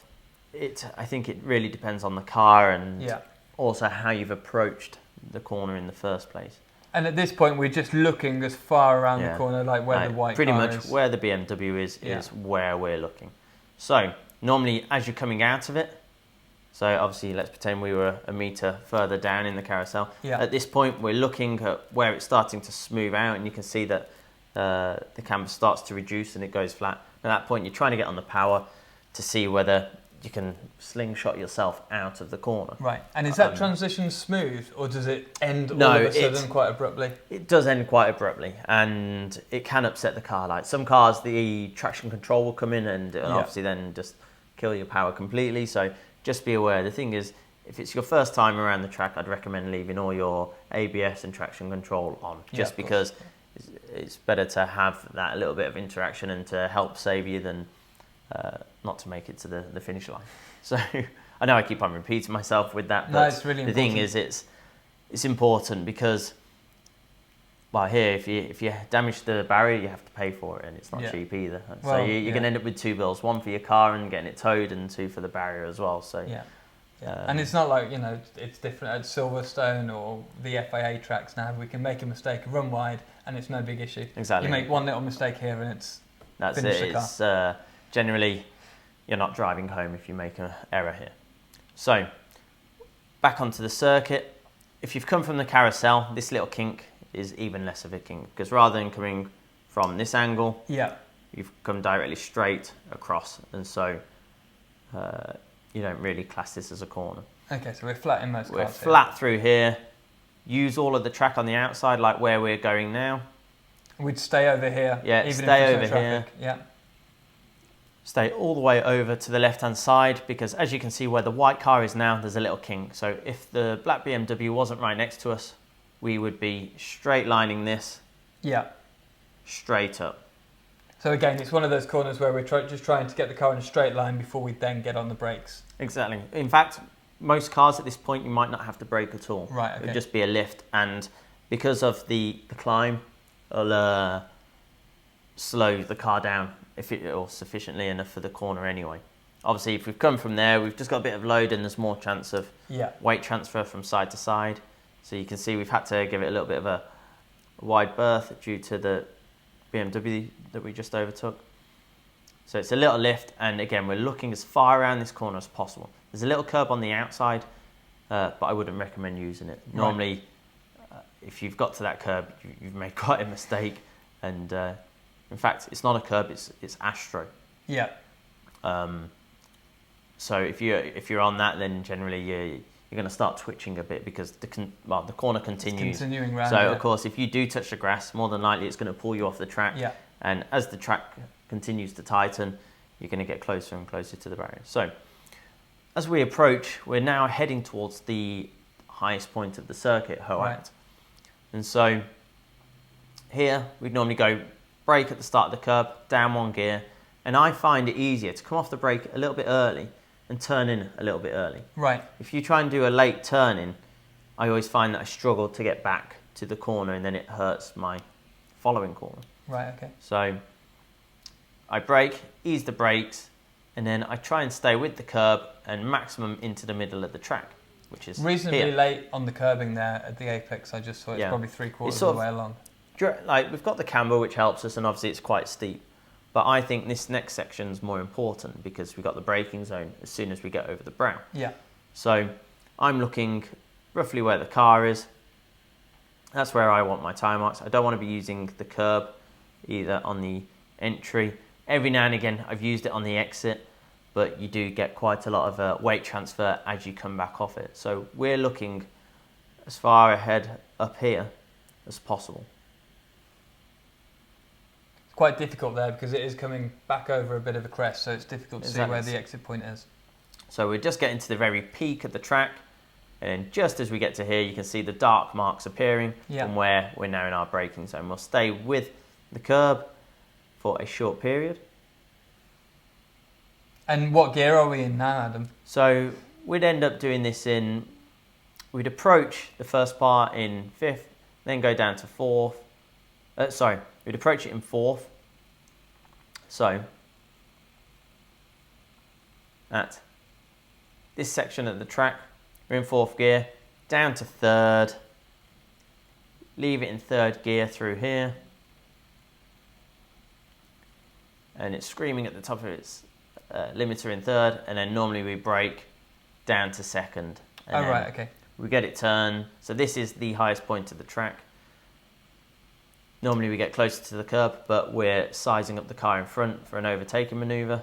I think it really depends on the car and Yeah. also how you've approached the corner in the first place. And at this point, we're just looking as far around the corner, like where the white pretty car much is. where the BMW is where we're looking. So normally, as you're coming out of it, so obviously let's pretend we were a metre further down in the carousel. Yeah. At this point, we're looking at where it's starting to smooth out, and you can see that the camber starts to reduce and it goes flat. At that point, you're trying to get on the power to see whether you can slingshot yourself out of the corner. Right. And is that transition smooth, or does it end all of a sudden quite abruptly? It does end quite abruptly, and it can upset the car. Like some cars, the traction control will come in and obviously then just kill your power completely. So just be aware. The thing is, if it's your first time around the track, I'd recommend leaving all your ABS and traction control on, just because it's better to have that little bit of interaction and to help save you than not to make it to the finish line. So I know I keep on repeating myself with that, but it's really the thing is, it's important because, well, here if you damage the barrier, you have to pay for it, and it's not cheap either. So you're going to end up with two bills: one for your car and getting it towed, and two for the barrier as well. So and it's not like, it's different at Silverstone or the FIA tracks now. We can make a mistake, run wide, and it's no big issue. Exactly. You make one little mistake here, and that's finish it. the car. It's generally you're not driving home if you make an error here. So back onto the circuit. If you've come from the carousel, this little kink is even less of a kink, because rather than coming from this angle, you've come directly straight across, and so you don't really class this as a corner. Okay, so we're flat in most cars. We're flat through here. Use all of the track on the outside, like where we're going now. We'd stay over here. Yeah, even stay if over here. Yeah. Stay all the way over to the left-hand side, because as you can see where the white car is now, there's a little kink. So if the black BMW wasn't right next to us, we would be straight lining this straight up. So again, it's one of those corners where we're just trying to get the car in a straight line before we then get on the brakes. Exactly. In fact, most cars at this point, you might not have to brake at all. Right, okay. It would just be a lift, and because of the climb, it'll slow the car down or sufficiently enough for the corner anyway. Obviously, if we've come from there, we've just got a bit of load and there's more chance of weight transfer from side to side. So you can see we've had to give it a little bit of a wide berth due to the BMW that we just overtook. So it's a little lift, and again, we're looking as far around this corner as possible. There's a little curb on the outside, but I wouldn't recommend using it. Normally, if you've got to that curb, you've made quite a mistake, and in fact, it's not a curb; it's Astro. Yeah. So if you're on that, then generally you're you're going to start twitching a bit because the corner continues. It's continuing round. So of course, if you do touch the grass, more than likely it's going to pull you off the track. Yeah. And as the track continues to tighten, you're going to get closer and closer to the barrier. So as we approach, we're now heading towards the highest point of the circuit, Hohe Acht. And so here we'd normally go brake at the start of the curb, down one gear, and I find it easier to come off the brake a little bit early and turn in a little bit early. Right. If you try and do a late turn in, I always find that I struggle to get back to the corner and then it hurts my following corner. Right, okay. So I brake, ease the brakes, and then I try and stay with the curb and maximum into the middle of the track, which is reasonably here. late on the curbing there at the apex. I just saw it's probably 3/4 of the way along. Like we've got the camber, which helps us, and obviously it's quite steep. But I think this next section is more important because we've got the braking zone as soon as we get over the brow. Yeah. So I'm looking roughly where the car is. That's where I want my tyre marks. I don't want to be using the curb either on the entry. Every now and again I've used it on the exit, but you do get quite a lot of weight transfer as you come back off it. So we're looking as far ahead up here as possible. It's quite difficult there because it is coming back over a bit of a crest, so it's difficult to see where the exit point is. So we're just getting to the very peak of the track, and just as we get to here, you can see the dark marks appearing from where we're now in our braking zone. We'll stay with the curb for a short period. And what gear are we in now, Adam? So we'd end up doing this we'd approach the first part in 5th, then go down to 4th. We'd approach it in 4th. So at this section of the track, we're in 4th gear, down to 3rd, leave it in 3rd gear through here, and it's screaming at the top of its limiter in 3rd, and then normally we brake down to 2nd. Oh, right, okay. We get it turned. So this is the highest point of the track. Normally we get closer to the curb, but we're sizing up the car in front for an overtaking manoeuvre.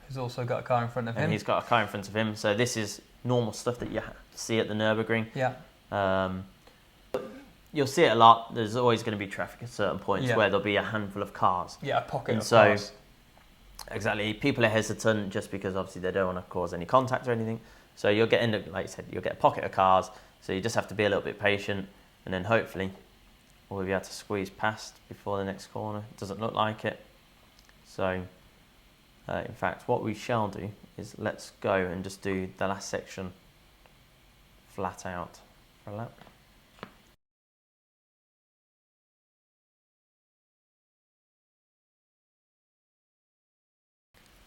He's also got a car in front of him. And he's got a car in front of him. So this is normal stuff that you see at the Nurburgring. Yeah. You'll see it a lot. There's always going to be traffic at certain points where there'll be a handful of cars. Yeah, a pocket of cars. Exactly. People are hesitant just because obviously they don't want to cause any contact or anything. So you'll get, like you said, you'll get a pocket of cars. So you just have to be a little bit patient, and then hopefully we'll be able to squeeze past before the next corner. It doesn't look like it. So in fact, what we shall do is let's go and just do the last section flat out for a lap.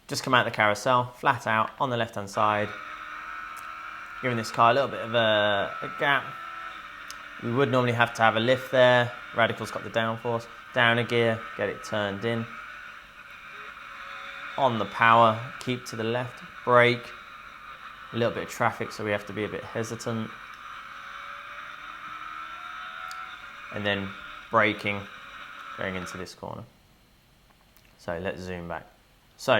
Just come out the carousel, flat out on the left hand side, giving this car a little bit of a gap. We would normally have to have a lift there. Radical's got the downforce. Down a gear, get it turned in. On the power, keep to the left, brake. A little bit of traffic, so we have to be a bit hesitant. And then braking, going into this corner. So let's zoom back. So,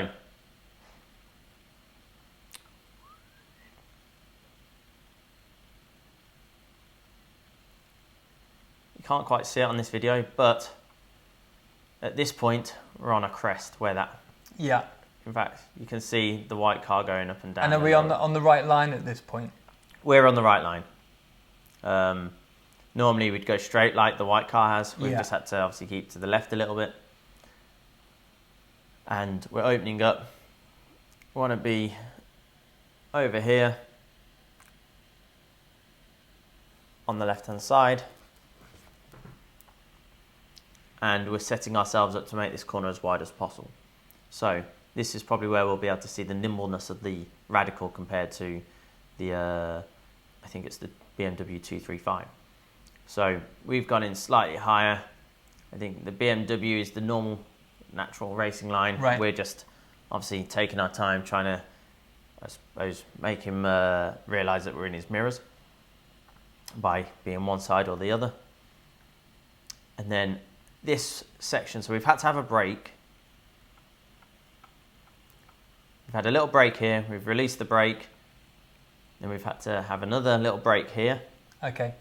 you can't quite see it on this video, but at this point, we're on a crest where that... Yeah. In fact, you can see the white car going up and down. And are we on the right line at this point? We're on the right line. Normally we'd go straight like the white car has. We've just had to obviously keep to the left a little bit. And we're opening up. We want to be over here on the left hand side. And we're setting ourselves up to make this corner as wide as possible. So this is probably where we'll be able to see the nimbleness of the Radical compared to the, I think it's the BMW 235. So we've gone in slightly higher. I think the BMW is the normal, natural racing line. Right. We're just obviously taking our time trying to, I suppose, make him realise that we're in his mirrors by being one side or the other. And then this section, so we've had to have a brake we've had a little break here, we've released the brake, then we've had to have another little break here. Okay.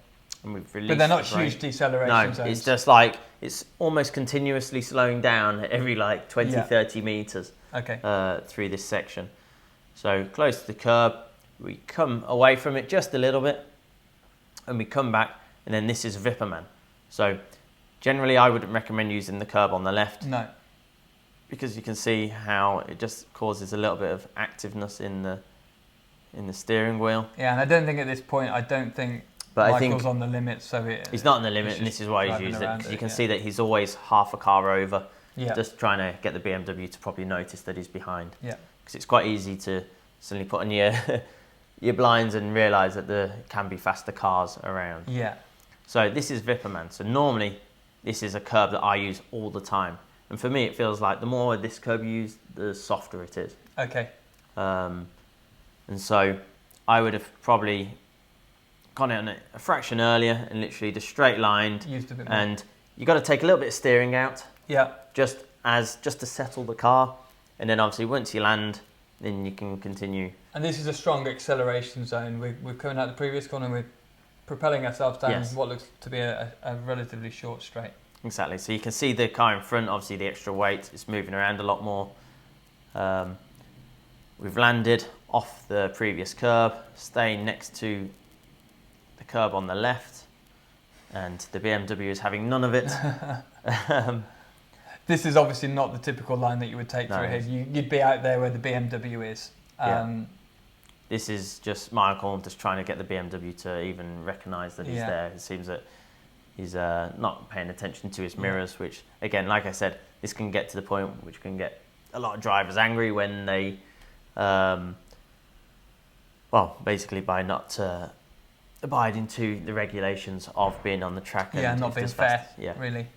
And we've released but they're not the brake. huge deceleration No, zones. it's just like, it's almost continuously slowing down every like 20, 30 metres through this section. So close to the curb, we come away from it just a little bit, and we come back, and then this is Wipperman. So generally I wouldn't recommend using the curb on the left. No. Because you can see how it just causes a little bit of activeness in the steering wheel. Yeah, and I don't think at this point, but Michael's on the limit, so he's not on the limit, and this is why he's used it. You can see that he's always half a car over, just trying to get the BMW to probably notice that he's behind. Yeah. Because it's quite easy to suddenly put on your blinds and realise that there can be faster cars around. Yeah. So this is Wipperman. So normally this is a curb that I use all the time. And for me, it feels like the more this curb you use, the softer it is. Okay. And so I would have probably gone in a fraction earlier and literally just straight lined. Used a bit more. And you've got to take a little bit of steering out. Yeah. Just to settle the car. And then obviously once you land, then you can continue. And this is a strong acceleration zone. We're coming out the previous corner and we're propelling ourselves down what looks to be a relatively short straight. Exactly. So you can see the car in front, obviously the extra weight is moving around a lot more. We've landed off the previous curb, staying next to the curb on the left, and the BMW is having none of it. This is obviously not the typical line that you would take through here. You'd be out there where the BMW is. This is just Michael just trying to get the BMW to even recognise that he's there. It seems that he's not paying attention to his mirrors, which, again, like I said, this can get to the point which can get a lot of drivers angry when they, basically by not abiding to the regulations of being on the track. And not being fair, really.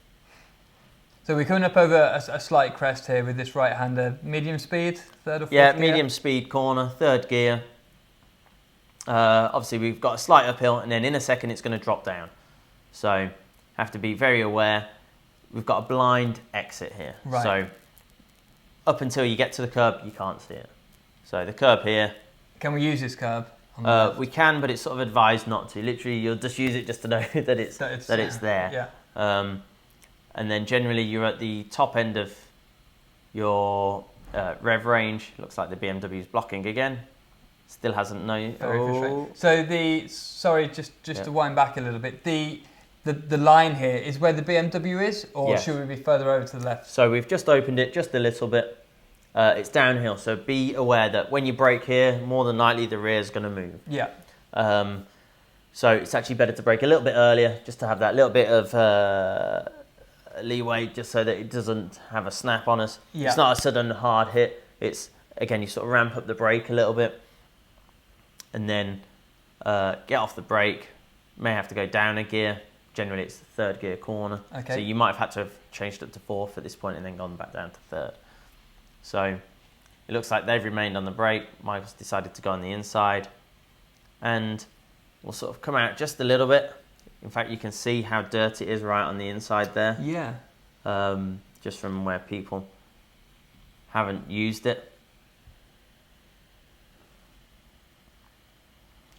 So we're coming up over a slight crest here with this right-hander. Medium speed, third or fourth gear? Medium speed corner, third gear. Obviously, we've got a slight uphill, and then in a second, it's going to drop down. So have to be very aware. We've got a blind exit here. Right. So up until you get to the curb, you can't see it. So the curb here. Can we use this curb? We can, but it's sort of advised not to. Literally, you'll just use it just to know that it's there. Yeah. And then generally you're at the top end of your rev range. Looks like the BMW is blocking again. Still hasn't known. So just to wind back a little bit, the line here is where the BMW is, or should we be further over to the left? So we've just opened it just a little bit. It's downhill, so be aware that when you brake here, more than likely the rear is going to move. Yeah. So it's actually better to brake a little bit earlier, just to have that little bit of leeway, just so that it doesn't have a snap on us. Yeah. It's not a sudden hard hit. It's, again, you sort of ramp up the brake a little bit and then get off the brake. May have to go down a gear. Generally, it's the third gear corner. Okay. So you might have had to have changed up to fourth at this point and then gone back down to third. So it looks like they've remained on the brake. Michael's decided to go on the inside. And we'll sort of come out just a little bit. In fact, you can see how dirty it is right on the inside there. Yeah. Just from where people haven't used it.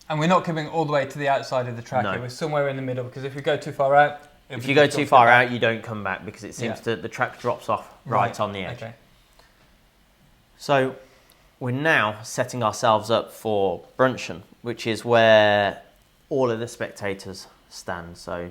And we're not coming all the way to the outside of the track here. We're somewhere in the middle, because if we go too far out... If you go too far out, you don't come back, because it seems the track drops off right on the edge. Okay. So we're now setting ourselves up for Brunnchen, which is where all of the spectators stand. So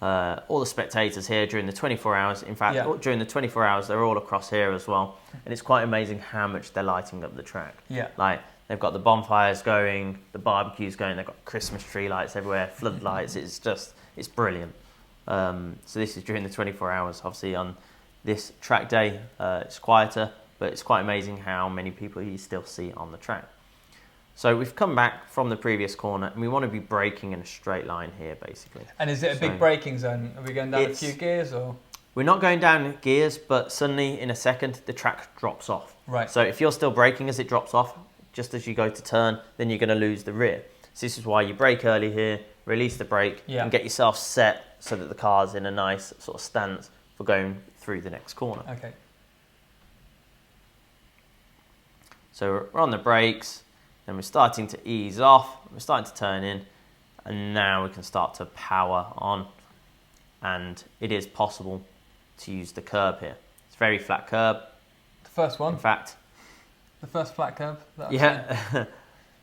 all the spectators here during the 24 hours, in fact, during the 24 hours, they're all across here as well. And it's quite amazing how much they're lighting up the track. Yeah. Like, they've got the bonfires going, the barbecues going, they've got Christmas tree lights everywhere, floodlights. It's brilliant. So this is during the 24 hours. Obviously on this track day, it's quieter, but it's quite amazing how many people you still see on the track. So we've come back from the previous corner, and we want to be braking in a straight line here, basically. And is it a big braking zone? Are we going down a few gears, or? We're not going down gears, but suddenly in a second, the track drops off. Right. So if you're still braking as it drops off, just as you go to turn, then you're going to lose the rear. So this is why you brake early here, release the brake, and get yourself set so that the car's in a nice sort of stance for going through the next corner. Okay. So we're on the brakes, then we're starting to ease off, we're starting to turn in, and now we can start to power on. And it is possible to use the curb here. It's a very flat curb. The first one? In fact. The first flat curb?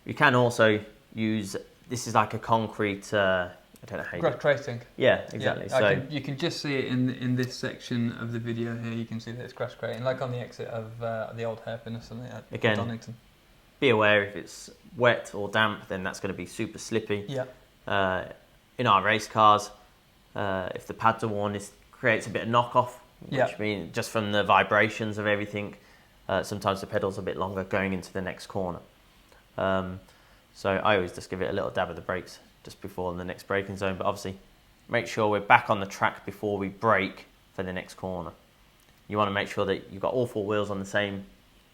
You can also use, this is like a concrete, I don't know how you grass tracing. Yeah, exactly. Yeah, so you can just see it in this section of the video here. You can see that it's grass crating, like on the exit of the old hairpin or something at again, Donington. Be aware if it's wet or damp, then that's going to be super slippy. Yeah. In our race cars, if the pads are worn, it creates a bit of knockoff, which means just from the vibrations of everything, sometimes the pedal's a bit longer going into the next corner. So I always just give it a little dab of the brakes just before the next braking zone, but obviously make sure we're back on the track before we brake for the next corner. You want to make sure that you've got all four wheels on the same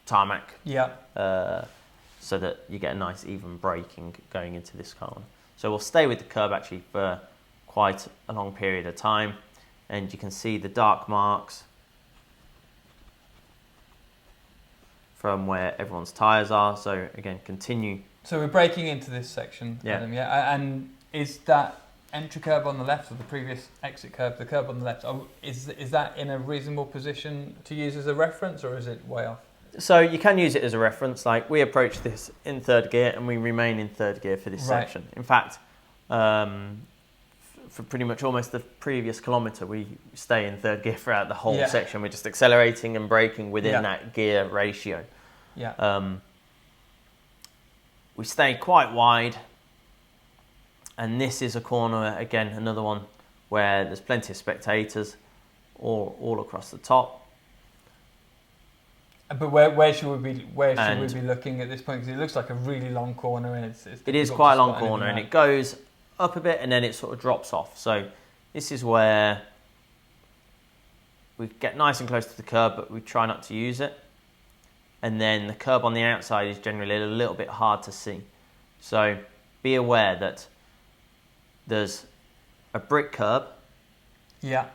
tarmac, so that you get a nice even braking going into this corner. So we'll stay with the curb actually for quite a long period of time, and you can see the dark marks from where everyone's tyres are. So again, continue. So we're braking into this section, Adam, and is that entry curb on the left, or the previous exit curb, the curb on the left, is that in a reasonable position to use as a reference, or is it way off? So you can use it as a reference. Like, we approach this in third gear and we remain in third gear for this section. In fact, for pretty much almost the previous kilometre, we stay in third gear throughout the whole section. We're just accelerating and braking within that gear ratio. We stay quite wide, and this is a corner, again, another one where there's plenty of spectators all across the top. But where should we be looking at this point? Because it looks like a really long corner, and it is quite a long corner, and it goes up a bit and then it sort of drops off. So this is where we get nice and close to the curb, but we try not to use it. And then the curb on the outside is generally a little bit hard to see. So be aware that there's a brick curb, and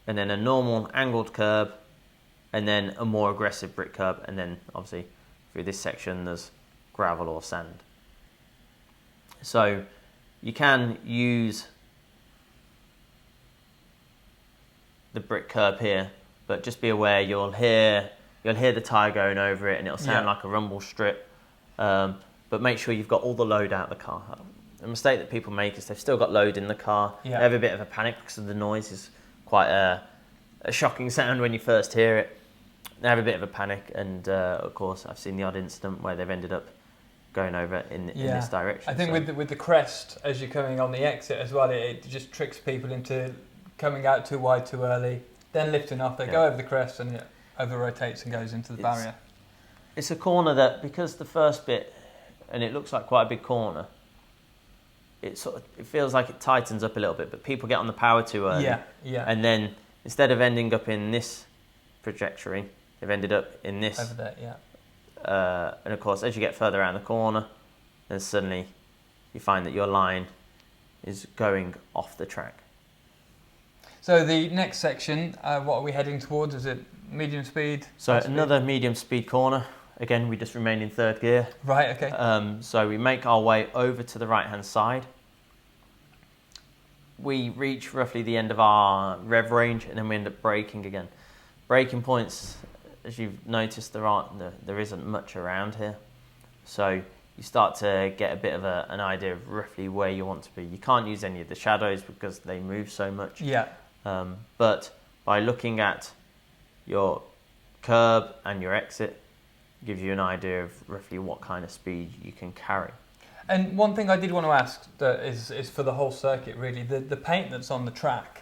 then a normal angled curb, and then a more aggressive brick curb, and then obviously through this section there's gravel or sand. So you can use the brick curb here, but just be aware you'll hear the tyre going over it, and it'll sound like a rumble strip. But make sure you've got all the load out of the car. A mistake that people make is they've still got load in the car. They have a bit of a panic because of the noise is quite a shocking sound when you first hear it. They have a bit of a panic, and of course I've seen the odd incident where they've ended up going over in this direction. I think with the crest, as you're coming on the exit as well, it just tricks people into coming out too wide too early, then lifting off. They go over the crest and it over rotates and goes into the barrier. It's a corner that, because the first bit, and it looks like quite a big corner, it feels like it tightens up a little bit, but people get on the power too early. And then instead of ending up in this trajectory, they've ended up in this. Over there, and of course, as you get further around the corner, then suddenly you find that your line is going off the track. So the next section, what are we heading towards? Is it medium speed? So another medium speed corner. Again, we just remain in third gear. Right, okay. So we make our way over to the right hand side. We reach roughly the end of our rev range, and then we end up braking again. Braking points, as you've noticed, there isn't much around here. So you start to get a bit of an idea of roughly where you want to be. You can't use any of the shadows because they move so much. But by looking at your curb and your exit, gives you an idea of roughly what kind of speed you can carry. And one thing I did want to ask that is for the whole circuit really, the paint that's on the track,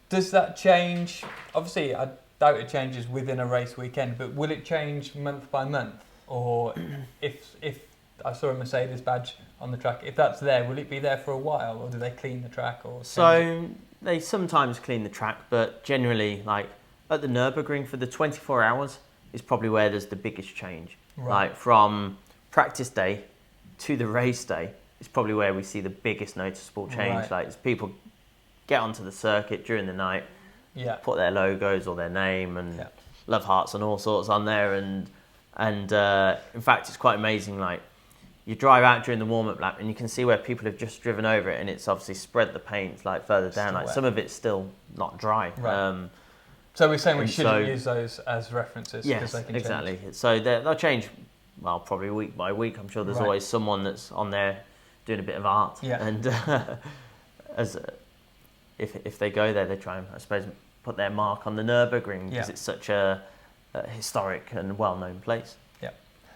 does that change? Obviously I doubt it changes within a race weekend, but will it change month by month? Or if I saw a Mercedes badge on the track, if that's there, will it be there for a while, or do they clean the track? So they sometimes clean the track, but generally, like at the Nurburgring, for the 24 hours is probably where there's the biggest change. Like from practice day to the race day is probably where we see the biggest noticeable change. Like as people get onto the circuit during the night, put their logos or their name and love hearts and all sorts on there, and And in fact, it's quite amazing. Like, you drive out during the warm-up lap and you can see where people have just driven over it, and it's obviously spread the paint like further down. Like, some of it's still not dry. Right. So we're saying we shouldn't use those as references. Yes, they can exactly. change. So they'll change, well, probably week by week. I'm sure there's always someone that's on there doing a bit of art. Yeah. And if they go there, they try and, I suppose, put their mark on the Nurburgring, because it's such a historic and well-known place. Yeah.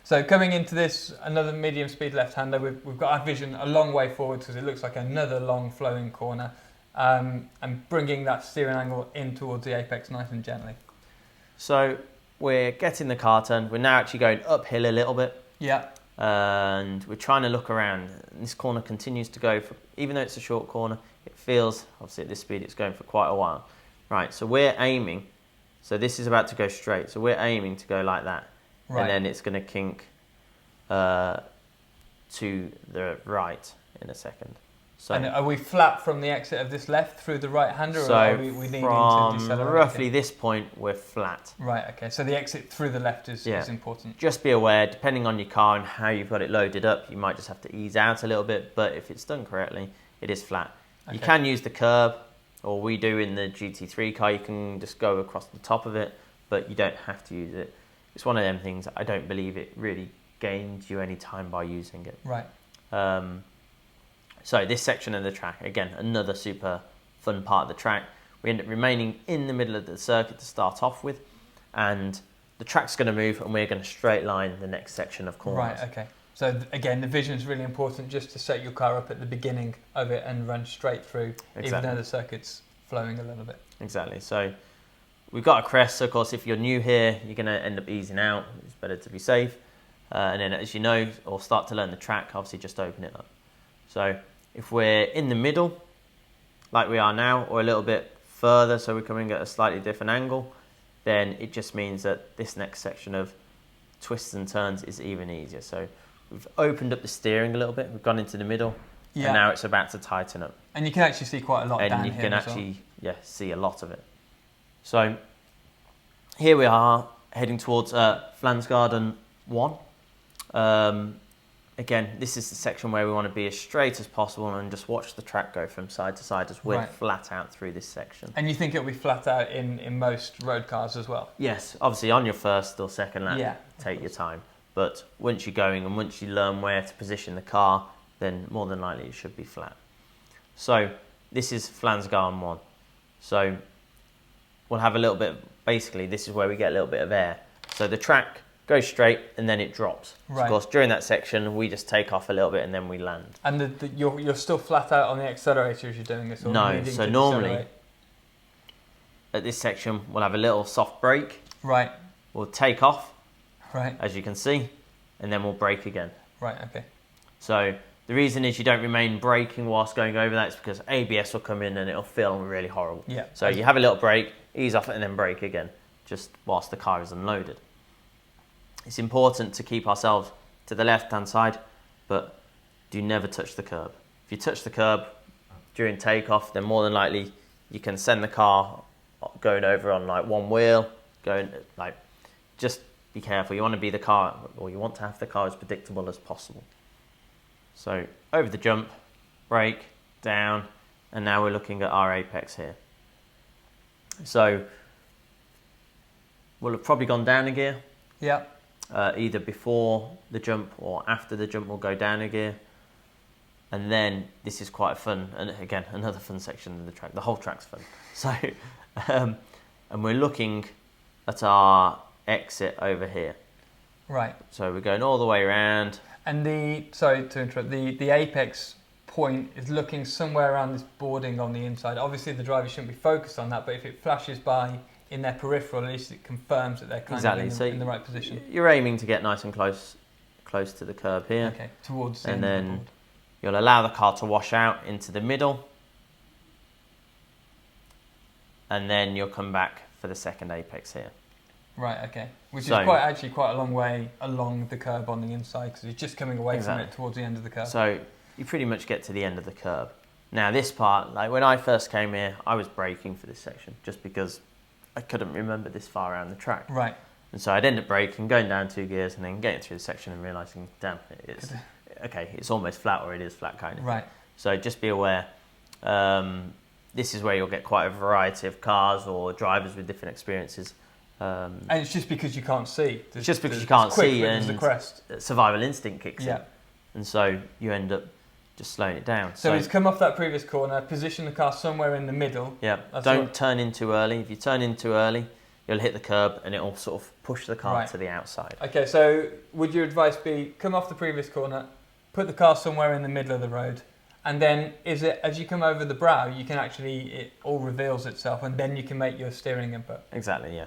So coming into this, another medium speed left-hander, we've got our vision a long way forward, because it looks like another long flowing corner. And bringing that steering angle in towards the apex nice and gently. So we're getting the car turned. We're now actually going uphill a little bit. Yeah. And we're trying to look around. This corner continues to go for, even though it's a short corner, it feels, obviously at this speed, it's going for quite a while. Right, so we're aiming. So this is about to go straight. So we're aiming to go like that. Right. And then it's going to kink to the right in a second. So, and are we flat from the exit of this left through the right-hander, so or are we needing from to decelerate? roughly this point, we're flat. Right, okay. So the exit through the left is important. Just be aware, depending on your car and how you've got it loaded up, you might just have to ease out a little bit, but if it's done correctly, it is flat. Okay. You can use the curb, or we do in the GT3 car, you can just go across the top of it, but you don't have to use it. It's one of them things, I don't believe it really gains you any time by using it. Right. So this section of the track, again, another super fun part of the track. We end up remaining in the middle of the circuit to start off with, and the track's going to move and we're going to straight line the next section of corners. Right, okay. So again, the vision is really important, just to set your car up at the beginning of it and run straight through, even though the circuit's flowing a little bit. Exactly. So we've got a crest, so of course if you're new here, you're going to end up easing out. It's better to be safe. And then as you know, or start to learn the track, obviously just open it up. So if we're in the middle, like we are now, or a little bit further, so we're coming at a slightly different angle, then it just means that this next section of twists and turns is even easier. So we've opened up the steering a little bit, we've gone into the middle, and now it's about to tighten up. And you can actually see quite a lot down here. And you can actually see a lot of it. So here we are heading towards Pflanzgarten 1. Again, this is the section where we want to be as straight as possible and just watch the track go from side to side as we're flat out through this section. And you think it'll be flat out in most road cars as well? Yes, obviously on your first or second lap, take your time. But once you're going and once you learn where to position the car, then more than likely it should be flat. So this is Pflanzgarten 1. So we'll have a little bit, basically this is where we get a little bit of air. So the track goes straight and then it drops. Right. So of course, during that section, we just take off a little bit and then we land. And you're still flat out on the accelerator as you're doing this? Or no, so normally at this section, we'll have a little soft brake. Right. We'll take off, right, as you can see, and then we'll brake again. Right, okay. So the reason is you don't remain braking whilst going over that is because ABS will come in and it'll feel really horrible. Yeah. So you have a little brake, ease off it and then brake again, just whilst the car is unloaded. It's important to keep ourselves to the left-hand side, but do never touch the curb. If you touch the curb during takeoff, then more than likely you can send the car going over on like one wheel, just be careful. You want to be the car, or you want to have the car as predictable as possible. So over the jump, brake, down, and now we're looking at our apex here. So we'll have probably gone down a gear. Yeah. Either before the jump or after the jump, we'll go down a gear. And then this is quite fun, and again, another fun section of the track. The whole track's fun. So, and we're looking at our exit over here. Right. So we're going all the way around. And sorry to interrupt, the apex point is looking somewhere around this boarding on the inside. Obviously the driver shouldn't be focused on that, but if it flashes by in their peripheral, at least it confirms that they're kind of in the right position. You're aiming to get nice and close to the curb here. Okay, towards the end end of the then board. You'll allow the car to wash out into the middle. And then you'll come back for the second apex here. Right, okay. Which is quite a long way along the curb on the inside, because it's just coming away from it towards the end of the curb. So you pretty much get to the end of the curb. Now this part, like when I first came here, I was braking for this section just because I couldn't remember this far around the track. Right. And so I'd end up braking, going down 2 gears, and then getting through the section and realising, damn, it's almost flat, or it is flat kind of. Right. So just be aware. This is where you'll get quite a variety of cars or drivers with different experiences. And it's just because you can't see. It's just because you can't see, and the crest. survival instinct kicks Yeah. in. And so you end up just slowing it down. So it's come off that previous corner, position the car somewhere in the middle. Yeah, don't turn in too early. If you turn in too early, you'll hit the curb and it'll sort of push the car to the outside. Okay, so would your advice be come off the previous corner, put the car somewhere in the middle of the road, and then is it as you come over the brow, you can actually, it all reveals itself, and then you can make your steering input? Exactly, yeah.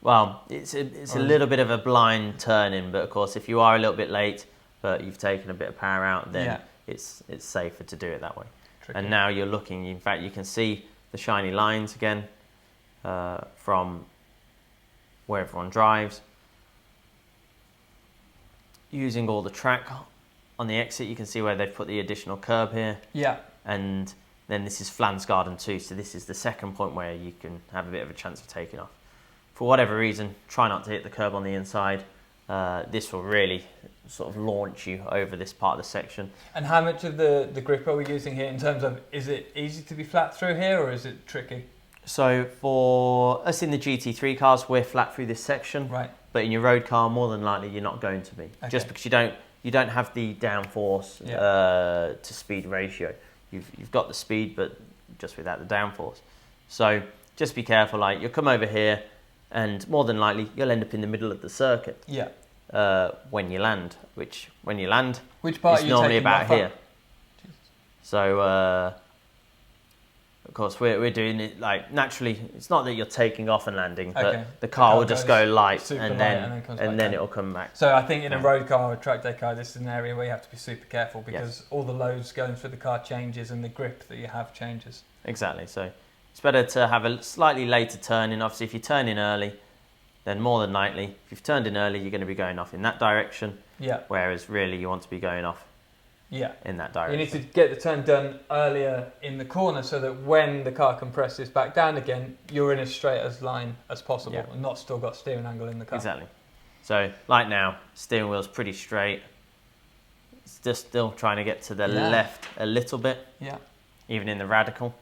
Well, it's a little bit of a blind turn-in, but of course if you are a little bit late, but you've taken a bit of power out, then it's safer to do it that way. Tricky. And now you're looking, in fact you can see the shiny lines again from where everyone drives. Using all the track on the exit, you can see where they've put the additional curb here. Yeah. And then this is Pflanzgarten too, so this is the second point where you can have a bit of a chance of taking off. For whatever reason, try not to hit the curb on the inside. This will really sort of launch you over this part of the section. And how much of the grip are we using here in terms of, is it easy to be flat through here, or is it tricky? So for us in the GT3 cars, we're flat through this section. Right. But in your road car, more than likely, you're not going to be. Okay. Just because you don't have the downforce to speed ratio. You've got the speed, but just without the downforce. So just be careful. Like, you'll come over here, and more than likely, you'll end up in the middle of the circuit. Yeah. When you land, which part is normally about here. So of course we're doing it like naturally. It's not that you're taking off and landing, but the car will just go light and then it'll come back. So I think in a road car or a track day car, this is an area where you have to be super careful, because all the loads going through the car changes and the grip that you have changes. Exactly. So it's better to have a slightly later turn in. Obviously, if you turn in early, then more than likely, if you've turned in early, you're going to be going off in that direction. Yeah. Whereas really, you want to be going off in that direction. You need to get the turn done earlier in the corner, so that when the car compresses back down again, you're in as straight as line as possible and not still got steering angle in the car. Exactly. So like now, steering wheel's pretty straight. It's just still trying to get to the left a little bit. Yeah. Even in the radical.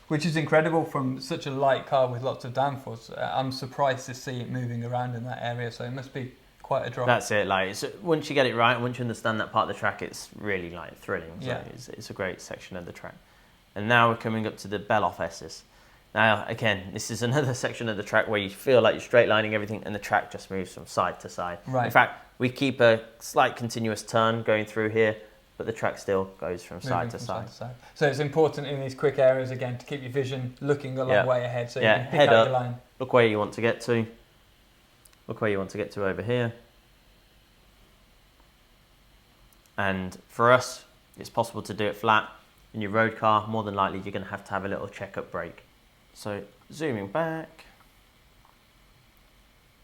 Which is incredible from such a light car with lots of downforce. I'm surprised to see it moving around in that area, so it must be quite a drop. That's it. Like, once you get it right, once you understand that part of the track, it's really like thrilling. So it's a great section of the track. And now we're coming up to the Bellof S's. Now, again, this is another section of the track where you feel like you're straight lining everything, and the track just moves from side to side. Right. In fact, we keep a slight continuous turn going through here, but the track still goes from side to side. So it's important in these quick areas, again, to keep your vision looking a long way ahead, so you can pick out your line. Look where you want to get to. Look where you want to get to over here. And for us, it's possible to do it flat. In your road car, more than likely, you're going to have a little check-up brake. So zooming back.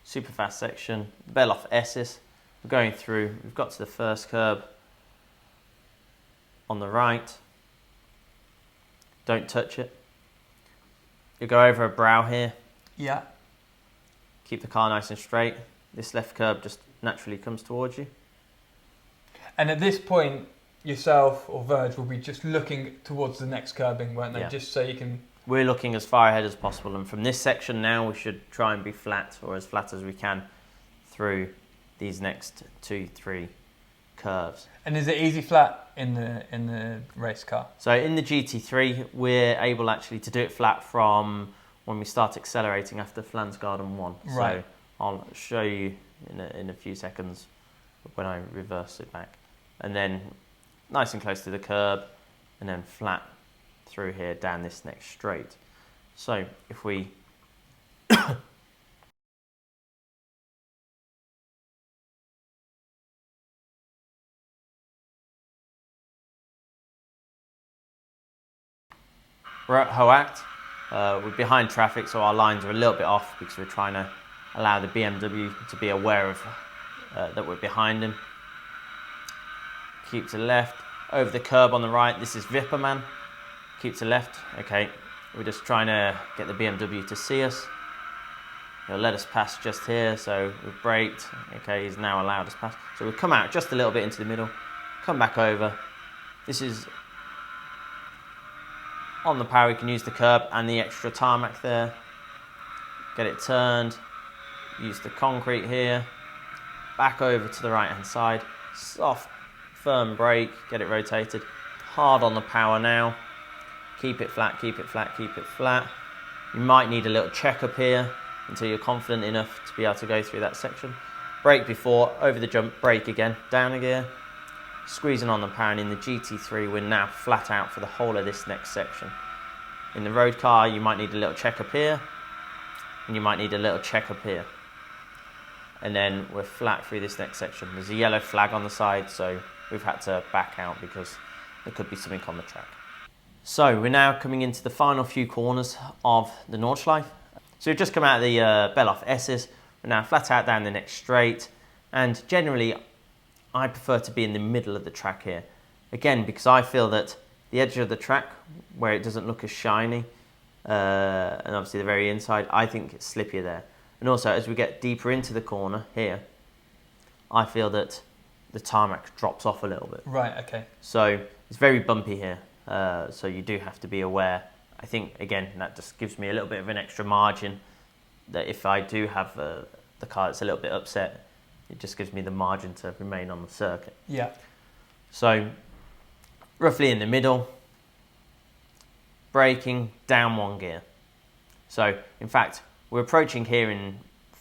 Super fast section. Bellof S's. We're going through. We've got to the first curb. On the right, don't touch it. You go over a brow here. Yeah. Keep the car nice and straight. This left curb just naturally comes towards you. And at this point, yourself or Verge will be just looking towards the next curbing, won't they? Yeah. Just so you can... We're looking as far ahead as possible, and from this section now, we should try and be flat, or as flat as we can, through these next 2-3 curves. And is it easy flat in the race car? So in the GT3, we're able actually to do it flat from when we start accelerating after Pflanzgarten 1. Right. So I'll show you in a few seconds when I reverse it back. And then nice and close to the curb, and then flat through here down this next straight. So if we we're at Hohe Acht. We're behind traffic, so our lines are a little bit off because we're trying to allow the BMW to be aware of that we're behind him. Keep to the left. Over the curb on the right, this is Wipperman. Keep to the left. Okay, we're just trying to get the BMW to see us. He'll let us pass just here, so we've braked. Okay, he's now allowed us pass. So we'll come out just a little bit into the middle, come back over. This is on the power. We can use the curb and the extra tarmac there. Get it turned, use the concrete here, back over to the right hand side, soft, firm brake, get it rotated, hard on the power now, keep it flat, keep it flat, keep it flat. You might need a little check up here until you're confident enough to be able to go through that section. Brake before, over the jump, brake again, down a gear, squeezing on the power, and in the GT3 we're now flat out for the whole of this next section. In the road car you might need a little check up here, and you might need a little check up here. And then we're flat through this next section. There's a yellow flag on the side, so we've had to back out because there could be something on the track. So we're now coming into the final few corners of the Nordschleife. So we've just come out of the Bellof S's. We're now flat out down the next straight, and generally I prefer to be in the middle of the track here. Again, because I feel that the edge of the track, where it doesn't look as shiny, and obviously the very inside, I think it's slippier there. And also as we get deeper into the corner here, I feel that the tarmac drops off a little bit. Right, okay. So it's very bumpy here, so you do have to be aware. I think, again, that just gives me a little bit of an extra margin, that if I do have the car that's a little bit upset, it just gives me the margin to remain on the circuit. Yeah. So roughly in the middle, braking, down one gear. So in fact we're approaching here in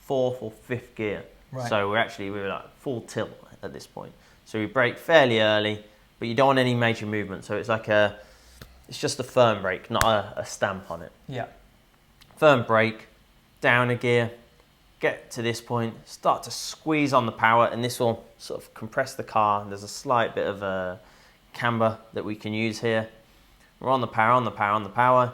4th or 5th gear. Right. So we're like full tilt at this point. So we brake fairly early, but you don't want any major movement. So it's like it's just a firm brake, not a stamp on it. Yeah. Firm brake, down a gear, get to this point, start to squeeze on the power, and this will sort of compress the car. There's a slight bit of a camber that we can use here. We're on the power, on the power, on the power.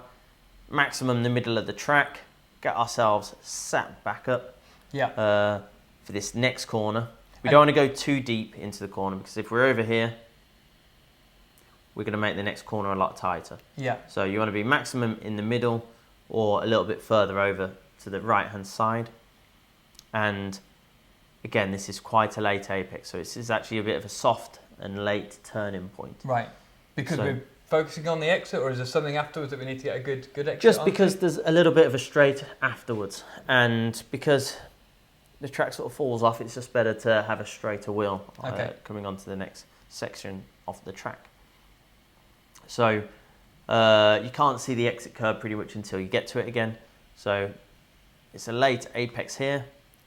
Maximum the middle of the track. Get ourselves sat back up. Yeah. For this next corner. We don't want to go too deep into the corner, because if we're over here, we're going to make the next corner a lot tighter. Yeah. So you want to be maximum in the middle, or a little bit further over to the right hand side. And again, this is quite a late apex, so this is actually a bit of a soft and late turning point. Right. Because we're focusing on the exit, or is there something afterwards that we need to get a good exit Just onto? because there's a little bit of a straight afterwards, and because the track sort of falls off, it's just better to have a straighter wheel coming on to the next section of the track. So you can't see the exit curb pretty much until you get to it again. So it's a late apex here.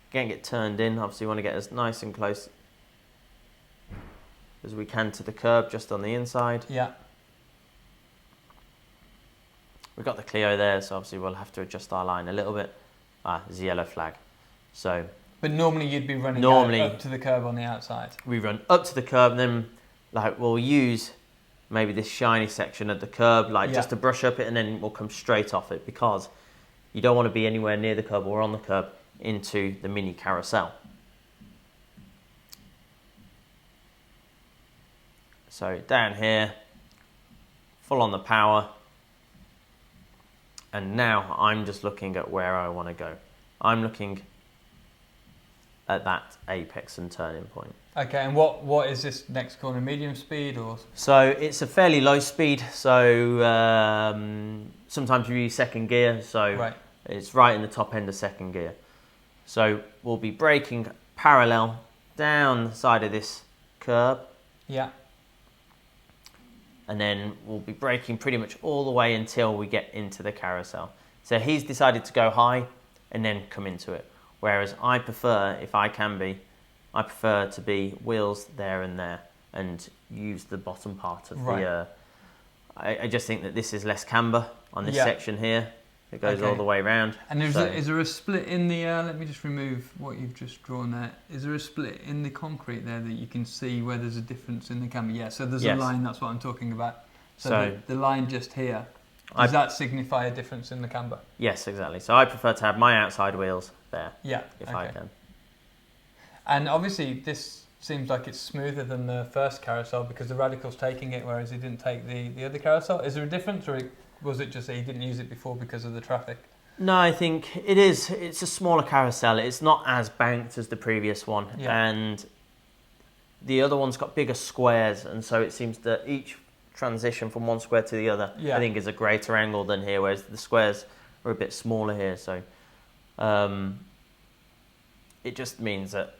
Again, get turned in. Obviously, you want to get as nice and close as we can to the curb, just on the inside. Yeah. We've got the Clio there, so obviously we'll have to adjust our line a little bit. There's a yellow flag. So, but normally you'd be running up to the curb on the outside. We run up to the curb, and then we'll use maybe this shiny section of the curb, just to brush up it, and then we'll come straight off it, because you don't want to be anywhere near the curb or on the curb into the mini carousel. So down here, full on the power, and now I'm just looking at where I want to go. I'm looking at that apex and turning point. Okay, and what is this next corner? Medium speed or? So it's a fairly low speed. So sometimes we use second gear. So it's right in the top end of second gear. So we'll be braking parallel down the side of this curb. Yeah. And then we'll be braking pretty much all the way until we get into the carousel. So he's decided to go high and then come into it. Whereas I prefer, if I can be, I prefer to be wheels there and there and use the bottom part of the... I just think that this is less camber on this section here. It goes all the way around. And is there a split in the... let me just remove what you've just drawn there. Is there a split in the concrete there that you can see where there's a difference in the camber? Yeah, so there's a line, that's what I'm talking about. So the line just here, does that signify a difference in the camber? Yes, exactly. So I prefer to have my outside wheels there, if I can. And obviously this seems like it's smoother than the first carousel because the Radical's taking it, whereas he didn't take the other carousel. Is there a difference, or was it just that he didn't use it before because of the traffic? No, I think it is. It's a smaller carousel. It's not as banked as the previous one, and the other one's got bigger squares, and so it seems that each transition from one square to the other, I think, is a greater angle than here, whereas the squares are a bit smaller here. So it just means that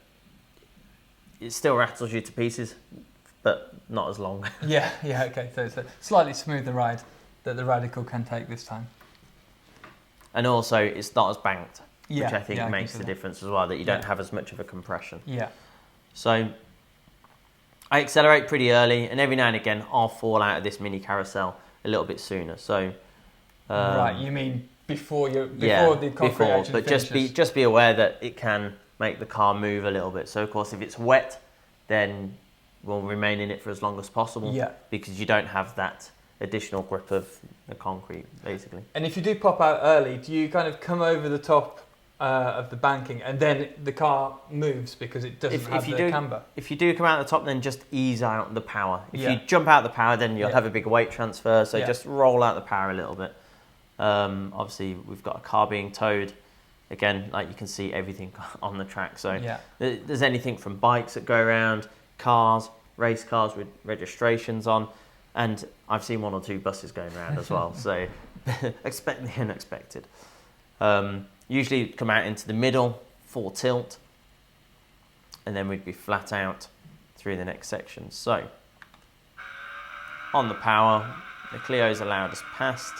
it still rattles you to pieces, but not as long. Okay. So it's a slightly smoother ride that the Radical can take this time. And also, it's not as banked, which I think makes the difference as well, that you don't have as much of a compression. Yeah. So I accelerate pretty early, and every now and again, I'll fall out of this mini carousel a little bit sooner. So right, you mean before the concrete actually but just be aware that it can make the car move a little bit. So of course, if it's wet, then we'll remain in it for as long as possible. Yeah. Because you don't have that additional grip of the concrete, basically. And if you do pop out early, do you kind of come over the top of the banking and then the car moves because it doesn't have the camber? If you do come out the top, then just ease out the power. If you jump out the power, then you'll have a big weight transfer. So just roll out the power a little bit. Obviously, we've got a car being towed. Again, like you can see everything on the track. So there's anything from bikes that go around, cars, race cars with registrations on, and I've seen 1 or 2 buses going around as well. So expect the unexpected. Usually come out into the middle, full tilt, and then we'd be flat out through the next section. So on the power, the Clio's allowed us past.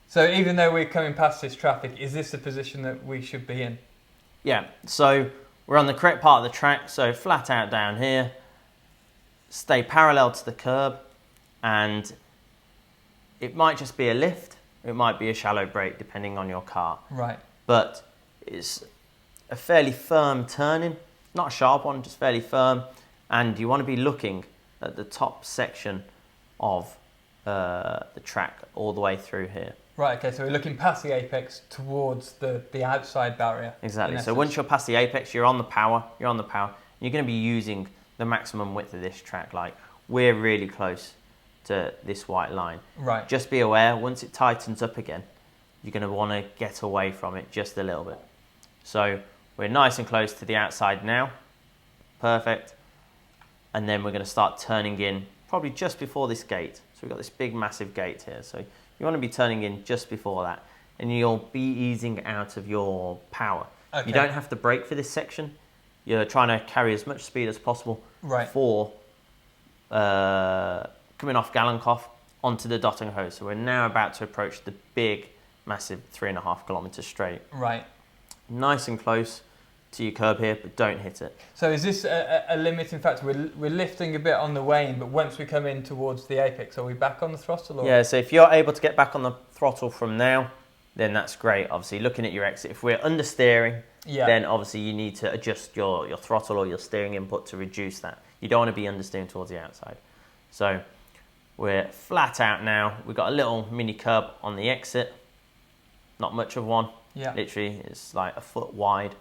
So even though we're coming past this traffic, is this the position that we should be in? Yeah, so we're on the correct part of the track, so flat out down here, stay parallel to the curb, and it might just be a lift, it might be a shallow brake depending on your car. Right. But it's a fairly firm turning, not a sharp one, just fairly firm, and you want to be looking at the top section of the track all the way through here. Right, okay, so we're looking past the apex towards the outside barrier. Exactly, so once you're past the apex, you're on the power, you're going to be using the maximum width of this track. Like, we're really close to this white line. Right. Just be aware, once it tightens up again, you're going to want to get away from it just a little bit. So we're nice and close to the outside now. Perfect. And then we're going to start turning in probably just before this gate. So we've got this big, massive gate here. So you want to be turning in just before that, and you'll be easing out of your power. Okay. You don't have to brake for this section. You're trying to carry as much speed as possible for coming off Galgenkopf onto the Dottinger Hohe. So we're now about to approach the big, massive 3.5 kilometre straight. Right. Nice and close to your curb here, but don't hit it. So is this a limiting factor? We're lifting a bit on the wane, but once we come in towards the apex, are we back on the throttle? Or? Yeah, so if you're able to get back on the throttle from now, then that's great. Obviously, looking at your exit, if we're understeering, then obviously you need to adjust your throttle or your steering input to reduce that. You don't want to be understeering towards the outside. So we're flat out now. We've got a little mini curb on the exit. Not much of one. Yeah. Literally, it's like a foot wide.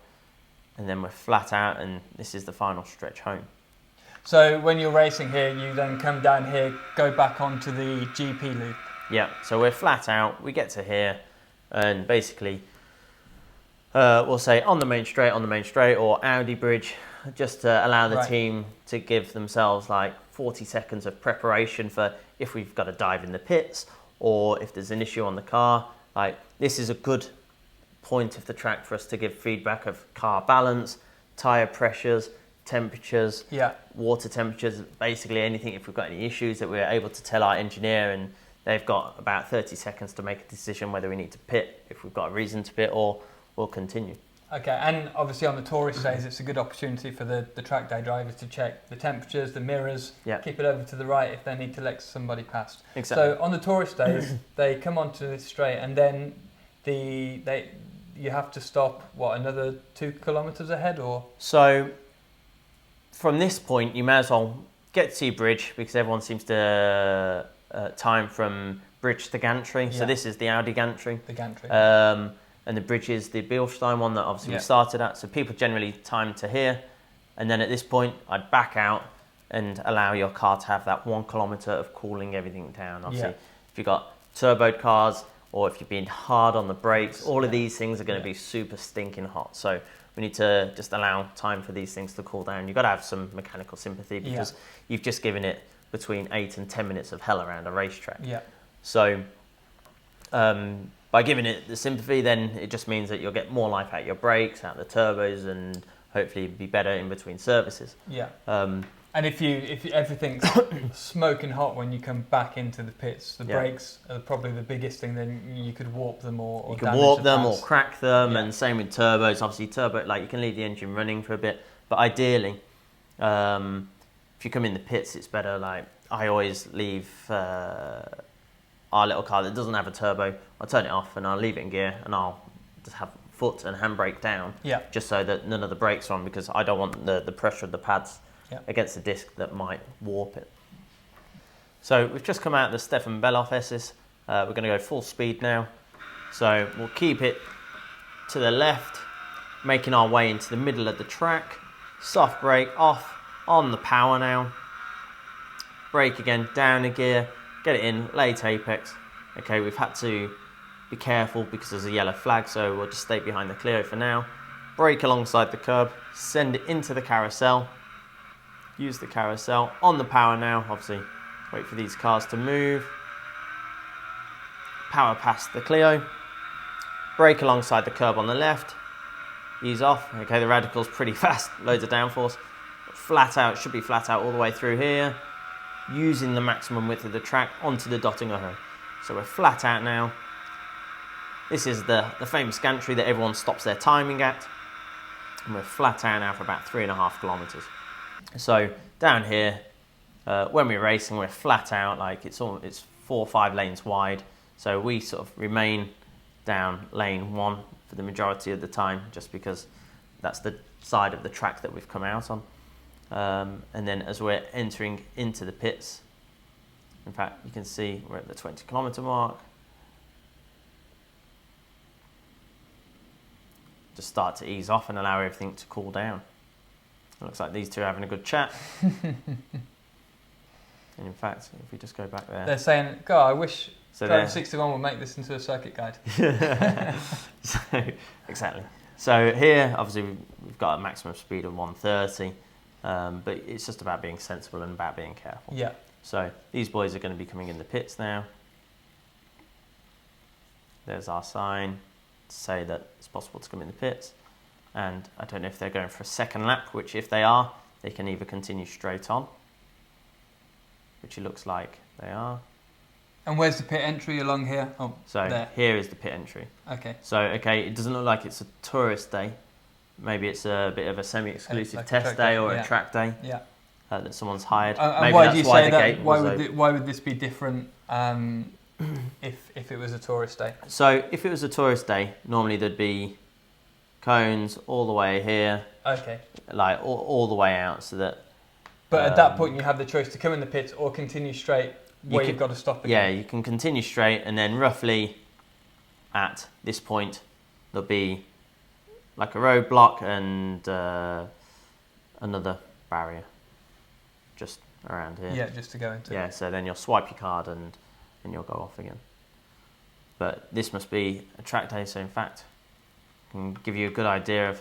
And then we're flat out, and this is the final stretch home. So when you're racing here, you then come down here, go back onto the GP loop. Yeah, so we're flat out, we get to here, and basically we'll say on the main straight, or Audi bridge, just to allow the team to give themselves like 40 seconds of preparation for if we've got to dive in the pits, or if there's an issue on the car. Like, this is a good point of the track for us to give feedback of car balance, tyre pressures, temperatures, water temperatures, basically anything. If we've got any issues, that we're able to tell our engineer, and they've got about 30 seconds to make a decision whether we need to pit, if we've got a reason to pit, or we'll continue. Okay, and obviously on the tourist days, it's a good opportunity for the track day drivers to check the temperatures, the mirrors, keep it over to the right if they need to let somebody past. Exactly. So on the tourist days, they come onto this straight, and then you have to stop, another 2 kilometres ahead, or? So from this point, you may as well get to your bridge, because everyone seems to time from bridge to gantry. Yeah. So this is the Audi gantry. The gantry. And the bridge is the Bilstein one that obviously we started at. So people generally time to here. And then at this point, I'd back out and allow your car to have that 1 kilometre of cooling everything down. Obviously, if you've got turboed cars, or if you've been hard on the brakes, all of these things are going to be super stinking hot. So we need to just allow time for these things to cool down. You've got to have some mechanical sympathy because you've just given it between 8 and 10 minutes of hell around a racetrack. Yeah. So by giving it the sympathy, then it just means that you'll get more life out of your brakes, out of the turbos, and hopefully be better in between services. Yeah. And if everything's smoking hot when you come back into the pits, the brakes are probably the biggest thing. Then you could warp them or you can warp them or crack them, Yeah. and same with turbos. Obviously, you can leave the engine running for a bit, but ideally, if you come in the pits, it's better. Like I always leave our little car that doesn't have a turbo. I'll turn it off and I'll leave it in gear, and I'll just have foot and handbrake down, just so that none of the brakes are on, because I don't want the pressure of the pads against the disc that might warp it. So we've just come out of the Stefan-Bellof S's. We're going to go full speed now. So we'll keep it to the left, making our way into the middle of the track. Soft brake off, on the power now. Brake again, down a gear, get it in, late apex. Okay, we've had to be careful because there's a yellow flag, so we'll just stay behind the Clio for now. Brake alongside the curb, send it into the carousel. Use the carousel on the power now, obviously wait for these cars to move. Power past the Clio. Brake alongside the curb on the left. Ease off. Okay, the radical's pretty fast, loads of downforce. Flat out, should be flat out all the way through here. Using the maximum width of the track onto the Dottinger Hohe. So we're flat out now. This is the famous gantry that everyone stops their timing at. And we're flat out now for about 3.5 kilometres. So down here, when we're racing, we're flat out, like it's 4 or 5 lanes wide. So we sort of remain down lane 1 for the majority of the time, just because that's the side of the track that we've come out on. And then as we're entering into the pits, in fact, you can see we're at the 20 kilometre mark. Just start to ease off and allow everything to cool down. It looks like these two are having a good chat. And in fact, if we just go back there. They're saying, God, I wish Driver 61 would make this into a circuit guide. So, exactly. So here, obviously, we've got a maximum speed of 130, but it's just about being sensible and about being careful. Yeah. So these boys are going to be coming in the pits now. There's our sign to say that it's possible to come in the pits. And I don't know if they're going for a second lap, which if they are, they can either continue straight on, which it looks like they are. And where's the pit entry along here? Oh, so there. Here is the pit entry. Okay. So, okay, it doesn't look like it's a tourist day. Maybe it's a bit of a semi-exclusive like test day or a track day. Yeah. That someone's hired. And why do you say that? Why would this be different if it was a tourist day? So if it was a tourist day, normally there'd be cones all the way here. Okay. Like all the way out, so that. But at that point, you have the choice to come in the pits or continue straight, where you've got to stop again. Yeah, you can continue straight, and then roughly at this point, there'll be like a roadblock and another barrier just around here. Yeah, just to go into. Yeah, so then you'll swipe your card and you'll go off again. But this must be a track day, so in fact, I can give you a good idea of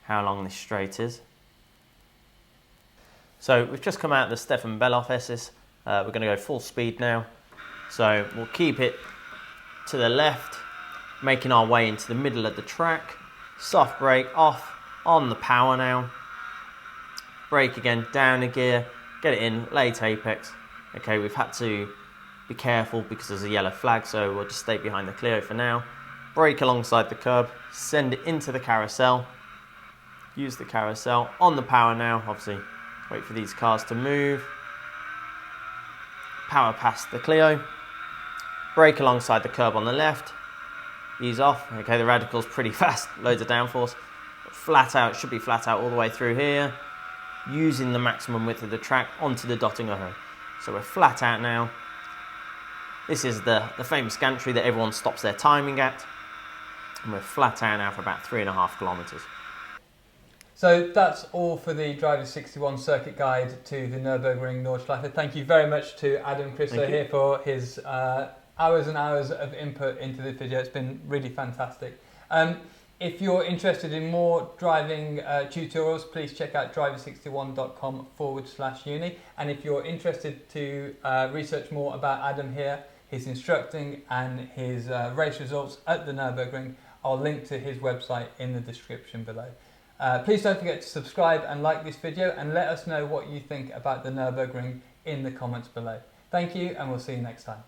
how long this straight is. So we've just come out of the Stefan-Bellof S's. We're going to go full speed now. So we'll keep it to the left, making our way into the middle of the track. Soft brake off, on the power now. Brake again, down a gear, get it in, late apex. Okay, we've had to be careful because there's a yellow flag, so we'll just stay behind the Clio for now. Brake alongside the curb, send it into the carousel. Use the carousel on the power now, obviously wait for these cars to move. Power past the Clio. Brake alongside the curb on the left. Ease off. Okay, the radical's pretty fast, loads of downforce. Flat out, should be flat out all the way through here. Using the maximum width of the track onto the Dottinger Hohe. So we're flat out now. This is the famous gantry that everyone stops their timing at. And we're flat out now for about 3.5 kilometres. So that's all for the Driver 61 circuit guide to the Nurburgring Nordschleife. Thank you very much to Adam Christo here for his hours and hours of input into the video. It's been really fantastic. If you're interested in more driving tutorials, please check out driver61.com/uni. And if you're interested to research more about Adam here, his instructing and his race results at the Nurburgring, I'll link to his website in the description below. Please don't forget to subscribe and like this video, and let us know what you think about the Nurburgring in the comments below. Thank you, and we'll see you next time.